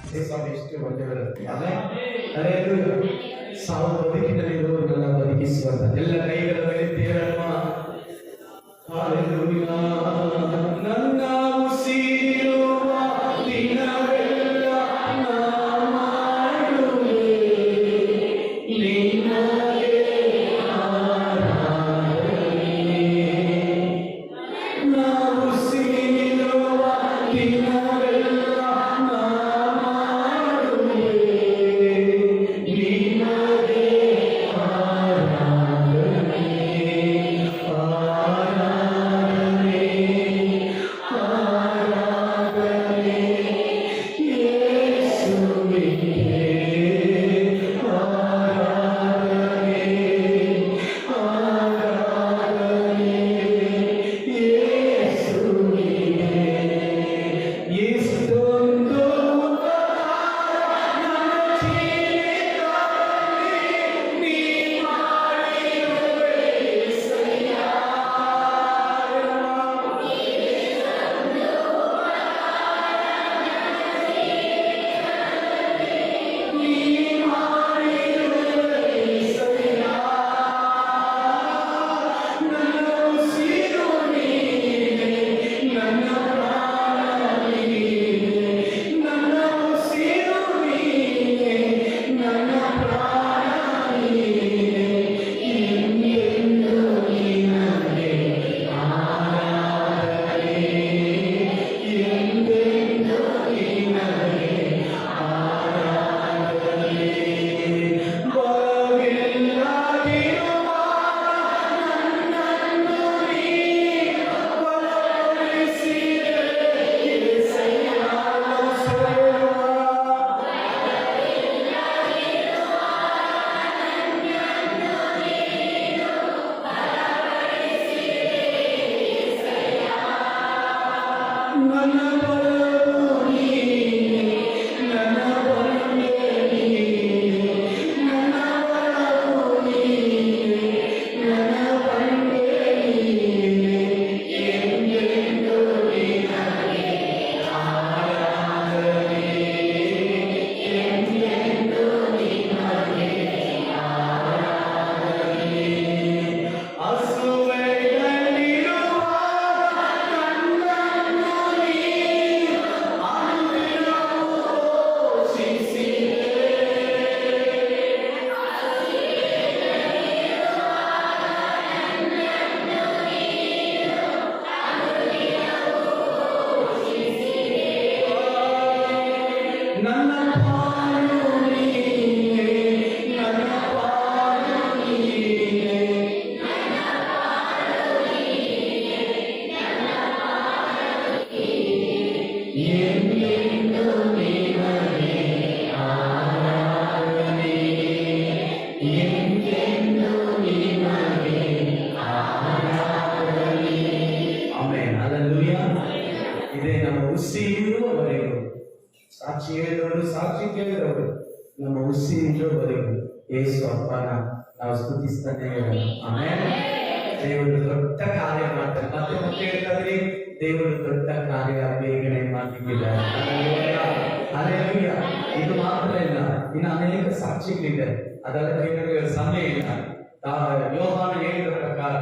ಸ್ವಾಮಿ ಎಷ್ಟು ಒಳ್ಳೆಯವರು. ಸಾವು ಬದುಕಿನಲ್ಲಿರುವವರನ್ನೆಲ್ಲ ಬದುಕಿಸುವಂತ ಎಲ್ಲ ಕೈಗಳ ಮೇಲೆ ದೇವರಮ್ಮ. ಹಲ್ಲೆಲೂಯಾ. ನನ್ನ ಉಸಿರುವ ದಿನವೆಲ್ಲ ನಾ ಮಾಡುವೆ ನಿನ್ನದೇ ಆರಾಧನೆ. ನಾ ಉಸಿರುವ ದಿನವೆಲ್ಲ ನಾ ಮಾಡುವೆ ನಿನ್ನದೇ ಆರಾಧನೆ. ಆರಾಧನೆ ಆರಾಧನೆ ಯೇಸುವಿಗೆ. ಆರಾಧನೆ ಆರಾಧನೆ ಯೇಸುವಿಗೆ. ಎಷ್ಟೊಂದು ನನ್ನ ಜೀವಿತದಲ್ಲಿ ನೀ ಮಾಡಿರುವೆ ಯೇಸಯ್ಯ. ನೀ ಮಾಡಿರುವೆ ಯೇಸಯ್ಯ. ನನ್ನ ಉಸಿರು ನೀನೆ, ನನ್ನ ಪ್ರಾಣ ನೀನೆ. ನನ್ನ ಉಸಿರು ನೀನೆ, ನನ್ನ ಪ್ರಾಣ ನೀನೆ. ಎಂದೆಂದೂ ನಿನಗೆ ಆರಾಧನೆ. ಎಂದೆಂದೂ ನಿನಗೆ ಆರಾಧನೆ. ಬಲವಿಲ್ಲದಿರುವಾಗ ನನ್ನನ್ನು ನೀ ಬಲಪಡಿಸಿದೆ ಯೇಸಯ್ಯ. ನನ್ನ ಬಲವು ನೀನೆ, ನನ್ನ ಬಲವೇ ನೀನೆ. ನನ್ನ ಬಲವು ನೀನೆ, ನನ್ನ ಬಲವೇ ನೀನೆ. ಎಂದೆಂದೂ ನಿನಗೆ ಆರಾಧನೆ. ಎಂದೆಂದೂ ನಿನಗೆ ಆರಾಧನೆ. ಹಸುವೆಗಳಿರುವಾಗ ನನ್ನನ್ನು ನೀ ಅನುದಿನವೂ ಪೋಷಿಸಿದೆ. ನನ್ನ ಪಾಲು ನೀನೆ, ನನ್ನ ಪಾಲು ನೀನೆ. ಎಂದೆಂದೂ ನಿನಗೆ ಆರಾಧನೆ. ಎಂದೆಂದೂ ನಿನಗೆ ಆರಾಧನೆ. ಆಮೆನ್. ಹಲ್ಲೆಲೂಯಾ. ಇದೇ ನಮ್ಮ ಉಸಿರಿರುವವರೆಗೂ ಸಾಕ್ಷಿ ಹೇಳಿದವರು, ಸಾಕ್ಷಿ ಕೇಳಿದವರು, ನಮ್ಮ ಉಸಿರಿರುವವರೆಗೂ ಯೇಸು ಅಪ್ಪನ ನಾವು ಸ್ತುತಿಸ್ತಾನೆ ಇರೋಣ. ಆಮೆನ್. ದೇವರು ದೊಡ್ಡ ಕಾರ್ಯ ಮಾಡ್ತಾರೆ. ಮತ್ತೆ ಮತ್ತೆ ಹೇಳ್ತಾರೆ, ದೇವರು ದೊಡ್ಡ ಕಾರ್ಯ ಬೇಗನೆ ಮಾಡ್ತಿದ್ದಾರೆ. ಹಲ್ಲೆಲೂಯಾ. ಹಲ್ಲೆಲೂಯಾ. ಇದು ಮಾತ್ರ ಇಲ್ಲ, ಇನ್ನು ಅನೇಕ ಸಾಕ್ಷಿಗಳಿದೆ. ಅದೆಲ್ಲ ಕೇಳಲು ಸಮಯ ಇಲ್ಲ. ಯೋಹಾನ ಹೇಳಿದ ಪ್ರಕಾರ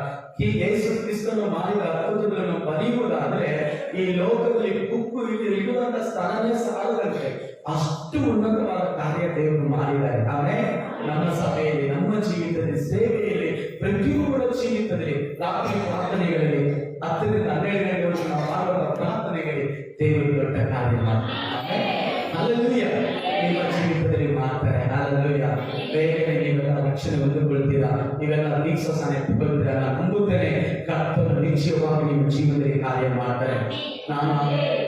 ಈ ಯೇಸು ಕ್ರಿಸ್ತನು ಮಾಡಿದ ಅದ್ಭುತಗಳನ್ನು ಬರೆಯುವುದಾದ್ರೆ ಈ ಲೋಕದಲ್ಲಿ ಬುಕ್ಕು ಇಡುವಂತ ಸ್ಥಳನೇ ಸಾಲದಂತೆ ಅಷ್ಟು ಉನ್ನತವಾದ ಕಾರ್ಯ ದೇವರು ಮಾಡಿದ್ದಾರೆ. ಆಮೇಲೆ ನಮ್ಮ ಸಭೆಯಲ್ಲಿ, ನಮ್ಮ ಜೀವಿತದಲ್ಲಿ, ಸೇವೆಯಲ್ಲಿ, ಪ್ರತಿಯೊಬ್ಬರ ಜೀವಿತದಲ್ಲಿ, ರಾತ್ರಿ ಪ್ರಾರ್ಥನೆಗಳಲ್ಲಿ 10 ರಿಂದ 12 ಗಂಟೆವರೆಗೂ ನಾವು ಮಾಡುವ ಪ್ರಾರ್ಥನೆಗಳಲ್ಲಿ ದೇವರು ದೊಡ್ಡ ಕಾರ್ಯ ಮಾಡ್ತಾರೆ. ಹಲ್ಲೆಲೂಯಾ. ನಿಮ್ಮ ಜೀವಿತದಲ್ಲಿ ಮಾಡ್ತಾರೆ. ಹಲ್ಲೆಲೂಯಾ. ಬೇಗನೆ ನೀವೆಲ್ಲ ರಕ್ಷಣೆ ಹೊಂದಿಕೊಳ್ತೀರಾ, ನೀವೆಲ್ಲ ದೀಕ್ಷಾಸ್ನಾನ ಎತ್ತಿಕೊಳ್ತೀರಾ. ನಾನು ನಂಬುತ್ತೇನೆ ಕರ್ತನು ನಿಶ್ಚಯವಾಗಿ ನಿಮ್ಮ ಜೀವನದಲ್ಲಿ ಕಾರ್ಯ ಮಾಡ್ತಾರೆ. ನಾನು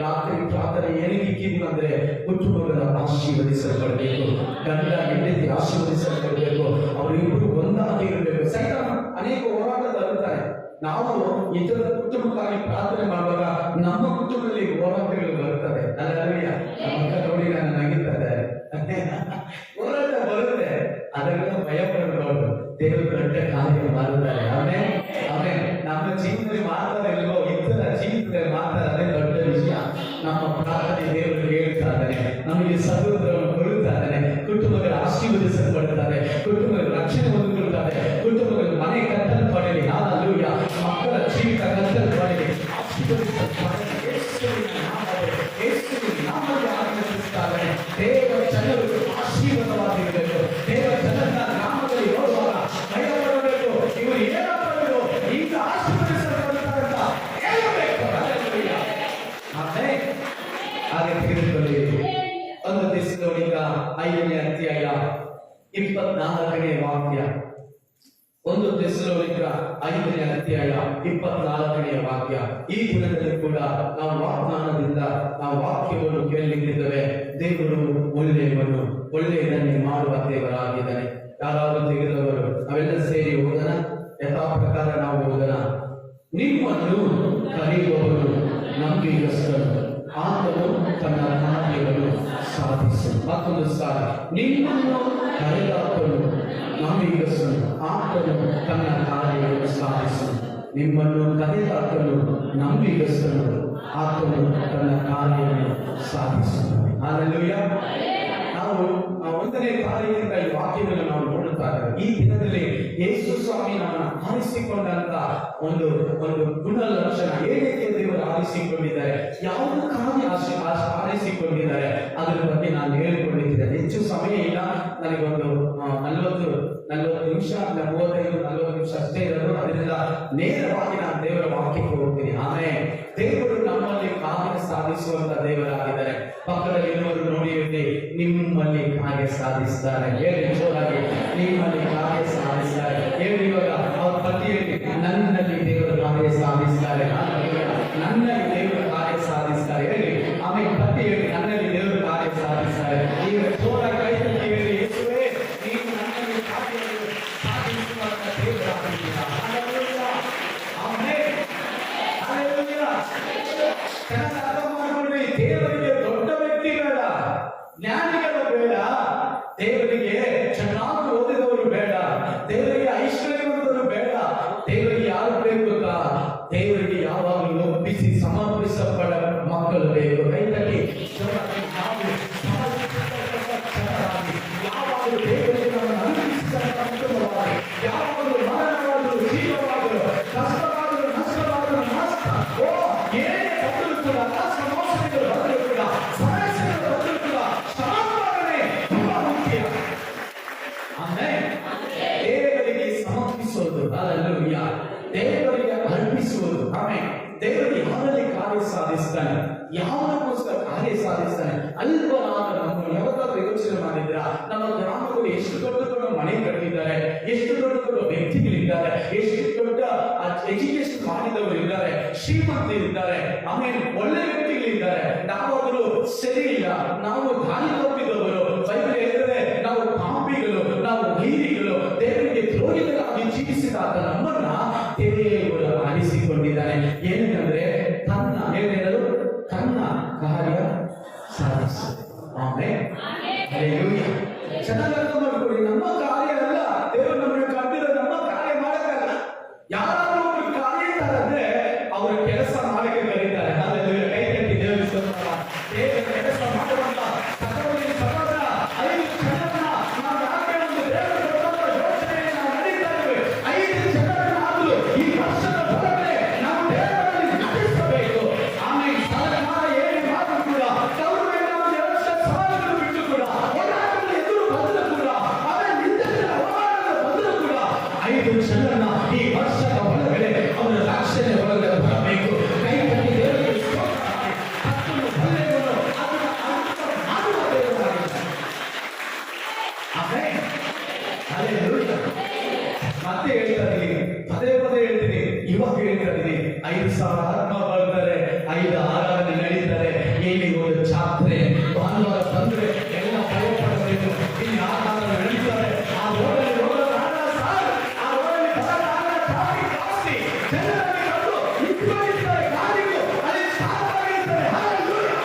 ರಾತ್ರಿ ಪ್ರಾರ್ಥನೆ ಏನಕ್ಕೆ ಇಕ್ಕಿದ್ದು ಅಂದ್ರೆ ಕುಟುಂಬಗಳ ಆಶೀರ್ವದಿಸಲ್ಪಡಬೇಕು, ಗಂಡ ಹೆಂಡತಿ ಆಶೀರ್ವದಿಸಲ್ಪಡಬೇಕು, ಅವರಿಬ್ಬರು ಒಂದಾಗಿ ಇರಬೇಕು. ಸೈತಾನ ಅನೇಕ ಹೋರಾಟ ತರುತ್ತಾರೆ. ನಾವು ಇತರ ಕುಟುಂಬಕ್ಕಾಗಿ ಪ್ರಾರ್ಥನೆ ಮಾಡುವಾಗ ನಮ್ಮ ಕುಟುಂಬದಲ್ಲಿ ಹೋರಾಟಗಳು ಬರುತ್ತದೆ. ಹಲ್ಲೆಲೂಯಾ. ನಮ್ಮ ಅಕ್ಕ ನೋಡಿ ನಾನು ನಗಿತಾರೆ. ಹೋರಾಟ ಬರುತ್ತೆ, ಅದೆಲ್ಲ ಭಯ ಪಡಬಾರ್ದು. ದೇವರು ದೊಡ್ಡ ಕಾರ್ಯ ಮಾಡುತ್ತಾರೆ. ಆಮೇಲೆ ನಮ್ಮ ಜೀವನದಲ್ಲಿ ಮಾಡ್ತಾರೆ ಇಲ್ವೋ, ಇತರ ಜೀವಿತ ಜೀವಿತದಲ್ಲಿ ಮಾತಾಡೋದೇ ದೊಡ್ಡ ವಿಷಯ. ನಮ್ಮ ಪ್ರಾರ್ಥನೆ ದೇವರು ಕೇಳ್ತಾ ಇದ್ದಾನೆ, ನಮಗೆ ಸಹೋದರವನ್ನು ಕೊಡುತ್ತಾ ಇದ್ದಾನೆ, ಕುಟುಂಬಗಳ ಆಶೀರ್ವದಿಸಲ್ಪಡುತ್ತಾರೆ, ಕುಟುಂಬಗಳ ರಕ್ಷಣೆ ಹೊಂದಿಕೊಳ್ಳುತ್ತಾರೆ, ಕುಟುಂಬಗಳ ಮನೆ ಕಟ್ಟಲ್ಪಡಲಿ, ಹಲ್ಲೆಲೂಯಾ, ಮಕ್ಕಳ ಜೀವಿತ ಕಟ್ಟಲ್ಪಡಲಿ, ಆಶೀರ್ವದಿಸಲ್ಪಡಲಿ. ಯೇಸುವಿನ ನಾಮದಲ್ಲಿ ಆಶೀರ್ವದಿಸುತ್ತಾರೆ. ದೇವರ ಜನರು ಆಶೀರ್ವಾದವಾಗಿರಬೇಕು. ದೇವರ ಜನರ ನಾಮದಲ್ಲಿ ನೋಡುವಾಗ ಭಯಪಡಬೇಕು, ಇವರು ಏನಪ್ಪರು ಈಗ ಆಶೀರ್ವದಿಸಲ್ಪಡುತ್ತಾರೆ ಅಂತ ಹೇಳಬೇಕು. ಹಲ್ಲೆಲೂಯಾ. ಆಮೇಲೆ ಹಾಗೆ ತಿಳಿದುಕೊಳ್ಳಬೇಕು. 1 ಥೆಸಲೋನಿಕ 5ನೇ ಅಧ್ಯಾಯ 24ನೇ ವಾಕ್ಯ. 1 ಥೆಸಲೋನಿಕ 5ನೇ ಅಧ್ಯಾಯ 24ನೇ ವಾಕ್ಯ. ಈ ದಿನದಲ್ಲಿ ಕೂಡ ನಾವು ವಾಗ್ದಾನದಿಂದ ನಾವು ವಾಕ್ಯವನ್ನು ಕೇಳಲಿಕ್ಕಿದ್ದೇವೆ. ದೇವರು ಒಳ್ಳೆಯವನು, ಒಳ್ಳೆಯದನ್ನೇ ಮಾಡುವ ದೇವರಾಗಿದ್ದಾನೆ. ಯಾರಾದರೂ ತೆಗೆದವರು ನಾವೆಲ್ಲ ಸೇರಿ ಹೋಗೋಣ, ಯಥಾ ಪ್ರಕಾರ ನಾವು ಹೋಗೋಣ. ನಿಮ್ಮನ್ನು ಕರೆಯುವವನು ನಂಬಿಗಸ್ತನು, ಆತನು ತನ್ನ ಕಾರ್ಯವನ್ನು ಸಾಧಿಸನು. ಮತ್ತೊಂದು ಸಾಲ, ನಿಮ್ಮನ್ನು ಕರೆದಾತನು ನಂಬಿಗಸ್ತನು, ಆತನು ತನ್ನ ಕಾರ್ಯವನ್ನು ಸಾಧಿಸನು. ನಿಮ್ಮನ್ನು ಕರೆದಾತನು ನಂಬಿಗಸ್ತನು, ಆತನು ತನ್ನ ಕಾರ್ಯವನ್ನು ಸಾಧಿಸನು. ಹಲ್ಲೆಲೂಯಾ. ನಾವು 1ನೇ ತಾರೀಕಿನಿಂದ ಈ ವಾಕ್ಯಗಳನ್ನು ನಾವು ನೋಡುತ್ತಾ ಇದ್ದೇವೆ. ಈ ದಿನದಲ್ಲಿ ಯೇಸು ಸ್ವಾಮಿ ನಮ್ಮನ್ನು ಆರಿಸಿಕೊಂಡಂತ ಒಂದು ಗುಣಲಕ್ಷಣ, ಏನಕ್ಕೆ ದೇವರು ಆರಿಸಿಕೊಂಡಿದ್ದಾರೆ, ಯಾವುದಕ್ಕಾಗಿ ಆರಿಸಿಕೊಂಡಿದ್ದಾರೆ, ಅದರ ಬಗ್ಗೆ ನಾನು ಹೇಳಿಕೊಂಡಿದ್ದೇನೆ. ಹೆಚ್ಚು ಸಮಯ ಇಲ್ಲ, ನನಗೊಂದು 40 ನಿಮಿಷ, 35-40 ನಿಮಿಷ ಅಷ್ಟೇ ಇರೋದು. ಅದರಿಂದ ನೇರವಾಗಿ ನಾನು ದೇವರ ವಾಕ್ಯಕ್ಕೆ ಹೋಗ್ತೀನಿ. ಆಮೇಲೆ ದೇವರು ನಮ್ಮಲ್ಲಿ ಕಾರ್ಯ ಸಾಧಿಸುವಂತ ದೇವರಾಗಿದ್ದಾರೆ. ಪಕ್ಕದಲ್ಲಿ ಇನ್ನೊಂದು ನೋಡಿ, ನಿಮ್ಮಲ್ಲಿ ಕಾರ್ಯ ಸಾಧಿಸ್ತಾರೆ. ಹೇಳಿ ಜೋರಾಗಿ, ನಿಮ್ಮಲ್ಲಿ ಕಾರ್ಯ ಸಾಧಿಸ್ತಾರೆ. ಹೇಳಿ ಇವಾಗ ಅವ್ರ ಪತಿಯಲ್ಲಿ, ನನ್ನಲ್ಲಿ ದೇವರ ಕಾರ್ಯ ಸಾಧಿಸ್ತಾರೆ, ನನ್ನಲ್ಲಿ ದೇವರ ಕಾರ್ಯ ಸಾಧಿಸ್ತಾರೆ. ಹೇಳಿ ಆಮೇಲೆ ಪತಿ ಹೇಳಿ, ನನ್ನಲ್ಲಿ ದೇವರ ಕಾರ್ಯ ಸಾಧಿಸ್ತಾರೆ. ಈಗ ಜೋರಾಗಿ ಕೈ ತಟ್ಟಿ ಹೇಳಿ, ಯೇಸುವೇ ನೀನು ನನ್ನಲ್ಲಿ ಕಾರ್ಯವನ್ನು ಸಾಧಿಸುವಂತ ದೇವರಾಗಿದ್ದೀರಾ. ಹಲ್ಲೆಲೂಯಾ. ಆಮೆನ್. ಹಲ್ಲೆಲೂಯಾ. ಚೆನ್ನಾಗಿ ಅರ್ಥ ಮಾಡ್ಕೊಳ್ಳಿ. ದೇವರಿಗೆ ದೊಡ್ಡ ವ್ಯಕ್ತಿ ಬೇಡ, ಜ್ಞಾನಿಗಳು ಬೇಡ, ದೇವರಿಗೆ ಚೆನ್ನಾಗಿ ಓದಿದವರು ಬೇಡ, ದೇವರಿಗೆ ಐಶ್ವರ್ಯವಂತರು ಬೇಡ. ದೇವರಿಗೆ ಯಾರು ಬೇಕು ಗೊತ್ತಾ? ದೇವರಿಗೆ ಯಾವಾಗಲೂ ಒಪ್ಪಿಸಿ ಸಮರ್ಪಿಸಪಡ ಮಕ್ಕಳು ಬೇಕು. ಕೈ ತಟ್ಟಿ ಯಾವಾಗಲೂ ದೇವರಿಗೆ ನಮ್ಮನ್ನು ಅರ್ಪಿಸಿದ, ಯಾವಾಗಲೂ ಮರಣವಾದರೂ ಜೀವವಾದರೂ, ಕಷ್ಟವಾದರೂ ನಷ್ಟವಾದರೂ ನಷ್ಟ, ಏನೇ ಬಂದರೂ ಕೂಡ, ಸಮಸ್ಯೆಗಳು ಬಂದರೂ ಕೂಡ, ಸಮಸ್ಯೆಗಳು ಬಂದರೂ ಕೂಡ ಸಮಾಧಾನವೇ ತುಂಬಾ ಮುಖ್ಯ. ಆಮೇಲೆ ದೇವರಿಗೆ ಸಮರ್ಪಿಸುವುದು, ಹಲ್ಲೆಲೂಯಾ, ದೇವರಿಗೆ ಅರ್ಪಿಸುವುದು. ಆಮೇಲೆ ದೇವರು ಯಾರಲ್ಲಿ ಕಾರ್ಯ ಸಾಧಿಸ್ತಾನೆ, ಯಾವುದಕ್ಕೋಸ್ಕರ ಕಾರ್ಯ ಸಾಧಿಸ್ತಾನೆ. ಅಲ್ಪನಾದ ನಮ್ಮನ್ನು ಯಾವತ್ತಾದ್ರೂ ಯೋಚನೆ ಮಾಡಿದ್ರ? ನಮ್ಮ ಗ್ರಾಮಗಳು ಎಷ್ಟು ದೊಡ್ಡ ದೊಡ್ಡ ಮನೆ ಕಟ್ಟಿದ್ದಾರೆ, ಎಷ್ಟು ದೊಡ್ಡ ದೊಡ್ಡ ವ್ಯಕ್ತಿಗಳಿದ್ದಾರೆ, ಎಷ್ಟು ದೊಡ್ಡ ಎಜುಕೇಶನ್ ಮಾಡಿದವರು ಇದ್ದಾರೆ, ಶ್ರೀಮಂತರಿದ್ದಾರೆ, ಆಮೇಲೆ ಒಳ್ಳೆ ವ್ಯಕ್ತಿಗಳಿದ್ದಾರೆ. ನಾವಾದರೂ ಸರಿ ಇಲ್ಲ, ನಾವು ದಾರಿ ತಪ್ಪಿದವರು. ಬೈಬಲ್ ಹೇಳಿದರೆ ನಾವು ಪಾಪಿಗಳು, ನಾವು ವೈರಿಗಳು, ದೇವರಿಗೆ ದ್ರೋಹಿಗಳಾಗಿ ಜೀವಿಸಿದಾಗ ನಮ್ಮನ್ನ ದೇವರು ಆರಿಸಿಕೊಂಡಿದ್ದಾನೆ. ಏನಂದ್ರೆ ತನ್ನ ಹೇಳಲು ತನ್ನ ಕಾರ್ಯ ಸಾಧಿಸ. ಆಮೆನ್. ಹಲ್ಲೆಲೂಯಾ. ಚೆನ್ನಾಗಿ ಅರ್ಥ ಮಾಡ್ಕೊಳ್ಳಿ. ನಮ್ಮ ಕಾರ್ಯ ಅಲ್ಲ, ದೇವರು ನಮ್ಮನ್ನು ಕರೆದಿರೋ ನಮ್ಮ ಕಾರ್ಯ ಮಾಡಕ್ಕಲ್ಲ. ಯಾರಾದ್ರೂ ಒಬ್ಬರು ಕಾರ್ಯ ಇದ್ದಾರೆ ಅವರ ಕೆಲಸ ಮಾಡಕ್ಕೆ ಕರೀತಾರೆ. ಹಲ್ಲೆಲೂಯಾ. ಕೈ ಕಟ್ಟಿ ದೇವರ ಸ್ತೋತ್ರ. ದೇವರ ಕೆಲಸ ಮಾಡುವಂತ ಸಹೋದರಿ ಸಹೋದರ 5 ಜನರನ್ನ ನಾವು ಯಾಕೆ ಒಂದು ದೇವರ ಕೊಡುವಂತ ಯೋಚನೆಯನ್ನು ನಾವು ನಡೀತಾ ಇದ್ದೇವೆ. 5 ಜನರನ್ನ ಆದರೂ ಈ ವರ್ಷದ ಹೊರಗಡೆ ನಾವು ದೇವರಲ್ಲಿ ನಡೆಸಬೇಕು. ಆಮೇಲೆ ಸರ್ಕಾರ ಏನೇ ಮಾಡಿದ್ರು ಕೂಡ, ಗೌರ್ಮೆಂಟ್ ನಮಗೆ ವರ್ಷ ಸವಾಲುಗಳು ಬಿಟ್ಟು ಕೂಡ, ಹೋರಾಟಗಳು ಎದುರು ಬಂದರೂ ಕೂಡ, ಆಮೇಲೆ ನಿಂದನೆಗಳ ಅವಮಾನಗಳು ಬಂದರೂ ಕೂಡ 5 ಜನರನ್ನ ಈ ವರ್ಷದ ಹೊರಗಡೆ ಅವರ ರಕ್ಷಣೆ ಒಳಗಡೆ ಬರಬೇಕು. ಕೈ ಕಟ್ಟಿ ದೇವರಿಗೆ ಸ್ತೋತ್ರ ಮಾಡಿ, ಹತ್ತನ್ನು ಬಲ್ಲೆಗಳು ಅದನ್ನು ಮಾಡುವ ದೇವರಾಗಿದ್ದಾರೆ. ಆಮೆನ್. ಹಲ್ಲೆಲೂಯಾ. ಮತ್ತೆ ಹೇಳ್ತಾ ಇದ್ದೀನಿ, ಪದೇ ಪದೇ ಹೇಳ್ತೀನಿ, ಇವಾಗ ಹೇಳ್ತಾ ಇದ್ದೀನಿ, 5,000 ಆತ್ಮ ಬರ್ತಾರೆ, 5 ಆರಾಧನೆ ನಡೀತಾರೆ. ಇಲ್ಲಿ ಒಂದು ಜಾತ್ರೆ ಭಾನುವಾರ ಬಂದ್ರೆ ಎಲ್ಲ ಭಯ ಪಡಬೇಕು. ಇಲ್ಲಿ ಆರಾಧನೆ ನಡೀತಾರೆ, ಆ ರೋಡಲ್ಲಿ ಹೋಗೋದು ಆಗ ಸಾರ್, ಆ ರೋಡಲ್ಲಿ ಬರೋದಾಗ ಟ್ರಾಫಿಕ್ ಜಾಸ್ತಿ, ಜನರಲ್ಲಿ ಬಂದು ನಿಂತ್ಕೊಂಡಿರ್ತಾರೆ ಗಾಡಿಗಳು, ಅಲ್ಲಿ ಸಾಕಾಗಿರ್ತಾರೆ. ಹಲ್ಲೆಲೂಯಾ.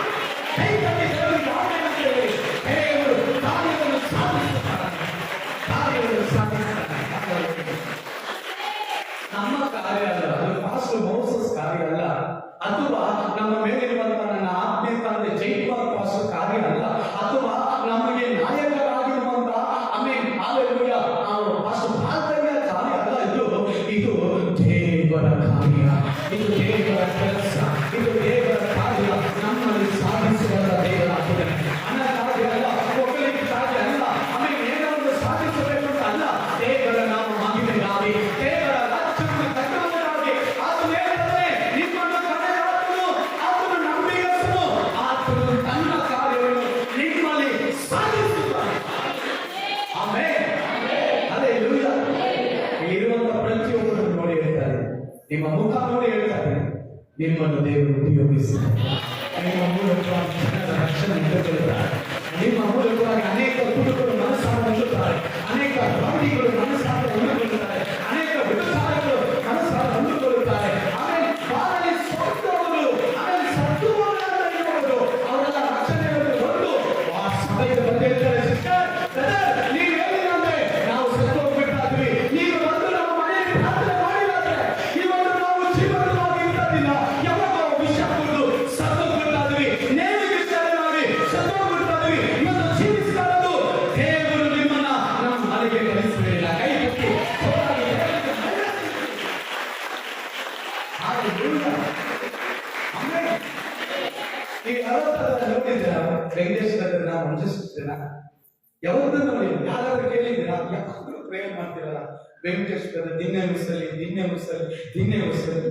ಕೈ ಕಟ್ಟಿ ದೇವರಿಗೆ ಆಮೆನ್ ಅಂತ ಹೇಳಿ. ದೇವರು ಕಾರ್ಯವನ್ನು ಸಾಧಿಸುತ್ತಾರೆ, ಕಾರ್ಯವನ್ನು ಸಾಧಿಸುತ್ತಾರೆ. ನಮ್ಮ ಕಾರ್ಯ ಅಲ್ಲ, ಅದು ಪಾಸ್ಟರ್ ಮೋಸಸ್ ಕಾರ್ಯ ಅಲ್ಲ, ಅದು ದೇವರ ಕಾರ್ಯ, ಇದು ದೇವರ ಕೆಲಸ, ಇದು ದೇವರ ಕಾರ್ಯ ನಮ್ಮಲ್ಲಿ ಸಾಧಿಸುವ ದೇವರಾಗಿದೆ. ಹಣ ಕಾರ್ಯ ಅಲ್ಲ, ಒಬ್ಬರಿಗೆ ಕಾರ್ಯ ಅಲ್ಲ, ಆಮೇಲೆ ಏನೋ ಒಂದು ಸಾಧಿಸಬೇಕು ಅಂತ ಅಲ್ಲ, ದೇವರ ನಾಮ ಮಹಿಮೆಗಾಗಿ, ದೇವರ ರಾಜ್ಯವನ್ನು ಕಟ್ಟುವುದಕ್ಕಾಗಿ. ಆತನು ಹೇಳಿದರೆ ನಿಮ್ಮನ್ನು ಕರೆದಾತನು, ಆತನು ನಂಬಿಗಸ್ತನು, ಆತನು ತನ್ನ ಕಾರ್ಯವನ್ನು ನಿಮ್ಮಲ್ಲಿ ಸಾಧಿಸುತ್ತಾನೆ. ಆಮೆನ್. ಹಲ್ಲೆಲೂಯಾ. ಇಲ್ಲಿರುವಂತಹ ಪ್ರತಿಯೊಬ್ಬರು ನೋಡಿ ಹೇಳ್ತಾರೆ, ನಿಮ್ಮ ಮುಖ ನೋಡಿ ಹೇಳ್ತಾರೆ, ನಿಮ್ಮನ್ನು ದೇವರು ಉಪಯೋಗಿಸಿದ್ದಾರೆ. ನಿಮ್ಮ ಮೂಲಕವಾಗಿ ಜನರ ರಕ್ಷಣೆ ನೀಡುತ್ತಾರೆ. ನಿಮ್ಮ ಮೂಲಕವಾಗಿ ಅನೇಕ ಕುಟುಂಬಗಳು ಮನಸ್ಸಾರ ಹೊಂದುತ್ತಾರೆ, ಅನೇಕ ರೋಗಿಗಳು ಮನಸ್ಸಾರ ಹೊಂದಿಕೊಳ್ಳುತ್ತಾರೆ, ಅನೇಕ ವ್ಯವಸಾಯಗಳು ಮನಸ್ಸಾರ ಹೊಂದಿಕೊಳ್ಳುತ್ತಾರೆ. ಆಮೇಲೆ ಬಾಳಲ್ಲಿ ಸತ್ತವರು, ಆಮೇಲೆ ಸತ್ತುವವರು ಅವರೆಲ್ಲ ರಕ್ಷಣೆಯನ್ನು ಹೊಂದು ಆ ಸಭೆಗೆ ಬಂದಿರ್ತಾರೆ. ಸಿಸ್ಟರ್, ಬ್ರದರ್, ನೀವು ಹೇಳಿದಂತೆ ನಾವು ಸತ್ತು ಹೋಗ್ಬೇಕಾದ್ವಿ, ನೀವು ಬಂದು ನಮ್ಮ ಮನೆಯಲ್ಲಿ ಪ್ರಾರ್ಥನೆ ಮಾಡಿದ್ರೆ ಇವತ್ತು ನಾವು ಜೀವನವಾಗಿ ಇರ್ತಿಲ್ಲ. ಯಾವಾಗ ವಿಷ ಕುಡಿದು ಸತ್ತು ಹೋಗ್ಬಿಡ್ತಾದ್ವಿ, ನೇಮಿಗೆ ಸೇವೆ ಮಾಡಿ ಸತ್ತು ಹೋಗ್ಬಿಡ್ತಾದ್ವಿ. ಇವತ್ತು ಜೀವಿಸ್ತಾ ಇರೋದು ದೇವರು ನಿಮ್ಮನ್ನ ನಮ್ಮ ಮನೆಗೆ ಕಳಿಸಲಿಲ್ಲ. ಕೈ ಕಟ್ಟಿ ಈಗ 60 ನೋಡಿದ್ದೀರಾ ವೆಂಕಟೇಶ್ವರ ಮಂಜುಷ್ಠನ ಯಾವ್ದು ನೋಡಿ ಯಾರಾದ್ರೂ ಕೇಳಿದ್ದೀರಾ? ಯಾರು ಪ್ರೇಯರ್ ಮಾಡ್ತೀರಲ್ಲ, ವೆಂಕಟೇಶ್ವರ ದಿನ್ನೆ ಉಸಲಿ ದಿನ್ನೆ ಉಸಲಿ ದಿನ್ನೆ ಉಸಲಿ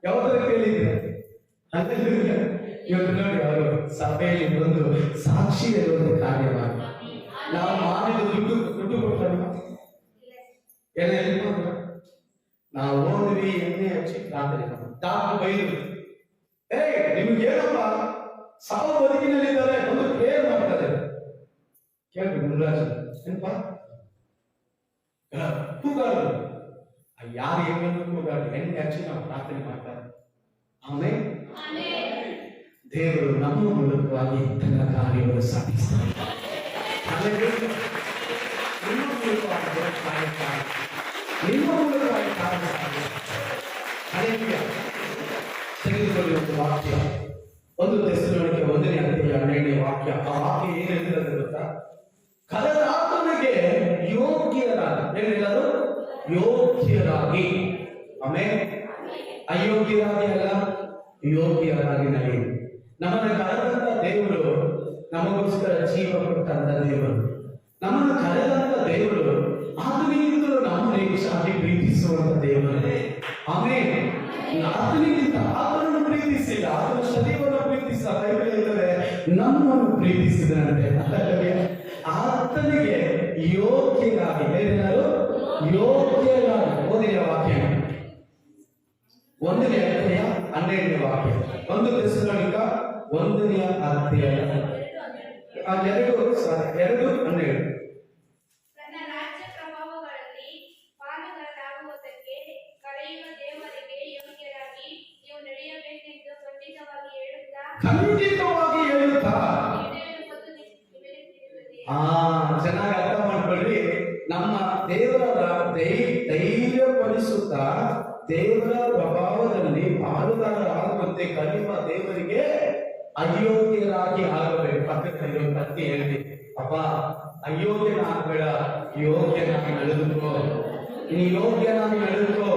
ಯಾವ್ದಾದ್ರು ಕೇಳಿದ್ದೀರಾ? ಹಲ್ಲೆಲೂಯಾ. ಇವತ್ತು ನೋಡಿ ಅವರು ಸಭೆಯಲ್ಲಿ ಬಂದು ಸಾಕ್ಷಿ ಹೇಳುವಂತ ಕಾರ್ಯವಾಗಿ ನಾವು ಮಾಡಿದ ದುಡ್ಡು ಕೊಟ್ಟರು ಎಲ್ಲ ಎಲ್ಲಿ ನಾವು ಹೋದ್ವಿ, ಎಣ್ಣೆ ಹಚ್ಚಿ ಪ್ರಾರ್ಥನೆ ಡಾಕ್ಟರ್ ಬೈದ್ರು, ನಿಮ್ಗೆ ಏನಪ್ಪ ಸಾವು ಬದುಕಿನಲ್ಲಿದ್ದಾರೆ, ಒಂದು ಪ್ರೇಯರ್ ಮಾಡ್ತಾರೆ. ಕೇಳ್ರಿ ಮುನ್ರಾಜ್ ಏನಪ್ಪ ಕೂಗಾಡರು, ಯಾರು ಹೆಂಗನ್ನು ಕೂಗಾಡಿ ಎಣ್ಣೆ ಹಚ್ಚಿ ನಾವು ಪ್ರಾರ್ಥನೆ ಮಾಡ್ತಾರೆ. ಆಮೇಲೆ ದೇವರು ನಮ್ಮ ಮೂಲಕವಾಗಿ ತನ್ನ ಕಾರ್ಯವನ್ನು ಸಾಧಿಸ್ತಾರೆ. ನಿಮ್ಮ ಮೂಲಕವಾಗಿ ಕಾರ್ಯ ತೆಗೆದುಕೊಳ್ಳಿ ಒಂದು ವಾಕ್ಯ, 1 ಥೆಸಲೋನಿಕೆ 1ನೇ ಅಧ್ಯಾಯ 12ನೇ ವಾಕ್ಯ. ಆ ವಾಕ್ಯ ಏನ್ ಹೇಳ್ತದೆ ಗೊತ್ತಾ? ಕರೆದಾತನಿಗೆ ಯೋಗ್ಯರಾಗಿ, ಏನಿಲ್ಲದು ಯೋಗ್ಯರಾಗಿ, ಆಮೇಲೆ ಅಯೋಗ್ಯರಾಗಿ ಅಲ್ಲ, ಯೋಗ್ಯರಾಗಿ ನಡೆಯಿರಿ. ನಮ್ಮನ್ನು ಕರೆದಂತ ದೇವರು ನಮಗೋಸ್ಕರ ಜೀವ ಕೊಟ್ಟಂತ ದೇವರು, ನಮ್ಮನ್ನು ಕರೆದಂತ ದೇವರು ಆತನಿಗಿಂತಲೂ ನಮ್ಮನ್ನು ಹೆಚ್ಚಾಗಿ ಪ್ರೀತಿಸುವಂತ ದೇವರೇ. ಆಮೇಲೆ ಆತನಿಗಿಂತ ಆತನನ್ನು ಪ್ರೀತಿಸಿಲ್ಲ, ಆತನ ಶರೀರವನ್ನು ಪ್ರೀತಿಸ ಬೈಬಲ್ ಹೇಳ್ತದೆ ನಮ್ಮನ್ನು ಪ್ರೀತಿಸಿದಂತೆ. ಆತನಿಗೆ ಯೋಗ್ಯರಾಗಿ, ಏನಾದ್ರು ಯೋಗ್ಯರಾಗಿ. ಓದಿನ ವಾಕ್ಯ 1ನೇ ಅಧ್ಯಾಯ 12ನೇ ವಾಕ್ಯ, 1 ಥೆಸಲೋನಿಕ 1ನೇ ಅಧ್ಯಾಯ 2:12. ತನ್ನ ರಾಜ್ಯ ಪ್ರಭಾವಗಳಲ್ಲಿ ಪಾಲುಗಾರರಾಗುವುದಕ್ಕೆ ಕರೆಯುವ ದೇವರಿಗೆ ಯೋಗ್ಯರಾಗಿ ನೀವು ನಡೆಯಬೇಕೆಂದು ಖಂಡಿತವಾಗಿ ಹೇಳುತ್ತಾ ಚೆನ್ನಾಗಿ ಅರ್ಥ ಮಾಡ್ಕೊಳ್ಳಿ. ನಮ್ಮ ದೇವರ ಧೈರ್ಯಪಡಿಸುತ್ತಾ ದೇವರ ಪ್ರಭಾವದಲ್ಲಿ ಪಾಲುಗಾರರಾಗುವಂತೆ ಕಲಿಯುವ ದೇವರಿಗೆ ಅಯೋಗ್ಯರಾಗಿ ಆಗಬೇಕು. ಪಕ್ಕದಲ್ಲಿ ಕತ್ತಿ ಹೇಳಿ, ಅಪ್ಪ ಅಯೋಗ್ಯನ ಆಗಬೇಡ, ಯೋಗ್ಯನಾಗಿ ನಡೆದುಕೋ, ನೀ ಯೋಗ್ಯನಾಗಿ ನಡೆದುಕೋ.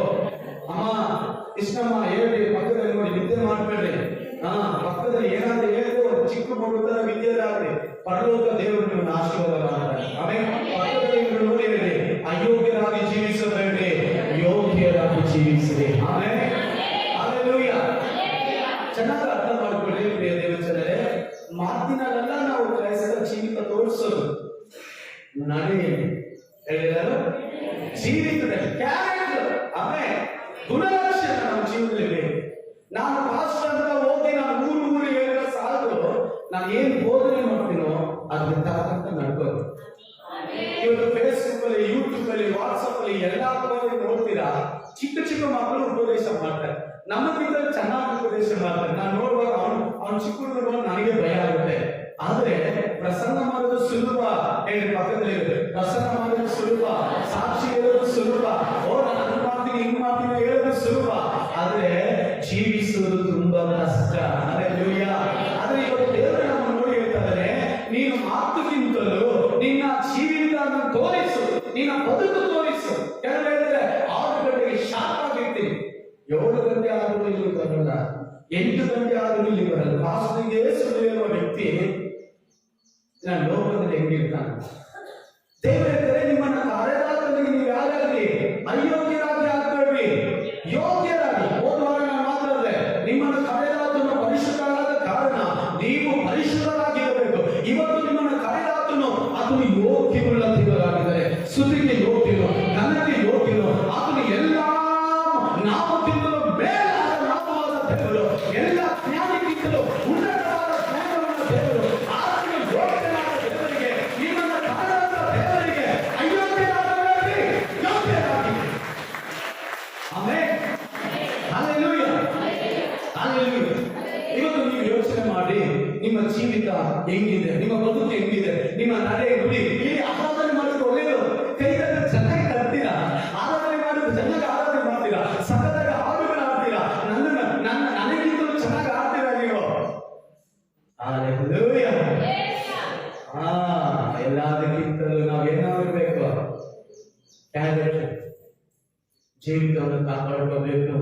ಅಮ್ಮ ಕೃಷ್ಣಮ್ಮ ಹೇಳಿ, ಪಕ್ಕದಲ್ಲಿ ನೋಡಿ ವಿದ್ಯೆ ಮಾಡ್ಬೇಡ್ರಿ. ಪಕ್ಕದಲ್ಲಿ ಏನಾದ್ರೂ ಹೇಳಿದ್ರು ಚಿಕ್ಕ ಮಗುತ್ತರ ವಿದ್ಯೆದಾಗ್ರಿ, ಪರಲೋಕ ದೇವರು ನಿಮ್ಮನ್ನು ಆಶೀರ್ವಾದ ಮಾಡ್ತಾರೆ. ಆಮೇಲೆ ಪಕ್ಕದಲ್ಲಿ ನೋಡಿ ಹೇಳಿ, ಅಯೋಗ್ಯರಾಗಿ ಜೀವಿಸಬೇಡ್ರಿ, ಯೋಗ್ಯರಾಗಿ ಜೀವಿಸಿರಿ. ಆಮೇಲೆ ಹಲ್ಲೆಲೂಯಾ. ಚೆನ್ನಾಗಿ ಅರ್ಥ ಮಾಡ್ಕೊಳ್ಳಿ ಪ್ರಿಯ ದೇವಚನರೇ, ಮಾತಿನಲ್ಲೆಲ್ಲ ನಾವು ಕ್ರೈಸ್ತರ ಜೀವಿತ ತೋರಿಸೋದು, ನಡೆಯಲ್ಲಿ ಹೇಳಿದರು ಜೀವಿತದಲ್ಲಿ ಕ್ಯಾರೆಕ್ಟರ್, ಆಮೇಲೆ ಗುಣಲಕ್ಷಣ ನಮ್ಮ ಜೀವನದಲ್ಲಿ ಬೇಕು. ನಾನು ಪಾಸ್ಟರ್ ಅಂತ ಹೋಗಿ ನಾನು ಊರು ಹೇಳಿದ್ರೆ ಸಾಕು, ನಾನು ಏನ್ ಬೋಧನೆ ಮಾಡ್ತೀನೋ ಅದ್ರ ತಕ್ಕಂತ ನಡ್ಕೋದು. ಇವತ್ತು ಫೇಸ್ಬುಕ್ ಅಲ್ಲಿ, ಯೂಟ್ಯೂಬ್ ಅಲ್ಲಿ, ವಾಟ್ಸ್ಆಪ್ ಅಲ್ಲಿ ಎಲ್ಲಾ ನೋಡ್ತೀರಾ, ಚಿಕ್ಕ ಚಿಕ್ಕ ಮಕ್ಕಳು ಉಪದೇಶ ಮಾಡ್ತಾರೆ, ನಮಗಿಂತ ಚೆನ್ನಾಗಿ ಉಪದೇಶ ಮಾಡ್ತಾರೆ. ನಾನು ನೋಡುವಾಗ ಅವ್ನು ಚಿಕ್ಕ ಹುಡುಗರು ನನಗೆ ಭಯ ಆಗುತ್ತೆ. ಆದ್ರೆ ಪ್ರಸಂಗ ಮಾಡೋದು ಸುಲಭ, ಹೇಳಿ ಪಕ್ಕದಲ್ಲಿ ಪ್ರಸಂಗ ಮಾಡೋದು ಸುಲಭ, ಸಾಕ್ಷಿ ಹೇಳೋದು ಸುಲಭ, ನಾನು ಮಾಡ್ತೀನಿ ಹಿಂಗ್ ಮಾಡ್ತೀನಿ ಹೇಳೋದು ಸುಲಭ, ಆದ್ರೆ ಜೀವಿಸುವುದು ತುಂಬಾ ಕಷ್ಟ. ಹಲ್ಲೆಲೂಯಾ. ಆದ್ರೆ ಇವತ್ತು ದೇವರು ನಮ್ಮನ್ನು ನೋಡಿ ಹೇಳ್ತಾರೆ, ನೀನು ಮಾತುಗಿಂತಲೂ ನಿನ್ನ ಜೀವಿತ ತೋರಿಸು, ನಿನ್ನ ಬದುಕು ತೋರಿಸು. ಕೆಲವರು ಹೇಳಿದ್ರೆ 6 ಗಂಟೆಗೆ ಶಾರ್ಪ್ ಆಗಿರ್ತೀನಿ, ಬರಲ್ಲ, 8 ಗಂಟೆ ಆದರೂ ಇಲ್ಲಿ ಬರಲ್ಲ. ಪಾಸ್ಟರ್ಗೆ ಸುಳ್ಳು ಹೇಳುವ ವ್ಯಕ್ತಿ ನಾನು ಲೋಕದಲ್ಲಿ ಹೆಂಗಿರ್ತಾನೆ? ದೇವರೇ, ನಿಮ್ಮನ್ನ ಕಾರ್ಯದಾತನಿಗೆ ನೀವು ಯಾರಾಗ್ಲಿ ಅಯೋಗ್ಯರಾಗಿ ಆಗ್ಬೇಡ್ರಿ, ಯೋಗ್ಯರಾಗಿ. ಹೋದವಾರ ನಾನು ಮಾತಾಡಿದೆ, ನಿಮ್ಮನ್ನ ಕಾರ್ಯದಾತನು ಪರಿಶುದ್ಧರಾದ ಕಾರಣ ನೀವು ಪರಿಶುದ್ಧರಾಗಿರಬೇಕು. ಇವತ್ತು ನಿಮ್ಮನ್ನ ಕಾರ್ಯದಾತನು ಆತನು ಯೋಗ್ಯವುಳ್ಳ ದೇವರಾಗಿದ್ದಾರೆ, ಸುದ್ದಿಗೆ ಯೋಗ್ಯನು, ನನಗೆ ಯೋಗ್ಯನು, ಆತನು ಎಲ್ಲ ನಾವು ತಿನ್ನಲು ಮೇಲಾದ ನಾಮವಾದ ದೇವರು, ಎಲ್ಲ ಜ್ಞಾನಕ್ಕಿಂತಲೂ ಉನ್ನತವಾದ ಜ್ಞಾನವಾದ ದೇವರು, ಆತನು ಯೋಗ್ಯನಾದ ದೇವರಿಗೆ, ನಿಮ್ಮನ್ನ ಕಾಣದ ದೇವರಿಗೆ ಅಯೋಗ್ಯರಾಗಬೇಡಿ, ಯೋಗ್ಯರಾಗಿ. ಆಮೆನ್. Hallelujah, hallelujah. ಇವತ್ತು ನೀವು ಯೋಚನೆ ಮಾಡಿ, ನಿಮ್ಮ ಜೀವಿತ ಹೆಂಗಿದೆ, ನಿಮ್ಮ ಬದುಕು ಹೆಂಗಿದೆ, ನಿಮ್ಮ ನಡೆ ನುಡಿ. ಇಲ್ಲಿ ಆರಾಧನೆ ಮಾಡೋದು ಒಳ್ಳೆಯದು, ಕೈಗಂತ ಚೆನ್ನಾಗಿ ಕರ್ತೀರಾ, ಆರಾಧನೆ ಮಾಡೋದು ಚೆನ್ನಾಗಿ ಆರಾಧನೆ ಮಾಡ್ತೀರಾ, ಸಕದಾಗ ಹಾಡುಗಳು ಆಡ್ತೀರಾ, ನನಗಿಂತಲೂ ಚೆನ್ನಾಗಿ ಆಡ್ತೀರಾ ನೀವು. ಹಲ್ಲೆಲೂಯಾ. ಎಲ್ಲದಕ್ಕಿಂತಲೂ ನಾವೇನಾಗಬೇಕು? ಕ್ಯಾರೆಕ್ಟರ್, ಜೀವಿತವನ್ನು ಕಾಪಾಡ್ಕೋಬೇಕು,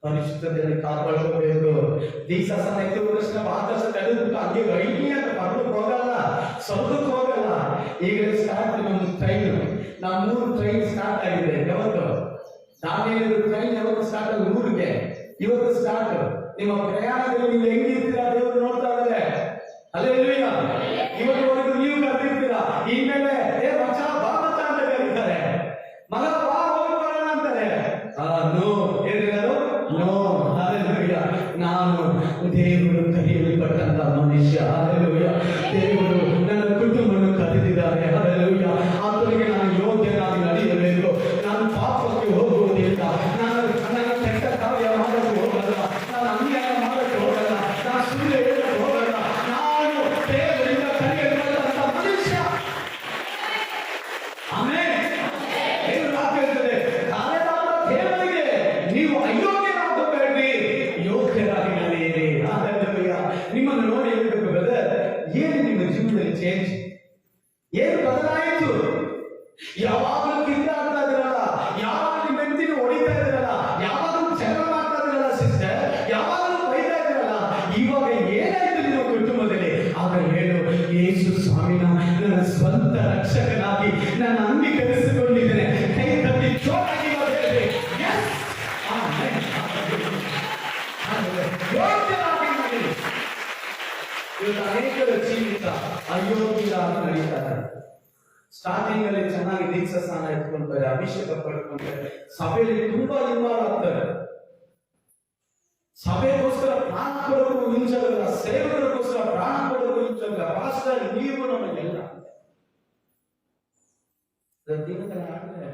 ಪರಿಶುದ್ಧತೆಯನ್ನು ಕಾಪಾಡ್ಕೋಬೇಕು. ದೀಕ್ಷಾಸನ ಎದ್ದು ವರ್ಷ ಆಕಾಶ ತೆಗೆದುಬಿಟ್ಟು ಹಂಗೆ ವೈಕಿ ಅಂತ ಪರ್ಲಕ್ಕೆ ಹೋಗಲ್ಲ, ಸ್ವರ್ಗಕ್ಕೆ ಹೋಗಲ್ಲ. ಈಗ ಸ್ಟಾರ್ಟ್ ನಮ್ಮ ಟ್ರೈನ್, ನಾವು 3 ಟ್ರೈನ್ ಸ್ಟಾರ್ಟ್ ಆಗಿದೆ. ಯಾವತ್ತು ನಾನೇನು ಟ್ರೈನ್ ಯಾವತ್ತು ಸ್ಟಾರ್ಟ್ ಆಗಿದೆ? ಊರಿಗೆ ಇವತ್ತು ಸ್ಟಾರ್ಟ್. ನಿಮ್ಮ ಪ್ರಯಾಣದಲ್ಲಿ ನೀವು ಹೆಂಗಿರ್ತೀರಾ ದೇವರು ನೋಡ್ತಾ ಇದ್ದಾರೆ. ಹಲ್ಲೆಲೂಯಾ. ಇವತ್ತುವರೆಗೂ ನೀವು ಕರೆದಿರ್ತೀರಾ, ಇನ್ಮೇಲೆ ಏ ಮಚ್ಚ ಬಾ ಮಚ್ಚ ಅಂತ ಕರೀತಾರೆ, ಮಗ ಬಾ ಹೋಗಿ ಬರೋಣ ಅಂತಾರೆ. ನೋ ಹೇಳಿದರು, ನೋ. ಹಲ್ಲೆಲೂಯಾ. ನಾನು ದೇವರು ಕರೆಯಲ್ಪಟ್ಟಂತ ಮನುಷ್ಯ. ಹಲ್ಲೆಲೂಯಾ. ದೇವರು ನನ್ನ ಕುಟುಂಬವನ್ನು ಕರೆದಿದ್ದಾರೆ. ಹಲ್ಲೆಲೂಯಾ. ಆತನಿಗೆ ನಾನು ಯೋಗ್ಯನಾಗಿ ನಡೆಯಬೇಕು. ನಾನು ಪಾಪಕ್ಕೆ ಹೋಗುವುದಿಲ್ಲ, ನನ್ನ ಕೆಟ್ಟ ಕಾರ್ಯ ಮಾಡಕ್ಕೆ ಹೋಗಲ್ಲ, ನಾನು ಅನ್ಯಾಯ ಮಾಡಕ್ಕೆ ಹೋಗಲ್ಲ, ನಾನು ಸುಳ್ಳು ಹೇಳಕ್ಕೆ ಹೋಗಲ್ಲ. ನಾನು ದೇವರಿಂದ ಕರೆಯಲ್ಪಟ್ಟಂತ ಮನುಷ್ಯ. ಆಮೆನ್. ದೇವರು ಹೇಳ್ತಾರೆ, ಕಾರ್ಯದಾತ ದೇವರಿಗೆ ನೀವು ಅಯೋಗ್ಯರಾಗಬೇಡಿ, ಯೋಗ್ಯರಾಗಿ ನಡೆಯಿರಿ. ಹಲ್ಲೆಲೂಯಾ. ನಿಮ್ಮನ್ನು ನೋಡಿ ಹೇಳ್ಬೇಕು ಬ್ರದರ್, ಏನು ನಿಮ್ಮ ಜೀವನದಲ್ಲಿ ಚೇಂಜ್, ಏನು ಬದಲಾಯಿತು? ಯಾವಾಗಲೂ ಕಿತ್ತಾಡ್ತಾ ಇದ್ರಲ್ಲ, ಯಾವಾಗಲೂ ನಿಮ್ಮ ಹೆಂಡತಿನ ಹೊಡಿತಾ ಇದ್ರಲ್ಲ, ಯಾವಾಗಲೂ ಜಗಳ ಮಾಡ್ತಾ ಇದ್ರಲ್ಲ ಸಿಸ್ಟರ್, ಯಾವಾಗಲೂ ಬೈತಾ ಇದ್ರಲ್ಲ, ಇವಾಗ ಏನಾಯ್ತು ನಿಮ್ಮ ಕುಟುಂಬದಲ್ಲಿ? ಆಗ ಹೇಳು, ಯೇಸು ಸ್ವಾಮಿನ ನನ್ನ ಸ್ವಂತ ರಕ್ಷಕನಾಗಿ ನಾನು ಅಂಗೀಕರಿಸಿಕೊಂಡಿದ್ದೇನೆ. ಕೈ ತಟ್ಟಿ ಜೋರಾಗಿ ಹೇಳಿ, yes. ಆಮೆನ್. ಯೋಗ್ಯರಾಗಿ ನಡೆಯಿರಿ. ಇವತ್ತು ಅನೇಕರ ಜೀವಿತ ಅಯೋಗ್ಯರಾಗಿ ನಡೀತಾರೆ. ಸ್ಟಾರ್ಟಿಂಗ್ ಅಲ್ಲಿ ಚೆನ್ನಾಗಿ ದೀಕ್ಷಾ ಸ್ನಾನ ಎತ್ಕೊಂತಾರೆ, ಅಭಿಷೇಕ ಪಡ್ಕೊಂತಾರೆ, ಸಭೆಯಲ್ಲಿ ತುಂಬಾ ಇನ್ವಾಲ್ವ್ ಆಗ್ತಾರೆ. ಸಭೆಗೋಸ್ಕರ ಪ್ರಾಣ ಕೊಡೋದು ಹಿಂಸಲ್ಲ, ಸೇವಕರಿಗೋಸ್ಕರ ಪ್ರಾಣ ಕೊಡೋದು ಹಿಂಸಲ್ಲ. ಪಾಸ್ಟರ್ ನೀವು ನಮಗೆಲ್ಲ ದಿನಗಳ ಆದ್ರೆ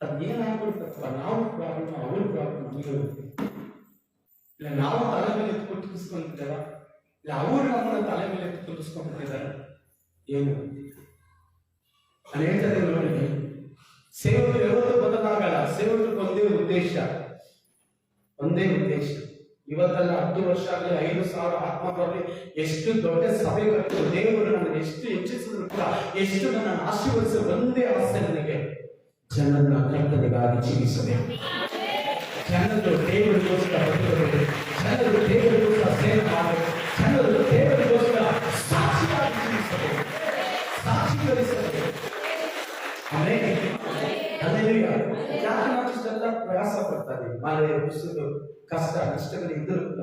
ಅದೇನಾಗ್ಬಿಡ್ತಪ್ಪ, ನಾವು ಪ್ರಾಬ್ಲಮ್, ಅವ್ರ ಪ್ರಾಬ್ಲಮ್ ನಮಗೆ ಇಲ್ಲ. ನಾವು ತಲೆ ಮೇಲೆ ಕುಟ್ಟಿಸ್ಕೊಂತಿದ್ದೇವ, ಇಲ್ಲ ಅವರು ನಮ್ಮನ್ನ ತಲೆ ಮೇಲೆ ಕುಟ್ಟಿಸ್ಕೊಂಡ್ಬಿಟ್ಟಿದ್ದಾರೆ. ಏನು ನಾನು ಹೇಳ್ತದೆ ನೋಡಿ, ಸೇವಕರು ಯಾವತ್ತೂ ಬದಲಾಗಲ್ಲ. ಸೇವಕರಿಗೆ ಒಂದೇ ಉದ್ದೇಶ, ಒಂದೇ ಉದ್ದೇಶ. ಇವತ್ತಲ್ಲ 10 ವರ್ಷ ಆಗಲಿ, 5,000 ಆತ್ಮ ಬರಲಿ, ಎಷ್ಟು ದೊಡ್ಡ ಸಭೆ ಕಟ್ಟು ದೇವರು ನನಗೆ ಎಷ್ಟು ಹೆಚ್ಚಿಸಿದ್ರು ಕೂಡ, ಎಷ್ಟು ನನ್ನ ಆಶೀರ್ವದಿಸಿದ ಒಂದೇ ಆಸೆ ನನಗೆ, ಜನರನ್ನ ಕರ್ತನಿಗಾಗಿ ಜೀವಿಸಬೇಕು, ಜನರು ದೇವರಿಗೋಸ್ಕರ ಬದುಕಬೇಕು, ಜನರು ದೇವರಿಗೋಸ್ಕರ ಸೇವೆ ಮಾಡಬೇಕು, ಜನರು ದೇವರಿಗೋಸ್ಕರ ಸಾಕ್ಷಿಯಾಗಿ ಜೀವಿಸಬೇಕು, ಸಾಕ್ಷೀಕರಿಸಬೇಕು. ಆಮೇಲೆ ಹಲ್ಲೆಲೂಯಾ. ಯಾಕೆ ನಾವು ಇಷ್ಟೆಲ್ಲ ಪ್ರಯಾಸ ಪಡ್ತಾರೆ? ಮಳೆ, ಬಿಸಿಲು, ಕಷ್ಟ ನಷ್ಟಗಳು ಇದ್ದರೂ ಕೂಡ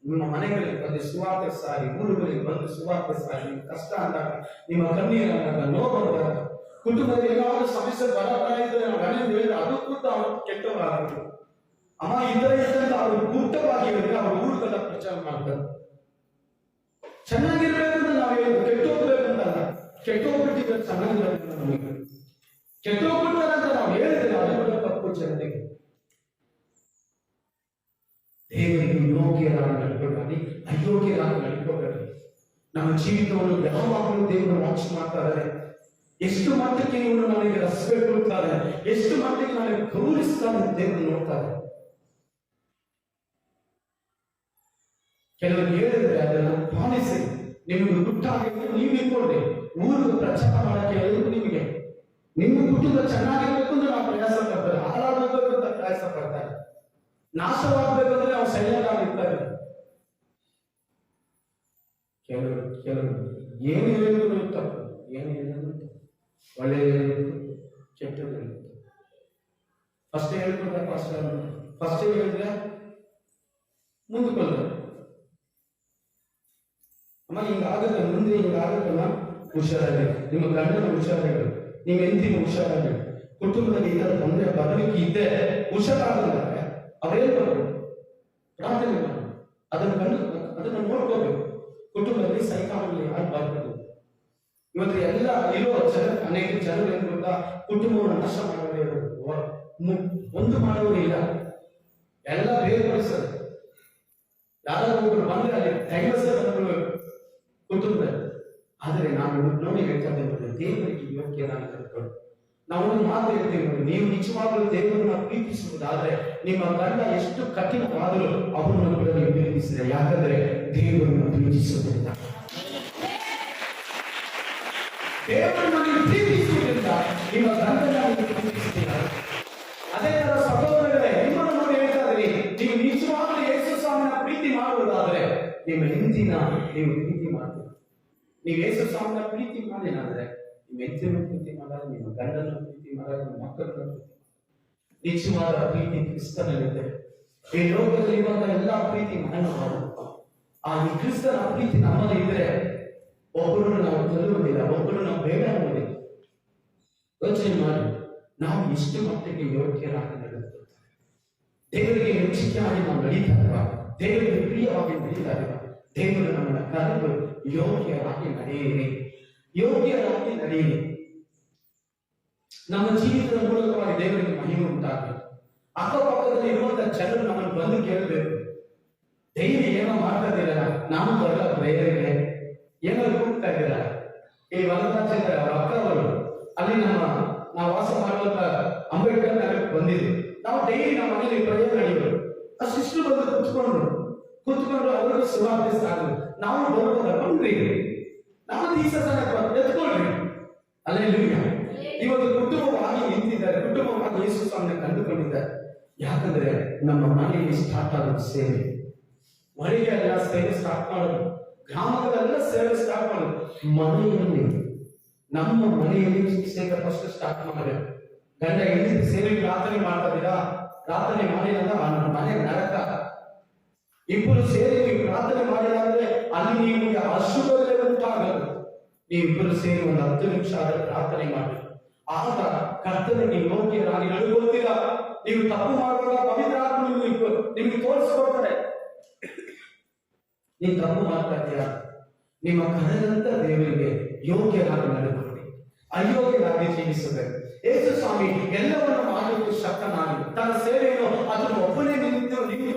ನಿಮ್ಮ ಮನೆಗಳಿಗೆ ಬಂದು ಸುವಾರ್ತೆ ಸಾರಿ, ಊರುಗಳಿಗೆ ಬಂದು ಸುವಾರ್ತೆ ಸಾರಿ. ನಿಮ್ಮ ಕಷ್ಟ ಅಂದಾಗ, ನಿಮ್ಮ ಕಣ್ಣೀರು ಅಂದಾಗ, ನೋವು ಬಂದಾಗ, ಕುಟುಂಬದಲ್ಲಿ ಏನಾದ್ರು ಸಮಸ್ಯೆ ಬರತಾ ಇದ್ರೆ ನಾವು ಗಣನೆ ಹೇಳಿದ್ರೆ ಅದು ಕೂಡ ಅವರು ಕೆಟ್ಟವರಾಗಬೇಕು. ಅಮ್ಮ ಇತರ ಇದ್ದಂತ ಅವರು ಕೂಟವಾಗಿ ಹೇಳಿದ್ರೆ ಅವ್ರ ಊರುಗಳ ಪ್ರಚಾರ ಮಾಡ್ತಾರೆ. ಚೆನ್ನಾಗಿರ್ಬೇಕು ಅಂತ ನಾವು ಹೇಳಿದ್ರು, ಕೆಟ್ಟೋಗ್ಬೇಕಂತಲ್ಲ, ಕೆಟ್ಟೋಗ್ಬಿಟ್ಟಿದ್ರೆ ಚೆನ್ನಾಗಿರ್ಬೇಕು ನಮಗೆ. ಕೆಟ್ಟೋಗ್ಬಿಡ್ತಾರೆ ಅಂತ ನಾವು ಹೇಳಿದ್ರೆ ಅದು ಕೂಡ ತಪ್ಪು. ಜನತೆಗೆ ದೇವರಿಗೆ ಯೋಗ್ಯರಾಗಿ ನಡ್ಕೊಳ್ಬೇಡಿ, ಅಯೋಗ್ಯರಾಗಿ ನಡ್ಕೋಬೇಡಿ. ನಮ್ಮ ಜೀವಿತವನ್ನು ಯಾವಾಗಲೂ ದೇವರು ವಾಚ್ ಮಾಡ್ತಾ ಇದ್ದಾರೆ. ಎಷ್ಟು ಮಟ್ಟಕ್ಕೆ ಇವನು ನನಗೆ ರೆಸ್ಪೆಕ್ಟ್ ಕೊಡ್ತಾರೆ, ಎಷ್ಟು ಮಟ್ಟಿಗೆ ನನಗೆ ಗೌರವಿಸ್ತಾರೆ ದೇವರು ನೋಡ್ತಾರೆ. ಕೆಲವರು ಹೇಳಿದ್ರೆ ಅದನ್ನು ಪಾಲಿಸಿ. ನಿಮಗೆ ದುಡ್ಡಾಗಿದ್ರೆ ನೀವು ಇಟ್ಕೊಂಡ್ರೆ ಊರಿಗೆ ಪ್ರಚಾರ ಮಾಡಕ್ಕೆ ಹೇಳಿದ್ರು ನಿಮಗೆ, ನಿಮ್ಮ ಕುಟುಂಬ ಚೆನ್ನಾಗಿರ್ಬೇಕು ಅಂದ್ರೆ ನಾವು ಪ್ರಯಾಸ ಪಡ್ತಾರೆ, ಹಾಳಾಗಬೇಕು ಅಂತ ಪ್ರಯಾಸ ಪಡ್ತಾರೆ. ನಾಶವಾಗಬೇಕಂದ್ರೆ ಅವ್ರು ಸೈಲೆಂಟ್ ಆಗಿರ್ತಾರೆ. ಕೆಲವರು ಏನು ಹೇಳಿದ್ರು ತಪ್ಪು, ಏನು ಹೇಳಿದ್ರು ಒಳ್ಳೆಯದು ಕೆಟ್ಟದ್ದು. ಫಸ್ಟ್ ಹೇಳ್ಕೊಂಡ್ರೆ ಫಸ್ಟ್ ಹೇಳಿದ್ರೆ ಮುಂದಕ್ಕೆ ಅಮ್ಮ ಹಿಂಗಾಗಲ್ಲ, ಮುಂದೆ ಹಿಂಗಾಗಲ್ಲ, ಹುಷಾರಾಗಿ ನಿಮ್ಮ ಗಂಡನ ಹುಷಾರಾಗಿ, ನಿಮ್ಮ ಹೆಂಡತಿನ ಹುಷಾರಾಗಿ, ಕುಟುಂಬದಲ್ಲಿ ಇದರ ತೊಂದರೆ ಬರಲಿಕ್ಕೆ ಇದ್ದೆ ಹುಷಾರಾಗಂದ್ರೆ ಅವ್ರೇಳ್ಬೇಕು, ಪ್ರಾರ್ಥನೆ ಮಾಡಿ ಅದನ್ನು ನೋಡ್ಕೋಬೇಕು. ಕುಟುಂಬದಲ್ಲಿ ಸೈಕಾಲಜಿ ಆಗಬಾರ್ದು. ಇವತ್ತು ಎಲ್ಲ ಇರೋ ಅನೇಕ ಜನರು ಏನ್ ಗೊತ್ತಾ, ಕುಟುಂಬವನ್ನು ನಾಶ ಮಾಡೋರು, ಒಂದು ಮಾಡೋರು ಇಲ್ಲ, ಎಲ್ಲ ಬೇರ್ಪಡಿಸೋದು. ಯಾರಾದ್ರೂ ಒಬ್ರು ಬಂದ್ರೆ ಅಲ್ಲಿ ಕುಟುಂಬ. ಆದರೆ ನಾನು ನೋಡಿ ಹೇಳ್ತಾ ಇದ್ದೇನೆ, ದೇವರಿಗೆ ಯೋಗ್ಯನಾಗಿ ಕರ್ಕೊಂಡು ನಾವು ಒಂದು ಮಾತು ಹೇಳ್ತೇವೆ ನೋಡಿ, ನೀವು ನಿಜವಾಗಲೂ ದೇವರನ್ನ ಪ್ರೀತಿಸುವುದಾದ್ರೆ ನಿಮ್ಮ ಗಂಡ ಎಷ್ಟು ಕಠಿಣವಾದರೂ ಅವರನ್ನು ಕೂಡ ನೀವು ಪ್ರೀತಿಸಿದ್ರೆ, ಯಾಕಂದ್ರೆ ದೇವರನ್ನು ಪ್ರೀತಿಸುವುದರಿಂದ, ದೇವರನ್ನು ನೀವು ಪ್ರೀತಿಸುವುದರಿಂದ ನಿಮ್ಮ ಗಂಡನ ಪ್ರೀತಿಸುತ್ತೀರಾ. ಅದೇ ತರ ಸಹೋದರರೇ, ನಿಮ್ಮನ್ನು ನೋಡಿ ಹೇಳ್ತಾ ಇದ್ದೀನಿ, ನೀವು ನಿಜವಾಗಲೂ ಯೇಸು ಸ್ವಾಮಿನ ಪ್ರೀತಿ ಮಾಡುವುದಾದ್ರೆ ನಿಮ್ಮ ಹೆಂಡತಿನ ನೀವು ಪ್ರೀತಿ ಮಾಡ್ತೀರಿ. ನೀವು ಯೇಸು ಸ್ವಾಮಿನ ಪ್ರೀತಿ ಮಾಡಿದ್ರೆ ನಿಮ್ಮ ಹೆಂಡತಿನ ಪ್ರೀತಿ ಮಾಡಲ್ಲ, ನಿಮ್ಮ ಗಂಡನ ಪ್ರೀತಿ ಮಾಡಲ್ಲ, ನಿಮ್ಮ ಮಕ್ಕಳನ್ನ ಪ್ರೀತಿ. ನಿಜವಾದ ಪ್ರೀತಿ ಕ್ರಿಸ್ತನಲ್ಲಿದೆ. ಈ ಲೋಕದಲ್ಲಿ ಇರುವಂತ ಎಲ್ಲಾ ಪ್ರೀತಿ ಮಾನವರು. ಆ ಈ ಕ್ರಿಸ್ತನ ಪ್ರೀತಿ ನಮ್ಮಲ್ಲಿ ಇದ್ರೆ ಒಬ್ಬರನ್ನು ನಾವು ತಲುವುದಿಲ್ಲ, ಒಬ್ಬರು ನಾವು ಬೇಡ ಅನ್ನೋದಿಲ್ಲ. ಯೋಚನೆ ಮಾಡಿ, ನಾವು ಎಷ್ಟು ಮಟ್ಟಿಗೆ ಯೋಗ್ಯರಾಗಿ ನಡೆದುಕೊಳ್ತೇವೆ, ದೇವರಿಗೆ ಮೆಚ್ಚುಗೆಯಾಗಿ ನಾವು ನಡೀತಾ ಇರುವ, ದೇವರಿಗೆ ಪ್ರಿಯವಾಗಿ ನಡೀತಾ ಇರುವ, ದೇವರು ನಮ್ಮನ್ನ ಕರೆದು ಯೋಗ್ಯರಾಗಿ ನಡೆಯಿರಿ, ಯೋಗ್ಯರಾಗಿ ನಡೆಯಿರಿ. ನಮ್ಮ ಜೀವಿತದ ಮೂಲಕವಾಗಿ ದೇವರಿಗೆ ಮಹಿಮೆ ಉಂಟಾಗಬೇಕು. ಅಕ್ಕಪಕ್ಕದಲ್ಲಿ ಇರುವಂತಹ ಜನರು ನಮ್ಮನ್ನು ಬಂದು ಕೇಳಬೇಕು, ದೈವ ಏನೋ ಮಾಡ್ತಾ ಇದ್ದೀರ, ನಾನು ಬರಲ್ಲ, ಬೇರೆ ಏನೋ ಕೂಗ್ತಾ ಇದ್ದೀರ. ಈ ವನರಾಜೇಂದ್ರ ಅವರ ಅಕ್ಕ ಅವರು ಅಲ್ಲಿ ನಾವು ವಾಸ ಮಾಡುವಂತ ಅಂಬೇಡ್ಕರ್ ನಗರಕ್ಕೆ ಬಂದಿದ್ವಿ. ನಾವು ಡೈಲಿ ನಮ್ಮ ಮನೇಲಿ ಪ್ರಯೋಗ ನಡೆಯೋರು, ಅಷ್ಟಿಷ್ಟು ಬಂದು ಕುತ್ಕೊಂಡು ಅವರಿಗೂ ಸುವಾರ್ತಿಸ್ತಾರೆ. ನಾವು ಬರೋದ ಬಂದ್ರಿ, ನಾವು ಎತ್ಕೊಳ್ರಿ. ಅಲ್ಲೆಲ್ಲೂಯ್ಯ. ಇವತ್ತು ಕುಟುಂಬವಾಗಿ ನಿಂತಿದ್ದಾರೆ, ಕುಟುಂಬವಾಗಿ ಯೇಸು ಸ್ವಾಮಿನ ಕಂಡುಕೊಂಡಿದ್ದಾರೆ. ಯಾಕಂದ್ರೆ ನಮ್ಮ ಮನೆಯಲ್ಲಿ ಸ್ಟಾರ್ಟ್ ಆಗೋದು ಸೇವೆ, ಹೊರಗೆ ಎಲ್ಲ ಸೇವೆ ಸ್ಟಾರ್ಟ್ ಮಾಡೋದು, ಗ್ರಾಮಗಳೆಲ್ಲ ಸೇವೆ ಸ್ಟಾರ್ಟ್ ಮಾಡೋದು, ಮನೆಯಲ್ಲಿ ನಮ್ಮ ಮನೆಯಲ್ಲಿ ಸೇವೆ ಫಸ್ಟ್ ಸ್ಟಾರ್ಟ್ ಮಾಡಬೇಕು. ಗಂಡ ಹೆಂಡತಿ ಸೇವೆ ಪ್ರಾರ್ಥನೆ ಮಾಡ್ತಾ ಇದ್ದೀರಾ, ಪ್ರಾರ್ಥನೆ ಮಾಡಿಲ್ಲ ಮನೆ ನರಕ. ಇಬ್ಬರು ಸೇರಿ ನೀವು ಪ್ರಾರ್ಥನೆ ಮಾಡಿಲ್ಲ ಅಂದ್ರೆ ಅಲ್ಲಿ ನಿಮಗೆ ಅಶುಭವೇ ಉಂಟಾಗದು. ನೀವಿಬ್ಬರು ಸೇರಿ ಒಂದು 10 ನಿಮಿಷ ಆದ್ರೆ ಪ್ರಾರ್ಥನೆ ಮಾಡಬೇಕು. ಆಗ ಕರ್ತನಿಗೆ ಯೋಗ್ಯರಾಗಿ ನಡ್ಕೊಳ್ತೀರಾ. ನೀವು ತಪ್ಪು ಮಾಡುವಾಗ ಪವಿತ್ರ ಆತ್ಮ ನಿಮಗೆ ತೋರಿಸ್ಕೊಡ್ತಾರೆ, ನೀವು ತಪ್ಪು ಮಾಡ್ತಾ ಇದ್ದೀರಾ. ನಿಮ್ಮ ಕರೆದಂತ ದೇವರಿಗೆ ಯೋಗ್ಯರಾಗಿ ನಡೆದುಕೊಳ್ಳಿ, ಅಯೋಗ್ಯರಾಗಿ ಜೀವಿಸಬೇಕು. ಯೇಸು ಸ್ವಾಮಿ ಎಲ್ಲವನ್ನು ಮಾಡಲಿಕ್ಕೆ ಶಕ್ತನಾಗಿ ತನ್ನ ಸೇವೆಯನ್ನು ಅದನ್ನು ಒಬ್ಬನೇ ನಿಂತು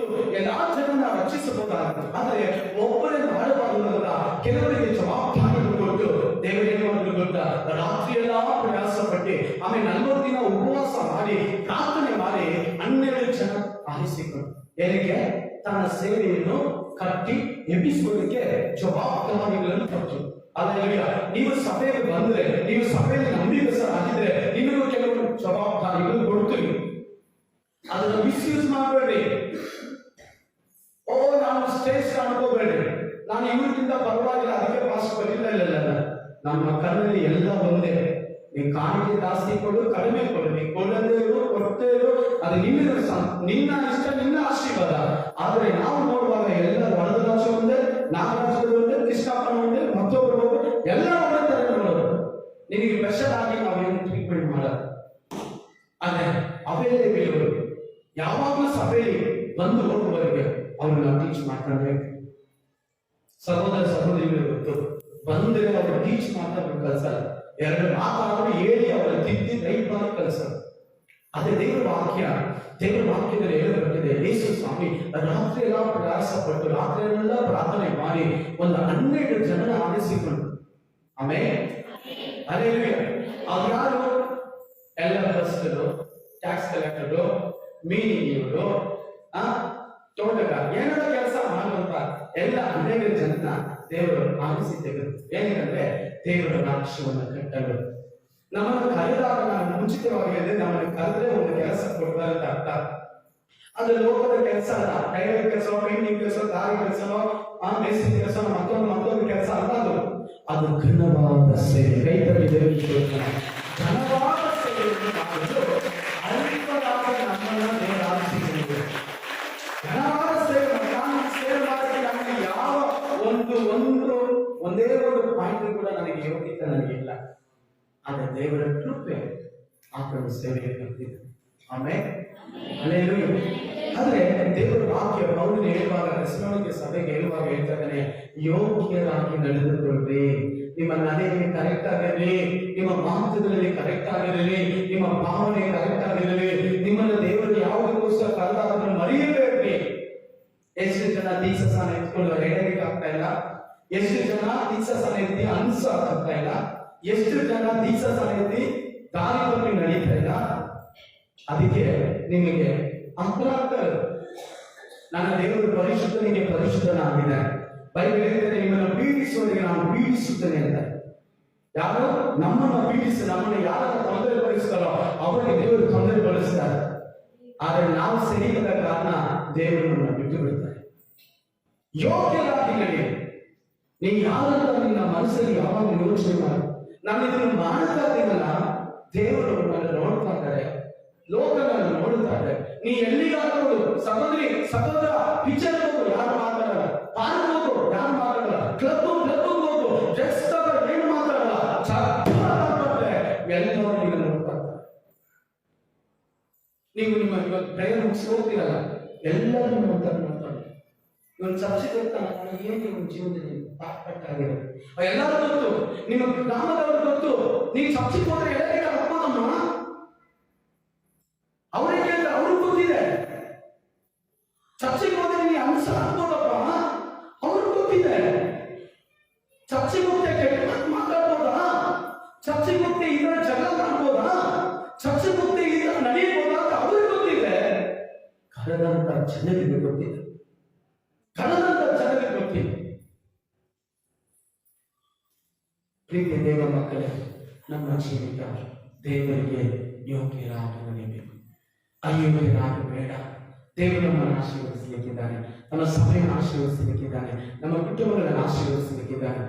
ಎಲ್ಲಾ ಜನರನ್ನ ರಕ್ಷಿಸಬಹುದಾಗಿದೆ. ಆದರೆ ಒಬ್ಬನೇ ಮಾಡಬಾರದಂತ ಕೆಲವರಿಗೆ ಜವಾಬ್ದಾರಿಯನ್ನು ಕೊಟ್ಟು ದೇವರೇನು ಮಾಡಲು ಗೊತ್ತ, ರಾತ್ರಿ ಎಲ್ಲಾ ಪ್ರಯಾಸ ಪಟ್ಟು ಆಮೇಲೆ 40 ದಿನ ಉಪವಾಸ ಮಾಡಿ ಪ್ರಾರ್ಥನೆ ಮಾಡಿ 12 ಜನ ಆರಿಸಿಕೊಂಡು ಏನಕ್ಕೆ ತನ್ನ ಸೇವೆಯನ್ನು ಕಟ್ಟಿ ಎಬ್ಬಿಸುವುದಕ್ಕೆ ಜವಾಬ್ದಾರಿಗಳನ್ನು ಕೊಟ್ಟು. ಅಲ್ಲೆಲ್ಲ ನೀವು ಸಭೆಗೆ ಬಂದ್ರೆ, ನೀವು ಸಭೆಯಲ್ಲಿ ನಂಬಿಕರಾಗಿದ್ರೆ ನಿಮಗೂ ಕೆಲವು ಜವಾಬ್ದಾರಿಗಳು ಕೊಡ್ತೀವಿ. ಅದನ್ನು ಮಿಸ್ಯೂಸ್ ಮಾಡಬೇಡಿ. ನಾನು ಶ್ರೇಷ್ಠ ಅನ್ಕೋಬೇಡಿ, ನಾನು ಇವ್ರಿಗಿಂತ ಪರವಾಗಿಲ್ಲ ಅದಕ್ಕೆ ಪಾಸ್ ಇಲ್ಲ. ನಮ್ಮ ಕಣ್ಣಲ್ಲಿ ಎಲ್ಲ ಒಂದೇ. ನೀ ಕಾಣಿಕೆ ಜಾಸ್ತಿ ಕೊಡು, ಕಡಿಮೆ ಕೊಡು, ನೀ ಕೊಡದೇ ಇರು, ಕೊಡ್ತೇ ಇರು, ಅದು ನಿನ್ನ ಇಷ್ಟ, ನಿನ್ನ ಆಶೀರ್ವಾದ. ಆದ್ರೆ ನಾವು ನೋಡುವಾಗ ಎಲ್ಲ ವರದ ರಾಜ್ಯ ಒಂದೇ, ನಾಗರಾಜ್ಯದ ಒಂದೇ, ಕೃಷ್ಣಪ್ಪನ ಒಂದೇ, ಮತ್ತೊಬ್ಬರು ಒಂದೇ, ಎಲ್ಲ ಒಂದೇ ತರ ನೋಡೋದು. ನಿನಗೆ ಪ್ರೆಷರ್ ಆಗಿ ನಾವೇನು ಟ್ರೀಟ್ಮೆಂಟ್ ಮಾಡೋದು. ಆದ್ರೆ ಅವೈಲೇಬಲ್ ಯಾವಾಗಲೂ ಸಭೆಯಲ್ಲಿ ಬಂದು ಹೋಗುವವರೆಗೆ ಅವ್ರನ್ನ ಟೀಚ್ ಮಾಡ್ಕೊಂಡ್ರೆ, ಸಹೋದರ ಸಹೋದರಿಗಳು ಗೊತ್ತು, ಬಂದ್ರೆ ಅವರು ಟೀಚ್ ಮಾಡ್ತಾರೆ ಕಲ್ಸಲ್ಲ, 2 ಮಾತಾಡೋರು ಹೇಳಿ ಅವರ ತಿದ್ದಿ ರೈಟ್ ಮಾಡಿ ಕಲ್ಸಲ್ಲ. ಅದೇ ದೇವರ ವಾಕ್ಯದಲ್ಲಿ ಹೇಳಲ್ಪಟ್ಟಿದೆ, ಯೇಸು ಸ್ವಾಮಿ ರಾತ್ರಿ ಎಲ್ಲ ಪ್ರಯಾಸ ಪಟ್ಟು ರಾತ್ರಿ ಎಲ್ಲ ಪ್ರಾರ್ಥನೆ ಮಾಡಿ ಒಂದು 12 ಜನ ಆರಿಸಿಕೊಂಡು, ಆಮೇಲೆ ಅವ್ರು ಯಾರು, ಎಲ್ಲ ಬಸ್ಗಳು, ಟ್ಯಾಕ್ಸ್ ಕಲೆಕ್ಟರು, ಮೀನಿಂಗ್ ಇವರು, ತೋಟಗಾರ, ಏನೆಲ್ಲ ಕೆಲಸ ಮಾಡುವಂತ ಎಲ್ಲ 12 ಜನ ದೇವರು ಆರಿಸಿ ತೆಗೆದು. ಏನಂದ್ರೆ ದೇವರ ರಾಜ್ಯವನ್ನು ಕಟ್ಟಲು ನಮ್ಮನ್ನು ಕರೆದಾಗ, ನಾವು ಮುಂಚಿತವಾಗಿ ನಮ್ಮನ್ನು ಕರೆದ್ರೆ ಒಂದು ಕೆಲಸ ಕೊಡ್ತಾರೆ ಅಂತ ಅರ್ಥ. ಅದು ಲೋಕದ ಕೆಲಸ ಅಲ್ಲ, ಟೈಲರ್ ಕೆಲಸ, ಪೇಂಟಿಂಗ್ ಕೆಲಸ, ದಾರಿ ಕೆಲಸನೋ, ಮೇಸ್ತ್ರಿ ಕೆಲಸ, ಮತ್ತೊಂದು ಕೆಲಸ ಅಲ್ಲ. ಅದು ಘನವಾದ ಸೇವೆ. ಕೈ ತಟ್ಟಿ ದೇವರಿಗೆ ಘನವಾದ ಸೇವೆಯನ್ನು ಮಾಡಲು ಅಲ್ಪವಾದ ನಮ್ಮನ್ನ ದೇವರ ಆರಿಸಿಕೊಂಡಿದೆ. ಘನವಾದ ಸೇವೆ ಮಾಡಕ್ಕೆ ನಮಗೆ ಯಾವ ಒಂದೇ ಒಂದು ಪಾಯಿಂಟ್ ಕೂಡ ನನಗೆ ಯೋಗ್ಯತೆ ನನಗಿಲ್ಲ. ಆದ್ರೆ ದೇವರ ಕೃಪೆ ಆತನ ಸೇವೆಗೆ ಬರ್ತಿದೆ. ಆಮೇಲೆ ಹಲ್ಲೆಲೂಯಾ. ಆದ್ರೆ ದೇವರ ವಾಕ್ಯ ಪೌಲನು ಹೇಳುವಾಗ, ಥೆಸಲೋನಿಕೆ ಸಭೆಗೆ ಹೇಳುವಾಗ ಹೇಳ್ತಾ ಇದ್ದಾನೆ, ಯೋಗ್ಯರಾಗಿ ನಡೆದುಕೊಳ್ಳಿ, ನಿಮ್ಮ ನಡೆಗೆ ಕರೆಕ್ಟ್ ಆಗಿರಲಿ, ನಿಮ್ಮ ಮಾತುಗಳಲ್ಲಿ ಕರೆಕ್ಟ್ ಆಗಿರಲಿ, ನಿಮ್ಮ ಭಾವನೆ ಕರೆಕ್ಟ್ ಆಗಿರಲಿ, ನಿಮ್ಮನ್ನು ದೇವರು ಯಾವುದಕ್ಕೋಸ್ಕರ ಕರೆದಾದರೂ ಮರೆಯಬೇಡಿ. ಎಷ್ಟು ಜನ ದೀಕ್ಷಾಸ್ಥಾನ ಎತ್ಕೊಂಡು ರೆಡಿಯಾಗಿ ಆಗ್ತಾ ಇಲ್ಲ, ಎಷ್ಟು ಜನ ದೀಕ್ಷಾಸ್ಥಾನ ಎತ್ತಿ ಅನ್ಸ ಆಗ್ತಾ ಇಲ್ಲ, ಎಷ್ಟು ಜನ ದೀಕ್ಷಾಸ್ಥಾನ ಎತ್ತಿ ದಾರಿ ತಪ್ಪಿ ನಡೀತಾ ಇಲ್ಲ. ಅದಕ್ಕೆ ನಿಮಗೆ ಅಪರಾಧ, ನನ್ನ ದೇವರು ಪರಿಶುದ್ಧನಿಗೆ ಪರಿಶುದ್ಧನಾಗಿದ್ದಾನೆ. ಬೈಬಲ್ ಹೇಳಿದರೆ ನಿಮ್ಮನ್ನು ಪೀಡಿಸುವವರಿಗೆ ನಾನು ಪೀಡಿಸುತ್ತೇನೆ ಅಂತ. ಯಾರು ನಮ್ಮನ್ನು ಪೀಡಿಸಿ ನಮ್ಮನ್ನು ಯಾರನ್ನು ತೊಂದರೆ ಪಡಿಸ್ತಾರೋ ಅವರಿಗೆ ದೇವರು ತೊಂದರೆ ಪಡಿಸ್ತಾರೆ. ಆದರೆ ನಾವು ಸರಿಯಾದ ಕಾರಣ ದೇವರು ನಮ್ಮನ್ನು ಬಿಟ್ಟು ಬಿಡ್ತಾರೆ. ಯೋಗ್ಯರಾಗಿ ನಡಿ. ನೀನು ಯಾರಂತ ನಿನ್ನ ಮನಸ್ಸಲ್ಲಿ ಯಾವಾಗ ಯೋಚನೆ ಮಾಡಿ, ನಾನು ಇದನ್ನು ಮಾಡ್ತಾ ಇದ್ದೀನಲ್ಲ, ದೇವರು ನನ್ನ ನೋಡ್ತಾ ಇದ್ದಾರೆ, ಲೋಕ ನನ್ನ ನೋಡ್ತಾ ಇದೆ. ನೀ ಎಲ್ಲಿಗಾದರೂ ಸಹೋದರ ಪಿಕ್ಚರ್ ಹೋಗು, ಯಾರು ಮಾತಾಡಲ್ಲ, ಪಾರ್ಕ್ ಹೋಗು, ಯಾರು ಮಾತಾಡಲ್ಲ, ಕ್ಲಬ್ ಹೋಗು, ಡ್ರೆಸ್ ತಗೋ, ಏನು ಮಾತಾಡಲ್ಲ, ಎಲ್ಲರೂ ನೀವು ನೋಡ್ತಾ ಇರ್ತಾರೆ. ನೀವು ನಿಮ್ಮ ಪ್ರೇಯರ್ ಮುಗಿಸಿ ಹೋಗ್ತೀರಲ್ಲ, ಎಲ್ಲರೂ ನೋಡ್ತಾರೆ. ಇವನು ಚರ್ಚೆಗೆ ಹೋಗ್ತಾನೆ, ಏನು ನಿಮ್ಮ ಜೀವನದಲ್ಲಿ ಪಾಠಾಗಿದೆ ಎಲ್ಲರೂ ಗೊತ್ತು, ನಿಮ್ಮ ಗ್ರಾಮದವರು ಗೊತ್ತು. ನೀವು ಚರ್ಚೆಗೆ ಹೋದ್ರೆ ಎಲ್ಲರಿಗೆ ಹಾಕೋದಮ್ಮ, ಅವರಿಗೆ ಅವ್ರಿಗೆ ಗೊತ್ತಿದೆ. ಚರ್ಚೆಗೆ ಹೋದ್ರೆ ನೀ ಅಂಶ ಹಾಕ್ಬೋದಪ್ಪ, ಅವ್ರಿಗೆ ಗೊತ್ತಿದೆ. ಚರ್ಚೆಗೆ ಹೋಗ್ತೆ ಕೆಟ್ಟ ಮಾತಾಡ್ಬೋದಾ, ಚರ್ಚೆಗೆ ಹೋಗ್ತೆ ಇದರ ಜಗಳ ಮಾಡ್ಬೋದಾ, ಚರ್ಚೆಗೆ ಹೋಗ್ತೆ ಇದರ ನಡೆಯಬೋದಾ ಅಂತ ಅವ್ರಿಗೆ ಗೊತ್ತಿದೆ. ಕರೆದಂತ ಜನರಿಗೆ ಗೊತ್ತಿದೆ, ಕರೆದಂತ ಜನರಿಗೆ ಗೊತ್ತಿದೆ. ಪ್ರೀತಿಯ ದೇವ ಮಕ್ಕಳೇ, ನಮ್ಮ ಜೀವಿತ ದೇವರಿಗೆ ಯೋಗ್ಯರಾಗಿ ನಡೆಯಬೇಕು, ಅಯೋಗ್ಯರಾಗಿ ಬೇಡ. ದೇವರು ನಮ್ಮನ್ನು ಆಶೀರ್ವದಿಸಲಿಕ್ಕಿದ್ದಾನೆ, ನಮ್ಮ ಸಭೆಯನ್ನು ಆಶೀರ್ವದಿಸಲಿಕ್ಕಿದ್ದಾನೆ, ನಮ್ಮ ಕುಟುಂಬಗಳನ್ನು ಆಶೀರ್ವದಿಸಲಿಕ್ಕಿದ್ದಾನೆ.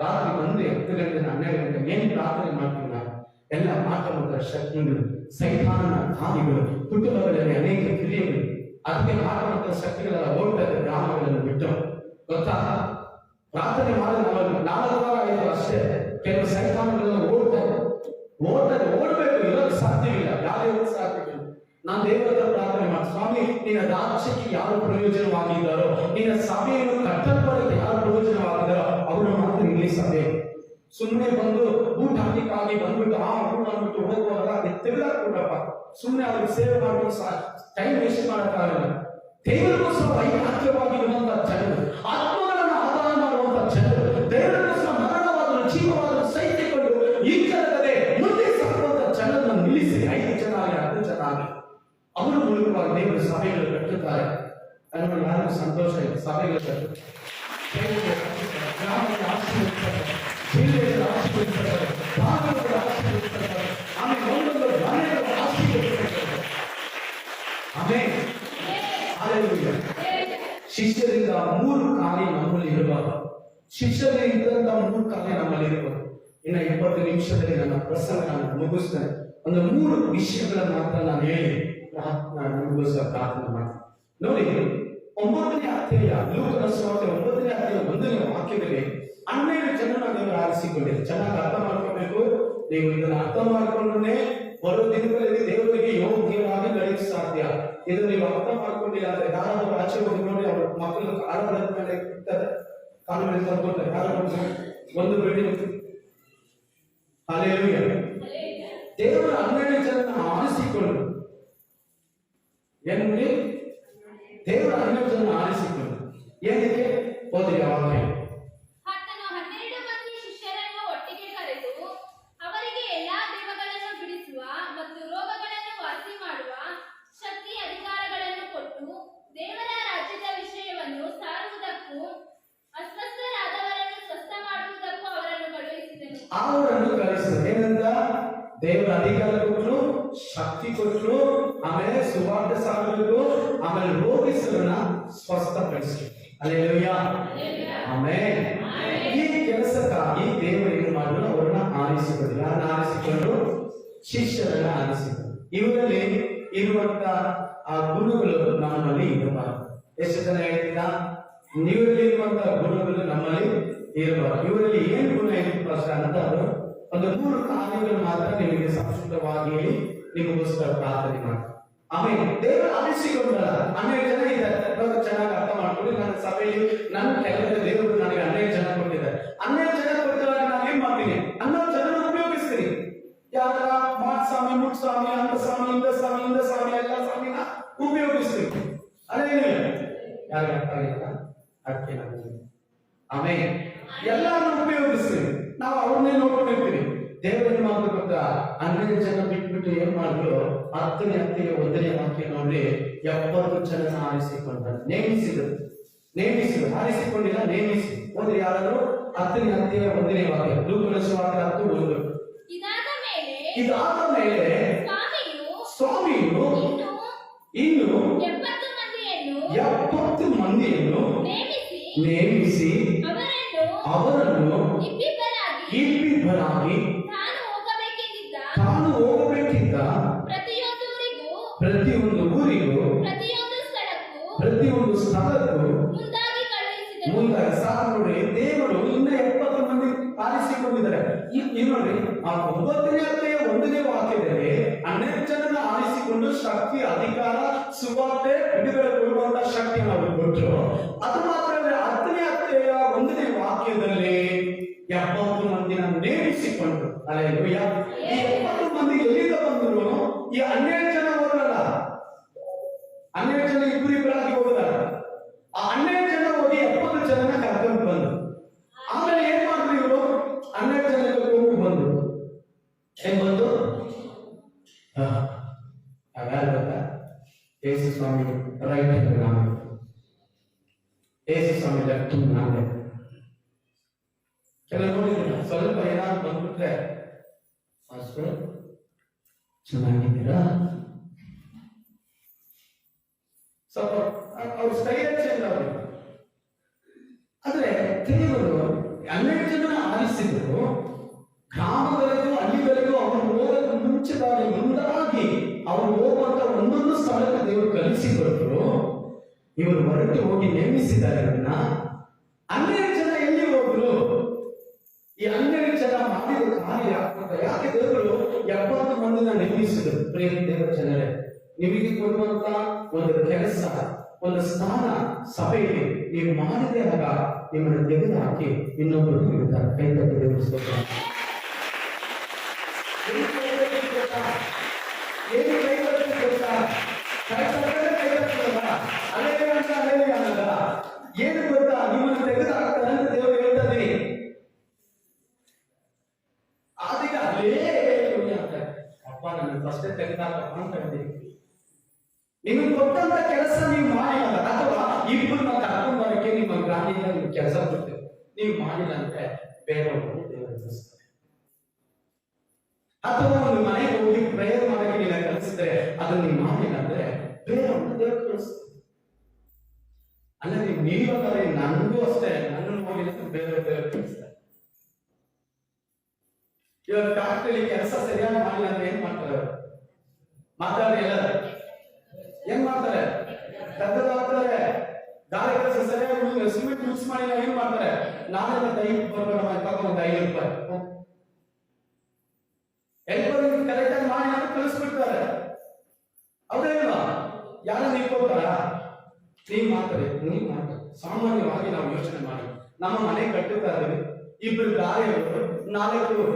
ರಾತ್ರಿ 1 ಗಂಟೆ 12 ಗಂಟೆ ಏನು ಪ್ರಾರ್ಥನೆ ಮಾಡ್ತೀವಿ ನಾವು, ಎಲ್ಲ ಮಾಟಮಂತ್ರ ಶಕ್ತಿಗಳು, ಸೈತಾನನ ದಾರಿಗಳು, ಕುಟುಂಬಗಳಲ್ಲಿ ಅನೇಕ ಕ್ರಿಯೆಗಳು, ಅದಕ್ಕೆ ಮಾಟಮಂತ್ರ ಶಕ್ತಿಗಳೆಲ್ಲ ಓಡ್ಬೇಕು ಗ್ರಾಮಗಳನ್ನು ಬಿಟ್ಟು. ಗೊತ್ತಾ, ಪ್ರಾರ್ಥನೆ ಮಾಡಿ 4 ವಾರ ಆಯಿತು ಅಷ್ಟೇ, ಕೆಲವು ಸೈತಾನಗಳೆಲ್ಲ ಓಡಬೇಕು. ಇರೋದು ಸಾಧ್ಯವಿಲ್ಲ, ಯಾರು ಸಾಧ್ಯವಿಲ್ಲ. ನಾನು ದೇವರ ಪ್ರಾರ್ಥನೆ ಮಾಡಿ, ಸ್ವಾಮಿ ನಿನ್ನ ರಾಜ್ಯಕ್ಕೆ ಯಾರು ಪ್ರಯೋಜನವಾಗಿದ್ದಾರೋ, ನಿನ್ನ ಸಭೆಯನ್ನು ಕಟ್ಟಲ್ಪಡಕ್ಕೆ ಯಾರು ಪ್ರಯೋಜನವಾಗಿದ್ದಾರೋ ಅವರು ಮಾತ್ರ ಇಲ್ಲಿ ಸಭೆ. ಸುಮ್ಮನೆ ಬಂದು ಊಟ ಹಾಕಲಿಕ್ಕಾಗಿ ಬಂದ್ಬಿಟ್ಟು ಊಟ ಅಂದ್ಬಿಟ್ಟು ಹೋಗುವಾಗ ತೆಗೆದಾಕ್ಬಿಟ್ರಪ್ಪ, ಸುಮ್ಮನೆ ಅವ್ರಿಗೆ ಸೇವೆ ಮಾಡ್ಬಿಟ್ಟು ಟೈಮ್ ವೇಸ್ಟ್ ಮಾಡೋಕ್ಕಾಗಲ್ಲ. ದೇವರಿಗೋಸ್ಕರ ವೈರಾಗ್ಯವಾಗಿರುವಂತಹ ಜನರು, ಆತ್ಮಗಳನ್ನು ಆಧಾರ ಮಾಡುವಂತಹ ಜನರು, ದೇವರಿಗೋಸ್ಕರ ಮರಣವಾದರೂ ಜೀವವಾದರೂ ಸಹಿಸಿಕೊಂಡು ಈಗಲೇ ಮುಂದೆ ಸಾಗುವಂತಹ ಜನರನ್ನು ನಿಲ್ಲಿಸಿ 5 ಜನ ಆಗಲಿ 10 ಜನ ಆಗಲಿ ಅವರು ಮೂಲಕವಾಗಿ ದೇವರು ಸಭೆಗಳು ಕಟ್ಟುತ್ತಾರೆ. ಅದನ್ನು ಯಾರಿಗೂ ಸಂತೋಷ ಇದೆ. ಸಭೆಗಳು ಕಟ್ಟುತ್ತಾರೆ, ಗ್ರಾಮಗಳ ಆಶೀರ್ವದಿಸ್ತಾರೆ, ಜಿಲ್ಲೆಗಳ ಆಶೀರ್ವದಿಸ್ತಾರೆ, ಭಾಗಗಳ ಆಶೀರ್ವದಿಸ್ತಾರೆ, ಆಮೇಲೆ ಒಂದೊಂದು ಮನೆಗಳ ಆಶೀರ್ವದಿಸ್ತಾರೆ. ಆಮೇಲೆ ಶಿಷ್ಯರಿಂದ 3 ಕಾರ್ಯ ನಮ್ಮಲ್ಲಿ ಇರಬಾರದು. ಶಿಷ್ಯರಲ್ಲಿ ಇದ್ದಂತ 3 ಕಾರ್ಯ ನಮ್ಮಲ್ಲಿ ಇರಬಾರದು. ಇನ್ನು 20 ನಿಮಿಷದಲ್ಲಿ ನನ್ನ ಪ್ರಸಂಗ ನಾನು ಮುಗಿಸ್ತೇನೆ. ಒಂದು 3 ವಿಷಯಗಳನ್ನು ಮಾತ್ರ ನಾನು ಹೇಳಿ ನಮಗೋಸ್ಕರ ಪ್ರಾರ್ಥನೆ ಮಾಡ್ತೀನಿ. ನೋಡಿ, 9ನೇ ಅಧ್ಯಾಯ ಲೂಕನ ಸುವಾರ್ತೆ 9ನೇ ಅಧ್ಯಾಯ 1ನೇ ವಾಕ್ಯದಲ್ಲಿ 12 ಜನರನ್ನು ದೇವರು ಆರಿಸಿಕೊಂಡಿದೆ. ಚೆನ್ನಾಗಿ ಅರ್ಥ ಮಾಡ್ಕೋಬೇಕು. ನೀವು ಇದನ್ನು ಅರ್ಥ ಮಾಡಿಕೊಂಡ್ರೆ ಬರೋ ದಿನಗಳಲ್ಲಿ ದೇವರಿಗೆ ಯೋಗ್ಯವಾಗಿ ನಡೆಯಕ್ಕೆ ಸಾಧ್ಯ. ಇದನ್ನು ನೀವು ಅರ್ಥ ಮಾಡ್ಕೊಂಡಿಲ್ಲ ಅಂದ್ರೆ ಯಾರಾದ್ರೂ ಆಚೆ ಹೋಗಿ ನೋಡಿ, ಅವ್ರ ಮಕ್ಕಳು ಕಾಲದ ಮೇಲೆ ಇರ್ತಾರೆ, ಕಾಲ ಮೇಲೆ ತಂದ್ಕೊಳ್ತಾರೆ, ಯಾರು ಒಂದು ಬಿಲ್ಡಿಂಗ್. ಹಲ್ಲೆಲೂಯಾ. ದೇವರು 12 ಜನರನ್ನು ಆರಿಸಿಕೊಂಡು, ಏನ್ರಿ ದೇವರು 12 ಜನರನ್ನು ಆರಿಸಿಕೊಂಡು ಏನಕ್ಕೆ ಓದಿ ಯಾವಾಗ ಅವರನ್ನು ಕಳಿಸಿದರು. ಏನಂತ ದೇವರ ಅಧಿಕಾರ ಕೊಟ್ಟರು, ಶಕ್ತಿ ಕೊಟ್ಟರು, ಆಮೇಲೆ ಸುವಾರ್ತೆ ಸಾರಬೇಕು, ಆಮೇಲೆ ರೋಗಿಸರನ್ನ ಸ್ವಸ್ಥಪಡಿಸಿ. Hallelujah, amen. ಈ ಕೆಲಸಕ್ಕಾಗಿ ದೇವರು ಏನು ಮಾಡಿದ್ರು, ಅವರನ್ನ ಆರಿಸಿಕೊಂಡ್ರು. ಯಾರನ್ನ ಆರಿಸಿಕೊಂಡ್ರು? ಶಿಷ್ಯರನ್ನ ಆರಿಸಿಕೊಂಡ್ರು. ಇವರಲ್ಲಿ ಇರುವಂತ ಆ ಗುಣಗಳು ನಮ್ಮಲ್ಲಿ ಇರಬಾರದು. ಎಷ್ಟು ಜನ ಹೇಳ್ತೀರಾ, ಇವರಲ್ಲಿ ಇರುವಂತಹ ಗುಣಗಳು ನಮ್ಮಲ್ಲಿ ಇರಬಾರದು. ಇವರಲ್ಲಿ ಏನು ಗುಣ ಇತ್ತು ಅಂತ ಒಂದು 3 ಕಾರ್ಯಗಳು ಮಾತ್ರ ನಿಮಗೆ ಸಂಕ್ಷಿಪ್ತವಾಗಿ ನಿಮಗೋಸ್ಕರ ಪ್ರಾರ್ಥನೆ ಮಾಡಿ. ಆಮೇಲೆ ದೇವರು ಆರಿಸಿಕೊಂಡಲ್ಲ, 12 ಜನ ಇದ್ದಾರೆ. ಚೆನ್ನಾಗಿ ಅರ್ಥ ಮಾಡ್ಕೊಂಡು, ನನ್ನ ಸಭೆಯಲ್ಲಿ ನನ್ನ ಕೆಲವೇ ದೇವರು ನನಗೆ 12 ಜನ ಕೊಟ್ಟಿದ್ದಾರೆ. 12 ಜನ ಕೊಟ್ಟಾಗ ನಾನು ಏನ್ ಮಾಡ್ತೀನಿ, 12 ಜನ ಉಪಯೋಗಿಸ್ತೀನಿ. ಯಾರ ಮಾಡ್ ಸ್ವಾಮಿ, ಮುಟ್ ಸ್ವಾಮಿ, ಅಂತ ಸ್ವಾಮಿ, ಇಂದ ಸ್ವಾಮಿ, ಇಂದ ಸ್ವಾಮಿ, ಎಲ್ಲ ಸ್ವಾಮಿನ ಉಪಯೋಗಿಸ್ತೀನಿ. ಅದೇನಿಲ್ಲ, ಯಾರಿಗೆ ಅರ್ಥ ಆಗಿಲ್ಲ ಅದಕ್ಕೆ ನಾನು ಆಮೇಲೆ ಎಲ್ಲಾನು ಉಪಯೋಗಿಸ್ತೀನಿ. ನಾವು ಅವ್ರನ್ನೇ ನೋಡ್ಕೊಂಡಿರ್ತೀವಿ. ದೇವರ ಮಾತು ಗೊತ್ತಾ, 12 ಜನ ಬಿಟ್ಬಿಟ್ಟು ಏನ್ ಮಾಡಿದ್ರು, 10ನೇ ಅಧ್ಯಾಯ 1ನೇ ವಾಕ್ಯ ನೋಡಿ, 70 ಜನ ಆರಿಸಿಕೊಂಡರು. ನೇಮಿಸಿದ್ರು, ಆರಿಸಿಕೊಂಡಿಲ್ಲ, ನೇಮಿಸಿ. ಓದ್ರಿ ಯಾರಾದ್ರು 10ನೇ ಅಧ್ಯಾಯ 1ನೇ ವಾಕ್ಯ, ಲೂಕನ ಸುವಾರ್ತೆ 10:1. ಇದಾದ ಮೇಲೆ ಸ್ವಾಮಿಯು ಇನ್ನು 70 ಮಂದಿಯನ್ನು ನೇಮಿಸಿ ಅವರನ್ನು ಇಬ್ಬಿಬ್ಬರಾಗಿ ತಾನು ಹೋಗಬೇಕಿದ್ದ ಪ್ರತಿಯೊಂದು ಊರಿಗೂ ಪ್ರತಿಯೊಂದು ಸ್ಥಳಕ್ಕೂ ಮುಂದಾಗಿ ಸಾಕು. ನೋಡಿ, ದೇವರು ಇನ್ನ 70 ಮಂದಿ ಆರಿಸಿಕೊಂಡಿದ್ದಾರೆ. ನೋಡಿ, ಆ 9ನೇ ಅಧ್ಯಾಯ 1ನೇ ವಾಕ್ಯದಲ್ಲಿ 12 ಜನನ ಆರಿಸಿಕೊಂಡು ಶಕ್ತಿ, ಅಧಿಕಾರ, ಸುವಾರ್ತೆ, ಬಿಡುಗಡೆ ಕೊಡುವಂತ ಶಕ್ತಿಯನ್ನು ಅವರು ಕೊಟ್ಟರು. ಅದು ಮಾತ್ರ 10ನೇ ಅಧ್ಯಾಯ 1ನೇ ವಾಕ್ಯದಲ್ಲಿ 70 ಮಂದಿನ ನೇಮಿಸಿಕೊಂಡ್ರು. ಹಲ್ಲೆಲೂಯಾ. ಈ 70 ಮಂದಿ ಎಲ್ಲಿಂದ ಬಂದ್ರು? ಈ 12 ಜನ ಹೋದ್ರಲ್ಲ, 12 ಜನ ಇಬ್ಬರಿಬ್ಬರಾಗಿ ಹೋದ್ರ. ಆ 12 ಜನ ಹೋಗಿ 70 ಜನನ ಕರ್ಕೊಂಡು ಬಂದ್ರು. ಆಮೇಲೆ ಏನ್ ಮಾಡಿದ್ರು ಇವರು? 12 ಜನ ಹೋಗಿ ಬಂದ್ರು. ಏನ್ ಬಂದು ಯಾರು ಗೊತ್ತಾ? ಯೇಸು ಸ್ವಾಮಿ ರೈಟ್ ಹ್ಯಾಂಡ್ ನಾಮ, ಯೇಸು ಸ್ವಾಮಿ ಲೆಫ್ಟ್ ನಾಮ. ಕೆಲವು ನೋಡಿದ್ರೆ ಸ್ವಲ್ಪ ಏನಾದ್ರು ಬಂದ್ಬಿಟ್ರೆ, ಅಷ್ಟು ಚೆನ್ನಾಗಿದ್ದೀರಾ, ಸ್ವಲ್ಪ ಅವ್ರ ಸ್ಟೈಲ್ ಚೇಂಜ್ ಆಗುತ್ತೆ. ಆದ್ರೆ ದೇವರು 12 ಜನ ಆರಿಸಿದ್ರು. ಗ್ರಾಮಗಳಿಗೂ ಹಳ್ಳಿಗಳಿಗೂ ಅವರು ಹೋಗಕ್ಕೆ ಮುಂದಾಗಿ ಅವರು ಹೋಗುವಂತ ಒಂದೊಂದು ಸ್ಥಳಕ್ಕೆ ದೇವರು ಕಲಿಸಿಕೊಟ್ರು. ಇವರು ಹೊರಟು ಹೋಗಿ ನೇಮಿಸಿದ್ದಾರೆ. ಅದನ್ನ 12 ಜನ ಎಲ್ಲಿ ಹೋದ್ರು? ಈ 12 ಜನ ಮಾಡಿದ ಕಾರ್ಯ ಯಾಕೆ ದೇವರು 70 ಮಂದಿನ ನೇಮಿಸಿದ್ರು? ಪ್ರಿಯ ದೇವರ ಜನರೇ, ನಿಮಗೆ ಕೊಡುವಂತ ಒಂದು ಕೆಲಸ, ಒಂದು ಸ್ಥಾನ ಸಭೆಯಲ್ಲಿ ನೀವು ಮಾಡಿದೆ ಆಗ ನಿಮ್ಮನ್ನು ತೆಗೆದು ಹಾಕಿ ಇನ್ನೊಬ್ಬರು ಇರ್ತಾರೆ. ಕೈ ತಟ್ಟಿ ದೇವರಿಸ್ಬೇಕು. ಏನು ಕೈ ತಟ್ಟಿ ಗೊತ್ತಾ? ಕೈ ತಟ್ಟಲ್ಲ, ಅದೇ ಅಂತ ಅದೇ ಅನ್ನಲ್ಲ. ಏನು ಗೊತ್ತಾ? ನಿಮ್ಮನ್ನು ತೆಗೆದು ಹಾಕ್ತಾರೆ ಅಂತ ದೇವರು ಹೇಳ್ತಾ ಇದೀನಿ. ಆದೀಗ ಅಲ್ಲೇ ಅಂತಾರೆ, ಅಪ್ಪ ನನ್ನ ಫಸ್ಟೇ ತೆಗೆದಾಕಪ್ಪ ಅಂತ ಹೇಳ್ತೀನಿ. ನಿಮಗೆ ಕೊಟ್ಟಂತ ಕೆಲಸ ನೀವು ಮಾಡಿಲ್ಲ, ಅಥವಾ ಇಬ್ಬರನ್ನ ಕರ್ಕೊಂಡು ಬರಕ್ಕೆ ನಿಮ್ಮ ಗ್ರಾಮದಿಂದ ನಿಮ್ಗೆ ಕೆಲಸ ಕೊಡ್ತೇವೆ, ನೀವು ಮಾಡಿಲ್ಲ ಅಂದ್ರೆ ಬೇರೆಯವರು ದೇವರು ಕಲಿಸ್ತಾರೆ. ಅಥವಾ ಒಂದು ಮನೆಗೆ ಹೋಗಿ ಪ್ರೇಯರ್ ಮಾಡಕ್ಕೆ ನೀನು ಕಲಿಸಿದ್ರೆ ಅದನ್ನ ನೀವು ಮಾಡಿಲ್ಲ ಅಂದ್ರೆ ಬೇರೆಯವ್ರನ್ನ ದೇವರು ಕಲಿಸ್ತಾರೆ. ಅಂದ್ರೆ ನೀವು ನೀವಾದರೆ ನನಗೂ ಅಷ್ಟೇ, ನನ್ನನ್ನು ಹೋಗಿಲ್ಲ ಬೇರೆ ಕಲಿಸ್ತಾರೆ. ಇವಾಗ ಫ್ಯಾಕ್ಟ್ರಿಲಿ ಕೆಲಸ ಸರಿಯಾಗಿ ಮಾಡಿಲ್ಲ ಅಂದ್ರೆ ಏನ್ ಮಾಡ್ತಾರೆ? ಮಾತಾಡಿ ಎಲ್ಲರೂ ಏನ್ ಮಾಡ್ತಾರೆ? ಕದ್ದದಾಗ್ತಾರೆ. ಗಾಳಿ ಕೆಲಸ ಸರಿಯಾಗಿ ಸಿಮೆಂಟ್ ಮಿಕ್ಸ್ ಮಾಡಿ ಏನ್ ಮಾಡ್ತಾರೆ? ನಾಳೆ ದಯವಿಟ್ಟು ಬರ್ಬೇಡ ತಗೊಂಡು 5 ರೂಪಾಯಿ ಎಲ್ಲರೂ ಕರೆಕ್ಟ್ ಆಗಿ ಮಾಡಿ ಅಂತ ಕಳಿಸ್ಬಿಡ್ತಾರೆ. ಹೌದೇಲ್ವಾ? ಯಾರು ನಿಂತ್ಕೋತಾರ? ನೀವ್ ಮಾಡ್ತಾರೆ. ಸಾಮಾನ್ಯವಾಗಿ ನಾವು ಯೋಚನೆ ಮಾಡಿ, ನಮ್ಮ ಮನೆ ಕಟ್ಟುತ್ತಾ ಇದ್ದೀವಿ, 2 ಗಾಳಿಯವರು 4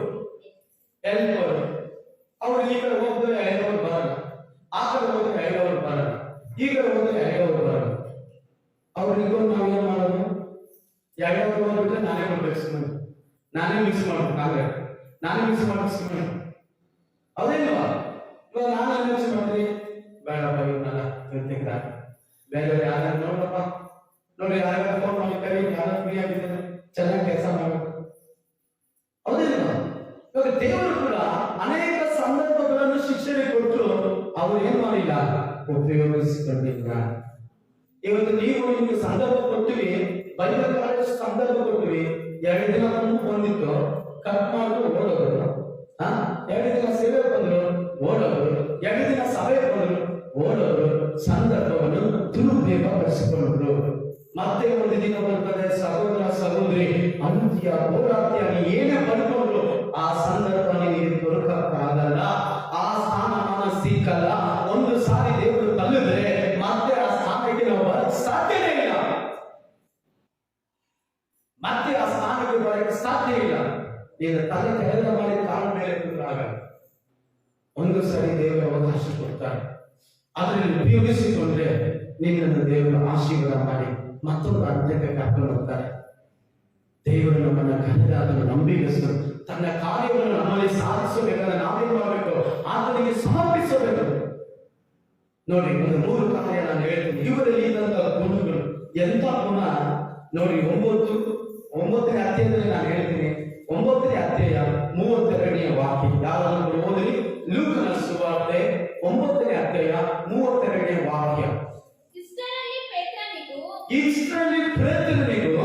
ಹೆಲ್ಪರು. ಅವ್ರು ಈ ಕಡೆ ಹೋದ್ರೆ 5 ಅವರು ಬರಲ್ಲ, ಆ ಕಡೆ ಹೋದ್ರೆ 5 ಅವರು ಬರಲ್ಲ, ಈ ಕಡೆ ಹೋದ್ರೆ 5 ಅವರು ಬರಲ್ಲ. ಅವ್ರಿಗೂ ನಾವೇನ್ ಮಾಡೋದು? 2 ಅವರು ಹೋಗ್ಬಿಟ್ರೆ ನಾನೇ ಕೊಡ್ಬೇಕು ಸಿಮೆಂಟ್, ನಾನೇ ಮಿಕ್ಸ್ ಮಾಡ್ಬೇಕು, ನಾನೇ ಮಿಕ್ಸ್ ಮಾಡ್ಬೇಕು ಸಿಮೆಂಟ್. ಹೌದೇಲ್ವಾ? ಇವಾಗ ನಾನು ಮಿಕ್ಸ್ ಮಾಡ್ತೀನಿ, ಬೇಡಪ್ಪ ಇವನ್ನೆಲ್ಲ ತೆಗೆದ ಬೇರೆ ಯಾರು ನೋಡ್ರಪ್ಪ, ನೋಡಿ ಯಾರು ಫೋನ್ ಮಾಡಿ ಕರಿ, ಯಾರು ಫ್ರೀ ಆಗಿದ್ದಾರೆ, ಚೆನ್ನಾಗಿ ಕೆಲಸ ಮಾಡ್ಬೇಕು. ಹೌದೇಲ್ವಾ? ಇವಾಗ ಇವತ್ತು ದೇವರು ಕೂಡ ಅನೇಕ ಸಂದರ್ಭಗಳನ್ನು ಶಿಕ್ಷಣೆ ಕೊಟ್ಟು ಅವರು ಏನ್ ಮಾಡಿಲ್ಲ, ಉಪಯೋಗಿಸಿಕೊಂಡಿಲ್ಲ. ಇವತ್ತು ನೀವು ನಿಮ್ಗೆ ಸಂದರ್ಭ ಕೊಟ್ಟಿವಿ, ಬೈಬಲ್ ಕಾಲೇಜ್ ಸಂದರ್ಭ ಕೊಟ್ಟಿವಿ, 2 ದಿನ ಬಂದಿತ್ತು, ಕಟ್ ಮಾಡಿದ್ರು ಓಡೋದು. 2 ದಿನ ಸೇವೆ ಬಂದ್ರು ಓಡೋದು, 2 ದಿನ ಸಭೆ ಬಂದ್ರು ಓಡೋದು, ಸಂದರ್ಭವನ್ನು ದುರುಪಯೋಗಪಡಿಸಿಕೊಂಡ್ರು. ಮತ್ತೆ ಒಂದು ದಿನ ಬರ್ತದೆ, ಸಹೋದರ ಸಹೋದರಿ ಅಂತ್ಯ ಹೋರಾಡ್ತೀಯ, ನೀ ಏನೇ ಬರ್ಕೊಂಡ್ರು ಆ ಸಂದರ್ಭ ನಿನಗೆ ದೊರಕಕ್ಕಾಗಲ್ಲ, ಆ ಸ್ಥಾನಮಾನ ಸಿಕ್ಕಲ್ಲ. ಒಂದು ಸಾರಿ ದೇವರು ತಳ್ಳಿದ್ರೆ ಮತ್ತೆ ಆ ಸ್ಥಾನಕ್ಕೆ ನಾವು ಬರಕ್ ಸಾಧ್ಯನೇ ಇಲ್ಲ, ಮತ್ತೆ ಆ ಸ್ಥಾನಕ್ಕೆ ಬರಕ್ಕೆ ಸಾಧ್ಯ ಇಲ್ಲ. ನೀನು ತಲೆ ಕೆಳಗ ಮಾಡಿ ಕಾಲ ಮೇಲೆ ಕೂತಾಗ ಒಂದು ಸಾರಿ ದೇವರ ಅವಕಾಶ ಕೊಡ್ತಾರೆ, ಅದರಲ್ಲಿ ಉಪಯೋಗಿಸಿಕೊಂಡ್ರೆ ನಿನ್ನನ್ನು ದೇವರು ಆಶೀರ್ವಾದ ಮಾಡಿ ಮತ್ತೊಂದು ಹಂತಕ್ಕೆ ಕರ್ಕೊಂಡು ಹೋಗ್ತಾರೆ. ದೇವರು ನಮ್ಮನ್ನ ಕರೆದ ಅದನ್ನು ನಂಬಿಕೆಸು ತನ್ನ ಕಾರ್ಯವನ್ನು ನಮ್ಮಲ್ಲಿ ಸಾಧಿಸಬೇಕಾದ್ರೆ ನಾವೇನ್ ಮಾಡಬೇಕು, ಆತನಿಗೆ ಸಮರ್ಪಿಸಬೇಕು. ನೋಡಿ, ಒಂದು 3 ಕಾರ್ಯ ನಾನು ಹೇಳ್ತೀನಿ. ಇವರಲ್ಲಿ ಇದ್ದಂತಹ ಗುಣಗಳು ಎಂತ ಗುಣ ನೋಡಿ. 9ನೇ ಅಧ್ಯಾಯದಲ್ಲಿ ನಾನು ಹೇಳ್ತೀನಿ, 9ನೇ ಅಧ್ಯಾಯ 32ನೇ ವಾಕ್ಯ. ಯಾರಾದರೂ ಓದಿ, ಲೂಕನ ಸುವಾರ್ತೆ 9ನೇ ಅಧ್ಯಾಯ 32ನೇ ವಾಕ್ಯ. ಇಷ್ಟರಲ್ಲಿ ಪೇತ್ರನಿಗೂ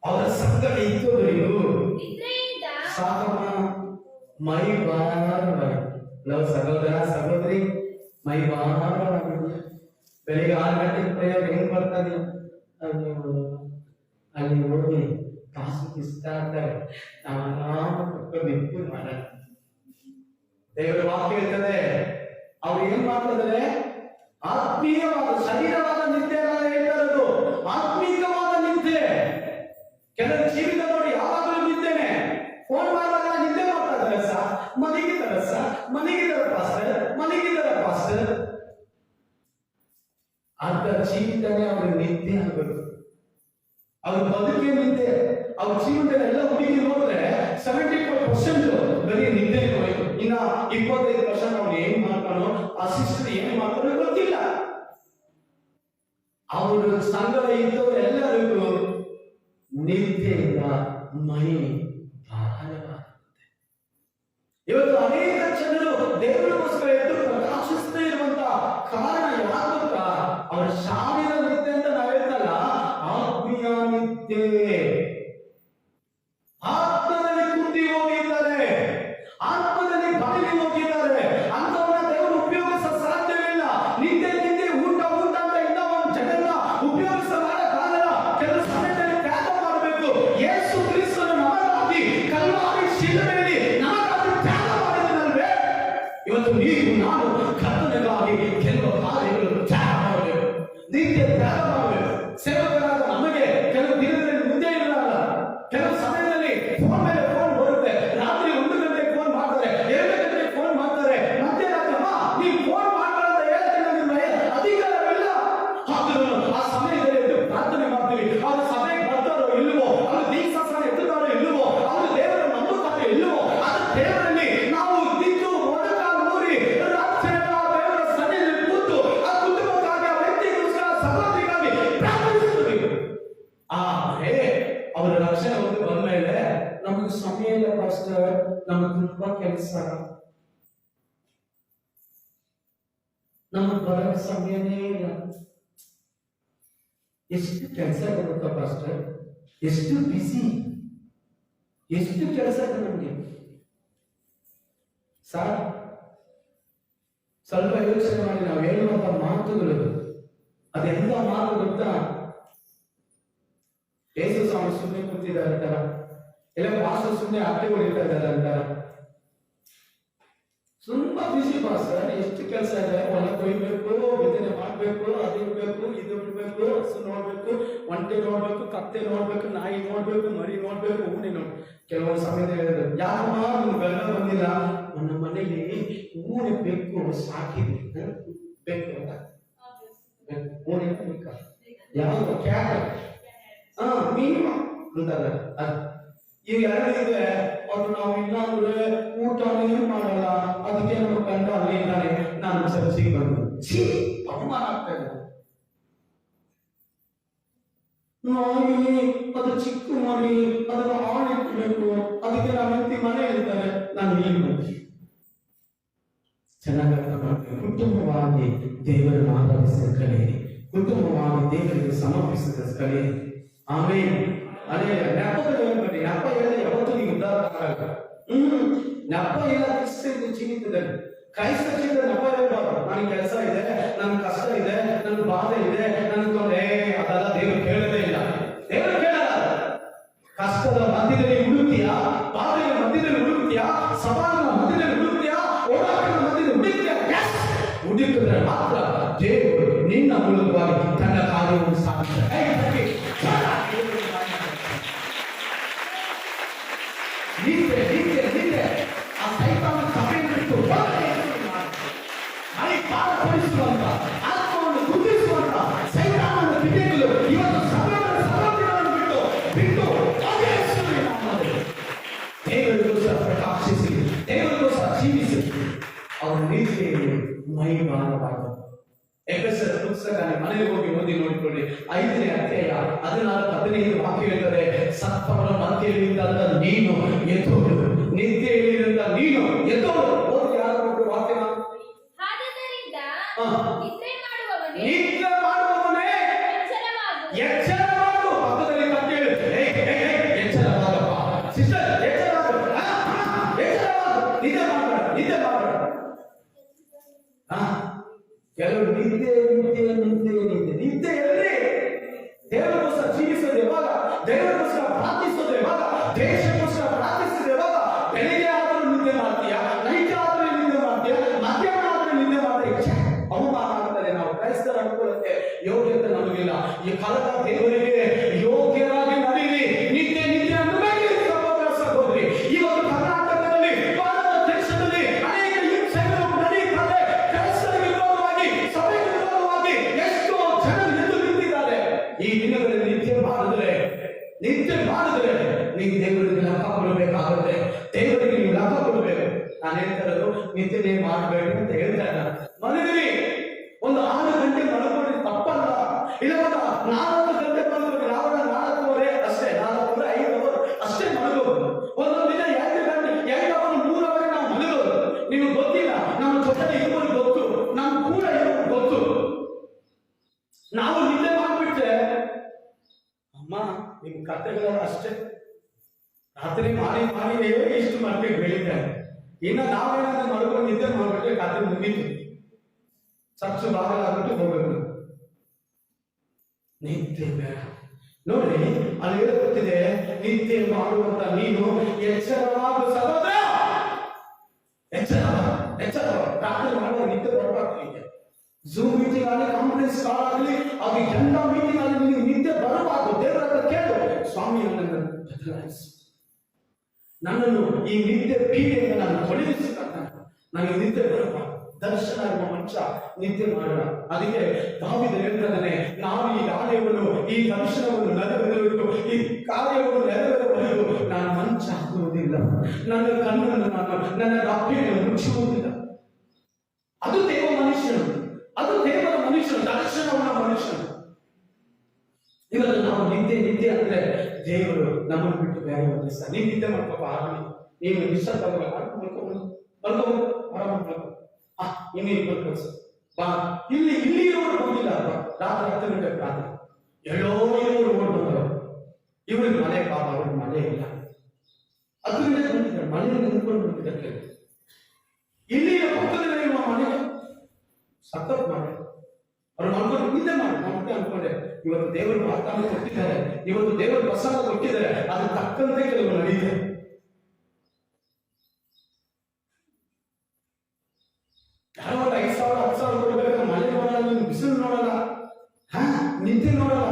ಅವರ ಸಂಗಡ ಇದ್ದವರಿಗೂ ಸಾಕಮ್ಮ ಮೈ ಭಾರವಾಗಿದೆ. ಸಹೋದರ ಸಹೋದರಿ, ಮೈ ಭಾರವಾಗಿದೆ. ಬೆಳಿಗ್ಗೆ 6 ಗಂಟೆಗೆ ಪ್ರೇಯರ್ ಹೆಂಗ್ ಬರ್ತದೆ, ಅಲ್ಲಿ ಹೋಗಿ ಕಾಸು ಕಿಸ್ತಾ ಇರ್ತಾರೆ, ನಾವು ಆರಾಮ ನಿಂತು ಮಾಡ. ದೇವರ ವಾಕ್ಯ ಇರ್ತದೆ, ಅವ್ರು ಏನ್ ಮಾಡ್ತಿದ್ದಾರೆ, ಆತ್ಮೀಯವಾದ ಶರೀರವಾದ ನಿದ್ದೆ ಹೇಳ್ತಾರದು, ಆತ್ಮೀಕವಾದ ನಿದ್ದೆ. ಕೆಲವು ಜೀವಿತ ನೋಡಿ ಯಾವಾಗಲೂ ನಿದ್ದೇನೆ, ಫೋನ್ ಮಾಡಿದಾಗ ನಿದ್ದೆ ಮಾಡ್ತಾ ಇದ್ದಾರೆ, ಮನೆಗಿದ್ದಾರೆ ಪಾಸ್ಟರ್. ಅಂತ ಜೀವಿತನೇ ಅವ್ರ ನಿದ್ದೆ ಆಗಬೇಕು. ಅವ್ರ ಬದುಕೇ ನಿದ್ದೆ. ಅವ್ರ ಜೀವನದಲ್ಲಿ ಎಲ್ಲ ಹುಡುಗಿ ನೋಡಿದ್ರೆ 75% ಬರೀ ನಿದ್ದೆ ಹೋಯ್ತು. ಇನ್ನ 25% ಅವ್ನು ಏನ್ ಮಾಡ್ತಾನೋ, ಅಸಿಸ್ಟೆಂಟ್ ಏನ್ ಮಾಡ್ತಾನೋ ಗೊತ್ತಿಲ್ಲ. ಅವರು ಸಂಗಡ ಇದ್ದವರು ಎಲ್ಲರಿಗೂ ನಿದ್ದೆಯಿಂದ ಮೈ ಭಾರವಾಗುತ್ತೆ. ಇವತ್ತು ಅನೇಕ ಜನರು ದೇವರಿಗೋಸ್ಕರ ಎದ್ದು ಪ್ರಕಾಶಿಸ್ತಾ ಇರುವಂತ ಕಾರಣ ಯಾರು ಗೊತ್ತಾ? ಅವರ ಶಾರೀರ ನಿದ್ದೆ ಅಂತ ನಾವು ಹೇಳ್ತಲ್ಲ, ಆತ್ಮೀಯ ನಿದ್ದೆ. ಆತ್ಮದಲ್ಲಿ ಕುಂದಿ ಹೋಗಿದ್ದಾರೆ, ಆತ್ಮದಲ್ಲಿ ಬಯಲಿ ಹೋಗಿದ್ದಾರೆ. ಅಂತವನ್ನ ದೇವರು ಉಪಯೋಗಿಸ ಸಾಧ್ಯವಿಲ್ಲ. ನಿದ್ದೆ ಊಟ ಅಂತ ಇಂದ ಒಂದು ಜನರನ್ನ ಉಪಯೋಗಿಸಲಾಗಲ್ಲ. ಕೆಲವು ಸಮಯದಲ್ಲಿ ತ್ಯಾಗ ಮಾಡಬೇಕು. ಯೇಸು ಕ್ರಿಸ್ತನು ನಮಗಾಗಿ ಕಲ್ವಾರಿ ಶಿಲುಬೆಯಲ್ಲಿ ನಮಗಾಗಿ ತ್ಯಾಗ ಮಾಡಿದನಲ್ವೇ? ಇವತ್ತು ನೀವು ನಾನು ಕರ್ತನಿಗಾಗಿ ಕೆಲವು ಕಾರ್ಯಗಳು ತ್ಯಾಗ ಮಾಡಬೇಕು, ನಿತ್ಯ ತ್ಯಾಗ ಮಾಡಬೇಕು. ಸೇವಕರಾದ ನಮಗೆ ಕೆಲವು ದಿನದಲ್ಲಿ ನಿದ್ದೆ ಇರಲ್ಲ. ಕೆಲವು ಸಮಯದಲ್ಲಿ ಫೋನ್ ಮೇಲೆ ಫೋನ್ ಬರುತ್ತೆ. ರಾತ್ರಿ 1 ಗಂಟೆಗೆ ಫೋನ್ ಮಾಡ್ತಾರೆ, 2 ಗಂಟೆಗೆ ಫೋನ್ ಮಾಡ್ತಾರೆ. ಮಧ್ಯರಾತ್ರಿ ಅಮ್ಮ ನೀವು ಫೋನ್ ಮಾಡ್ತಾರೆ ಅಂತ ಹೇಳ್ತೀನಿ, ನಿಮ್ಮ ಅಧಿಕಾರವಿಲ್ಲ. ಆದರೂ ಆ ಸಮಯದಲ್ಲಿ ಎದ್ದು ಪ್ರಾರ್ಥನೆ ಮಾಡ್ತೀವಿ. ಅವರು ಸಭೆಗೆ ಬರ್ತಾರೋ ಇಲ್ಲವೋ, ಅವರು ದೀಕ್ಷಾಸನ ಎತ್ತುತ್ತಾರೋ ಇಲ್ಲವೋ, ಅವರು ದೇವರನ್ನು ನಂಬುತ್ತಾರೋ ಇಲ್ಲವೋ, ಅದು ದೇವರಲ್ಲಿ ನಾವು ನಿಂತು ಮೊದಲು ನೋಡಿ ರಾತ್ರಿ ದೇವರ ಸನ್ನಿಧಿಯಲ್ಲಿ ಕೂತು ಆ ಕುಟುಂಬಕ್ಕಾಗಿ, ಆ ವ್ಯಕ್ತಿಗೋಸ್ಕರ, ಸಹೋದರಿಗಾಗಿ ಪ್ರಾರ್ಥಿಸಬೇಕು. ಆದರೆ ಅವರ ರಕ್ಷಣೆ ಹೊಂದಿ ಬಂದ ಮೇಲೆ ನಮಗೆ ಸಮಯ ಇಲ್ಲ ಪಾಸ್ಟರ್, ನಮಗೆ ತುಂಬಾ ಕೆಲಸ, ನಮಗೆ ಬರೋಕ್ಕೆ ಸಮಯನೇ ಇಲ್ಲ. ಎಷ್ಟು ಕೆಲಸ ಬರುತ್ತಾ ಪಾಸ್ಟರ್, ಎಷ್ಟು ಬಿಸಿ, ಎಷ್ಟು ಕೆಲಸ ನಮಗೆ. ಸಾರ್ ಸ್ವಲ್ಪ ಯೋಚನೆ ಮಾಡಿ, ನಾವು ಹೇಳುವಂತ ಮಾತುಗಳು ಅದೆಂತ ಮಾತು ಗೊತ್ತಾ? ಯೇಸು ಸ್ವಾಮಿ ಸುಮ್ಮನೆ ಕೂತಿದ್ದಾರೆ ಅಂತಾರ, ಎಲ್ಲ ಪಾಸ್ಟರ್ ಸುಮ್ಮನೆ ಅತ್ತೆ ಹೊಡಿತಾ ಇದ್ದಾರೆ ಅಂತಾರ. ತುಂಬಾ ಬಿಸಿ ಪಾಸ್ಟರ್, ಎಷ್ಟು ಕೆಲಸ ಇದೆ, ಹೊಲ ಕೊಯ್ಬೇಕು, ಬಿತ್ತನೆ ಮಾಡ್ಬೇಕು, ಅದು ಇರ್ಬೇಕು, ಇದು ಇರ್ಬೇಕು, ಹಸು ನೋಡ್ಬೇಕು, ಒಂಟೆ ನೋಡ್ಬೇಕು, ಕತ್ತೆ ನೋಡ್ಬೇಕು, ನಾಯಿ ನೋಡ್ಬೇಕು, ಮರಿ ನೋಡ್ಬೇಕು, ಹೂನೆ ನೋಡ್ಬೇಕು. ಕೆಲವೊಂದು ಸಮಯದಲ್ಲಿ ಹೇಳಿದ್ರು, ಯಾಕಮ್ಮ ನಿಮ್ಗೆ ಗಂಡ ಬಂದಿಲ್ಲ? ನನ್ನ ಮನೆಯಲ್ಲಿ ಹೂನೆ ಬೇಕು, ಸಾಕಿದ್ವಿ ಬೇಕು ಅಂತ. ಹೂನೆ ಬೇಕಾ? ಯಾವ ಕ್ಯಾಟ್ ಮೀನು ಅಂತಾರೆ. ಈಗ 2 ಇದೆ, ಅದು ನಾವು ಇಲ್ಲಾಂದ್ರೆ ಊಟನೇ ಮಾಡಲ್ಲ, ಅದಕ್ಕೆ ನಮ್ಮ ಗಂಡ ಅಲ್ಲಿಂದಾನೆ ನಾನು ಚರ್ಚಿಗೆ ಬಂದು ಅವಮಾನ ಆಗ್ತಾ ಇದೆ. ನಾಯಿ ಅದು ಚಿಕ್ಕ ಮರಿ, ಅದನ್ನು ಆಳಿಟ್ಬೇಕು, ಅದಕ್ಕೆ ನಮ್ಮ ಹೆಂಡತಿ ಮನೆ ಇರ್ತಾರೆ, ನಾನು ಇಲ್ಲಿ ಬಂದೆ. ಚೆನ್ನಾಗಿ ಅರ್ಥ ಮಾಡ್ತೀನಿ. ಕುಟುಂಬವಾಗಿ ದೇವರನ್ನು ಆರಾಧಿಸಿದ ಕಲಿಯಿರಿ, ಕುಟುಂಬವಾಗಿ ದೇವರಿಗೆ ಸಮರ್ಪಿಸಿದ ಕಲಿಯಿರಿ. ಆಮೇಲೆ ಅದೇ ನೆಪದಲ್ಲಿ ಹೋಗ್ಬೇಡಿ. ನೆಪ ಹೇಳಿದ್ರೆ ಯಾವತ್ತೂ ನೀವು ಉದ್ಧಾರ ಆಗಲ್ಲ. ನೆಪ ಇಲ್ಲ ಕ್ರಿಸ್ತನ ಜೀವಿತದಲ್ಲಿ. ಕ್ರೈಸ್ತ ಜೀವಿತ ನೆಪ ಹೇಳ್ಬಾರ್ದು. ನನಗೆ ಕೆಲಸ ಇದೆ, ನನ್ಗೆ ಕಷ್ಟ ಇದೆ, ನನ್ಗೆ ಬಾಧೆ ಇದೆ, ನನ್ಗೆ ತೊಂದರೆ, ಅದೆಲ್ಲ ದೇವರು ಕೇಳೋದೇ ಇಲ್ಲ. ದೇವರು ಕೇಳಲ್ಲ. ಕಷ್ಟದ ಮಧ್ಯದಲ್ಲಿ ಹುಡುಕ್ತೀಯಾ, ಬಾಧೆಯ ಮಧ್ಯದಲ್ಲಿ ಹುಡುಕ್ತೀಯಾ, ಸವಾಲಿನ ಮಧ್ಯದಲ್ಲಿ ಹುಡುಕ್ತೀಯಾ, ಓಡಾಟದ ಮಧ್ಯದಲ್ಲಿ ಹುಡುಕ್ತೀಯಾ, ಹುಡುಕಿದ್ರೆ ಮಾತ್ರ ದೇವರು ನಿನ್ನ ಮೂಲಕವಾಗಿ ತನ್ನ ಕಾರ್ಯವನ್ನು ಸಾಧಿಸ್ತಾರೆ. ಆ ಸೈತಾನ ಸಭೆಯನ್ನು ಬಿಟ್ಟು ಅಲ್ಲಿ ಪಾಲ್ಗೊಳಿಸುವಂತ ಆತ್ಮವನ್ನು ಗುರುತಿಸುವಂತ ಸೈತಾನನ ಕ್ರಿಯೆಗಳು ಇವತ್ತು ಸಭೆಗಳನ್ನು ಬಿಟ್ಟು ದೇವರಿಗೋಸ್ಕರ ಪ್ರಕಾಶಿಸಿ, ದೇವರಿಗೋಸ್ಕರ ಜೀವಿಸಿ, ಅವರ ನೀತಿಯಲ್ಲಿ ಮಹಿಮಾನವಾದ ಎಫೆಸರ ಪುಸ್ತಕ ಮನೆಗೆ ಹೋಗಿ ಓದಿ ನೋಡಿಕೊಳ್ಳಿ. 5ನೇ ಅಧ್ಯಾಯ 14-15 ವಾಕ್ಯ ಹೇಳ್ತಾರೆ, ಸತ್ತವರ ಮಧ್ಯೆಯಲ್ಲಿದ್ದಂತ ನೀನು ಎದ್ದೋಡು, ನಿದ್ದೆಯಲ್ಲಿದ್ದಂತ ನೀನು ಎದ್ದೋಡು. ಓದಿ ಯಾರು ವಾಕ್ಯನ? ಆದದರಿಂದ ನಿದ್ರೆ ನಿದ್ರೆ ಮಾಡುವವನೇ ಎಚ್ಚರವಾಗು. ಪಕ್ಕದಲ್ಲಿ ಕತ್ತೇಳು, ಎಚ್ಚರವಾಗಪ್ಪ ಸಿಸ್ಟರ್, ಎಚ್ಚರವಾಗು, ಎಚ್ಚರವಾಗು, ನಿದ್ದೆ ಮಾಡಬೇಡ, ನಿದ್ದೆ ಮಾಡಬೇಡ. ಕೆಲವರು ನಿದ್ದೆಯಲ್ಲಿ ದೇವರಿಗೋಸ್ಕರ ಜೀವಿಸೋದು ಯಾವಾಗ? ದೇವರಿಗೋಸ್ಕರ ಪ್ರಾರ್ಥಿಸೋದು ಯಾವಾಗ? ದೇಶಕ್ಕೋಸ್ಕರ ಪ್ರಾರ್ಥಿಸೋದು ಯಾವಾಗ? ಬೆಳಿಗ್ಗೆ ಆದ್ರೂ ನಿದ್ದೆ ಮಾಡ್ತೀಯಾ, ನೈಟ್ ಆದ್ರೂ ನಿದ್ದೆ ಮಾಡ್ತೀಯಾ, ಮಧ್ಯಾಹ್ನ ಆದ್ರೂ ನಿದ್ದೆ ಮಾಡ್ತೀಯ. ಅವಮಾನ ಆಗ್ತಾರೆ. ನಾವು ಕ್ರೈಸ್ತರ ಅನುಕೂಲಕ್ಕೆ ಯೋಗ್ಯತೆ ನಮಗಿಲ್ಲ. ಈ ಕಾಲದ ದೇವರಿಗೆ ಯೋಗ್ಯರಾಗಿ ನಡೀರಿ. ನಿದ್ದೆ ಅನ್ಬೇಡಿ ಸಹೋದರಿ. ಇವತ್ತು ಕರ್ನಾಟಕದಲ್ಲಿ, ಭಾರತ ದೇಶದಲ್ಲಿ ಅನೇಕ ಹಿಂಸೆಗಳು ನಡೀತಾರೆ. ಕ್ರೈಸ್ತರ ವಿರೋಧವಾಗಿ, ಸಭೆ ವಿರೋಧವಾಗಿ ಎಷ್ಟೋ ಜನರು ಎದ್ದು ನಿಂತಿದ್ದಾರೆ. ಈ ದಿನಗಳಲ್ಲಿ ನಿದ್ದೆ ಮಾಡಿದ್ರೆ ನೀವು ದೇವರಿಗೆ ಲೆಕ್ಕ ಕೊಡಬೇಕಾಗುತ್ತೆ. ದೇವರಿಗೆ ನೀವು ಲೆಕ್ಕ ಕೊಡಬೇಕು. ನಾನು ಹೇಳ್ತಾರದು ನಿದ್ದೆ ಮಾಡಬೇಡಿ ಅಂತ ಹೇಳ್ತಾರೆ. ಮನೆಯಲ್ಲಿ ಒಂದು 6 ಗಂಟೆ ಮಲಗೋದು ತಪ್ಪಲ್ಲ. ಇಲ್ಲ 4 ಗಂಟೆ ಮಲಗೋದು, ನಾವು 4 ಅಷ್ಟೇ, 4 5 ಅವರ್ ಅಷ್ಟೇ ಮಲಗೋದು. ಒಂದೊಂದು ದಿನ 2 ಗಂಟೆ, 2 ಅವರ್ 3 ಅವರ್ ನಾವು ಮಲಗೋದು. ನಿಮಗೆ ಗೊತ್ತಿಲ್ಲ, ನಮ್ಮ ಜೊತೆ ಇರುವುದು ಗೊತ್ತು, ನಮ್ಮ ಕೂಡ ಇರೋದು ಗೊತ್ತು. ನಾವು ನಿದ್ದೆ ಮಾಡ್ಬಿಟ್ರೆ ಅಮ್ಮ ನಿಮ್ ಕಥೆಗಳ ಅಷ್ಟೇ, ರಾತ್ರಿ ಮಾಡಿ ಇಷ್ಟು ಮಟ್ಟಿಗೆ ಬೆಳೀತಾರೆ. ಇನ್ನು ನಾವೇನಾದ್ರೂ ಮಲಗೋ ನಿದ್ದೆ ಮಾಡ್ಬಿಟ್ರೆ ಕಥೆ ಮುಗೀತು, ಸಚ್ಚು ಬಾಗಲಾಗ್ಬಿಟ್ಟು ಹೋಗ್ಬೇಕು. ನಿದ್ದೆ ಬೇಡ. ನೋಡಿ ಅಲ್ಲಿ ಗೊತ್ತಿದೆ, ನಿದ್ದೆ ಮಾಡುವಂತ ನೀನು ಎಚ್ಚರವಾದ ಸಹೋದರ, ಎಚ್ಚರ ಪ್ರಾರ್ಥನೆ ಮಾಡುವ ನಿದ್ದೆ ಬರಬಾರ್ದು. ಝೂಮ್ ಮೀಟಿಂಗ್ ಆಗಲಿ, ಕಾನ್ಫರೆನ್ಸ್ ಕಾಲ್ ಆಗಲಿ, ಅದು ಎಂತ ಮೀಟಿಂಗ್ ಆಗಲಿ, ನೀವು ನಿದ್ದೆ ಬರಬಾರ್ದು. ದೇವರ ಹತ್ರ ಕೇಳು, ಸ್ವಾಮಿ ನನ್ನನ್ನು ಬದಲಾಯಿಸು, ನನ್ನನ್ನು ಈ ನಿದ್ದೆ ಪೀಡೆಯಿಂದ ನಾನು ತೊಲಗಿಸಿದಾಗ ನನಗೆ ನಿದ್ದೆ ಬರಬಾರ್ದು. ದರ್ಶನ ಇರುವ ಮನುಷ್ಯ ನಿದ್ದೆ ಮಾಡೋಣ. ಅದಕ್ಕೆ ದಾವೀದ ಹೇಳ್ತಾನೆ, ನಾವು ಈ ಕಾರ್ಯವನ್ನು, ಈ ದರ್ಶನವನ್ನು ನೆರವೇರಬೇಕು, ಈ ಕಾರ್ಯವನ್ನು ನೆರವೇರಬಹುದು. ನಾನು ಮಂಚ ಹಾಕುವುದಿಲ್ಲ, ನನ್ನ ಕಣ್ಣನ್ನು ನನ್ನ ರಾತ್ರಿಯನ್ನು ಮುಚ್ಚುವುದಿಲ್ಲ. ಅದು ದೇವ ಮನುಷ್ಯನು, ಅದು ದೇವರ ಮನುಷ್ಯನು, ದರ್ಶನವನ್ನ ಮನುಷ್ಯನು. ಇವತ್ತು ನಾವು ನಿದ್ದೆ ಅಂದ್ರೆ ದೇವರು ನಮ್ಮನ್ನು ಬಿಟ್ಟು ಬೇರೆ ಒಂದು ಸಹ ನೀವು ನಿದ್ದೆ ಮಾಡ್ಕೋಪ ಆಗಲಿ, ನೀನು ನಿಶ್ಚಯ ಇನ್ನು ಇಬ್ಬರು ಬಾ, ಇಲ್ಲಿ ಇರೋರು ಬಂದಿಲ್ಲ. ರಾತ್ರಿ 10 ಗಂಟೆ ಪ್ರಾರ್ಥನೆ, ಎಲ್ಲೋ ಇರೋರು ಓಡ್ ಬಂದರು. ಇವ್ರಿಗೆ ಮನೆ ಪಾಪ, ಅವ್ರಿಗೆ ಮನೆ ಇಲ್ಲ. 10 ಗಂಟೆ ಬಂದಿದ್ದಾರೆ, ಮನೆಯಲ್ಲಿ ನಿಂತ್ಕೊಂಡು ಬಂದಿದ್ದಕ್ಕೆ ಇಲ್ಲಿ ಪಕ್ಕದಲ್ಲಿ ಇರುವ ಮನೆಗೆ ಸಖತ್ ಮಾಡಿ ಅವ್ರು ಅನ್ಕೊಂಡು ನಿದ್ದೆ ಮಾಡಿ ನಮಗೆ ಅನ್ಕೊಂಡೆ. ಇವತ್ತು ದೇವರು ವಾಗ್ದಾನ ಕೊಟ್ಟಿದ್ದಾರೆ, ಇವತ್ತು ದೇವರು ಪ್ರಸಾದ ಕೊಟ್ಟಿದ್ದಾರೆ, ಅದ್ರ ತಕ್ಕಂತೆ ಕೆಲವು ನಡೀತಾರೆ. ಯಾರೋ 5,000 10,000 ಕೊಡಬೇಕು, ಮನೆ ನೋಡಲ್ಲ, ನೀನು ಬಿಸಿಲು ನೋಡಲ್ಲ, ನಿದ್ದೆ ನೋಡಲ್ಲ,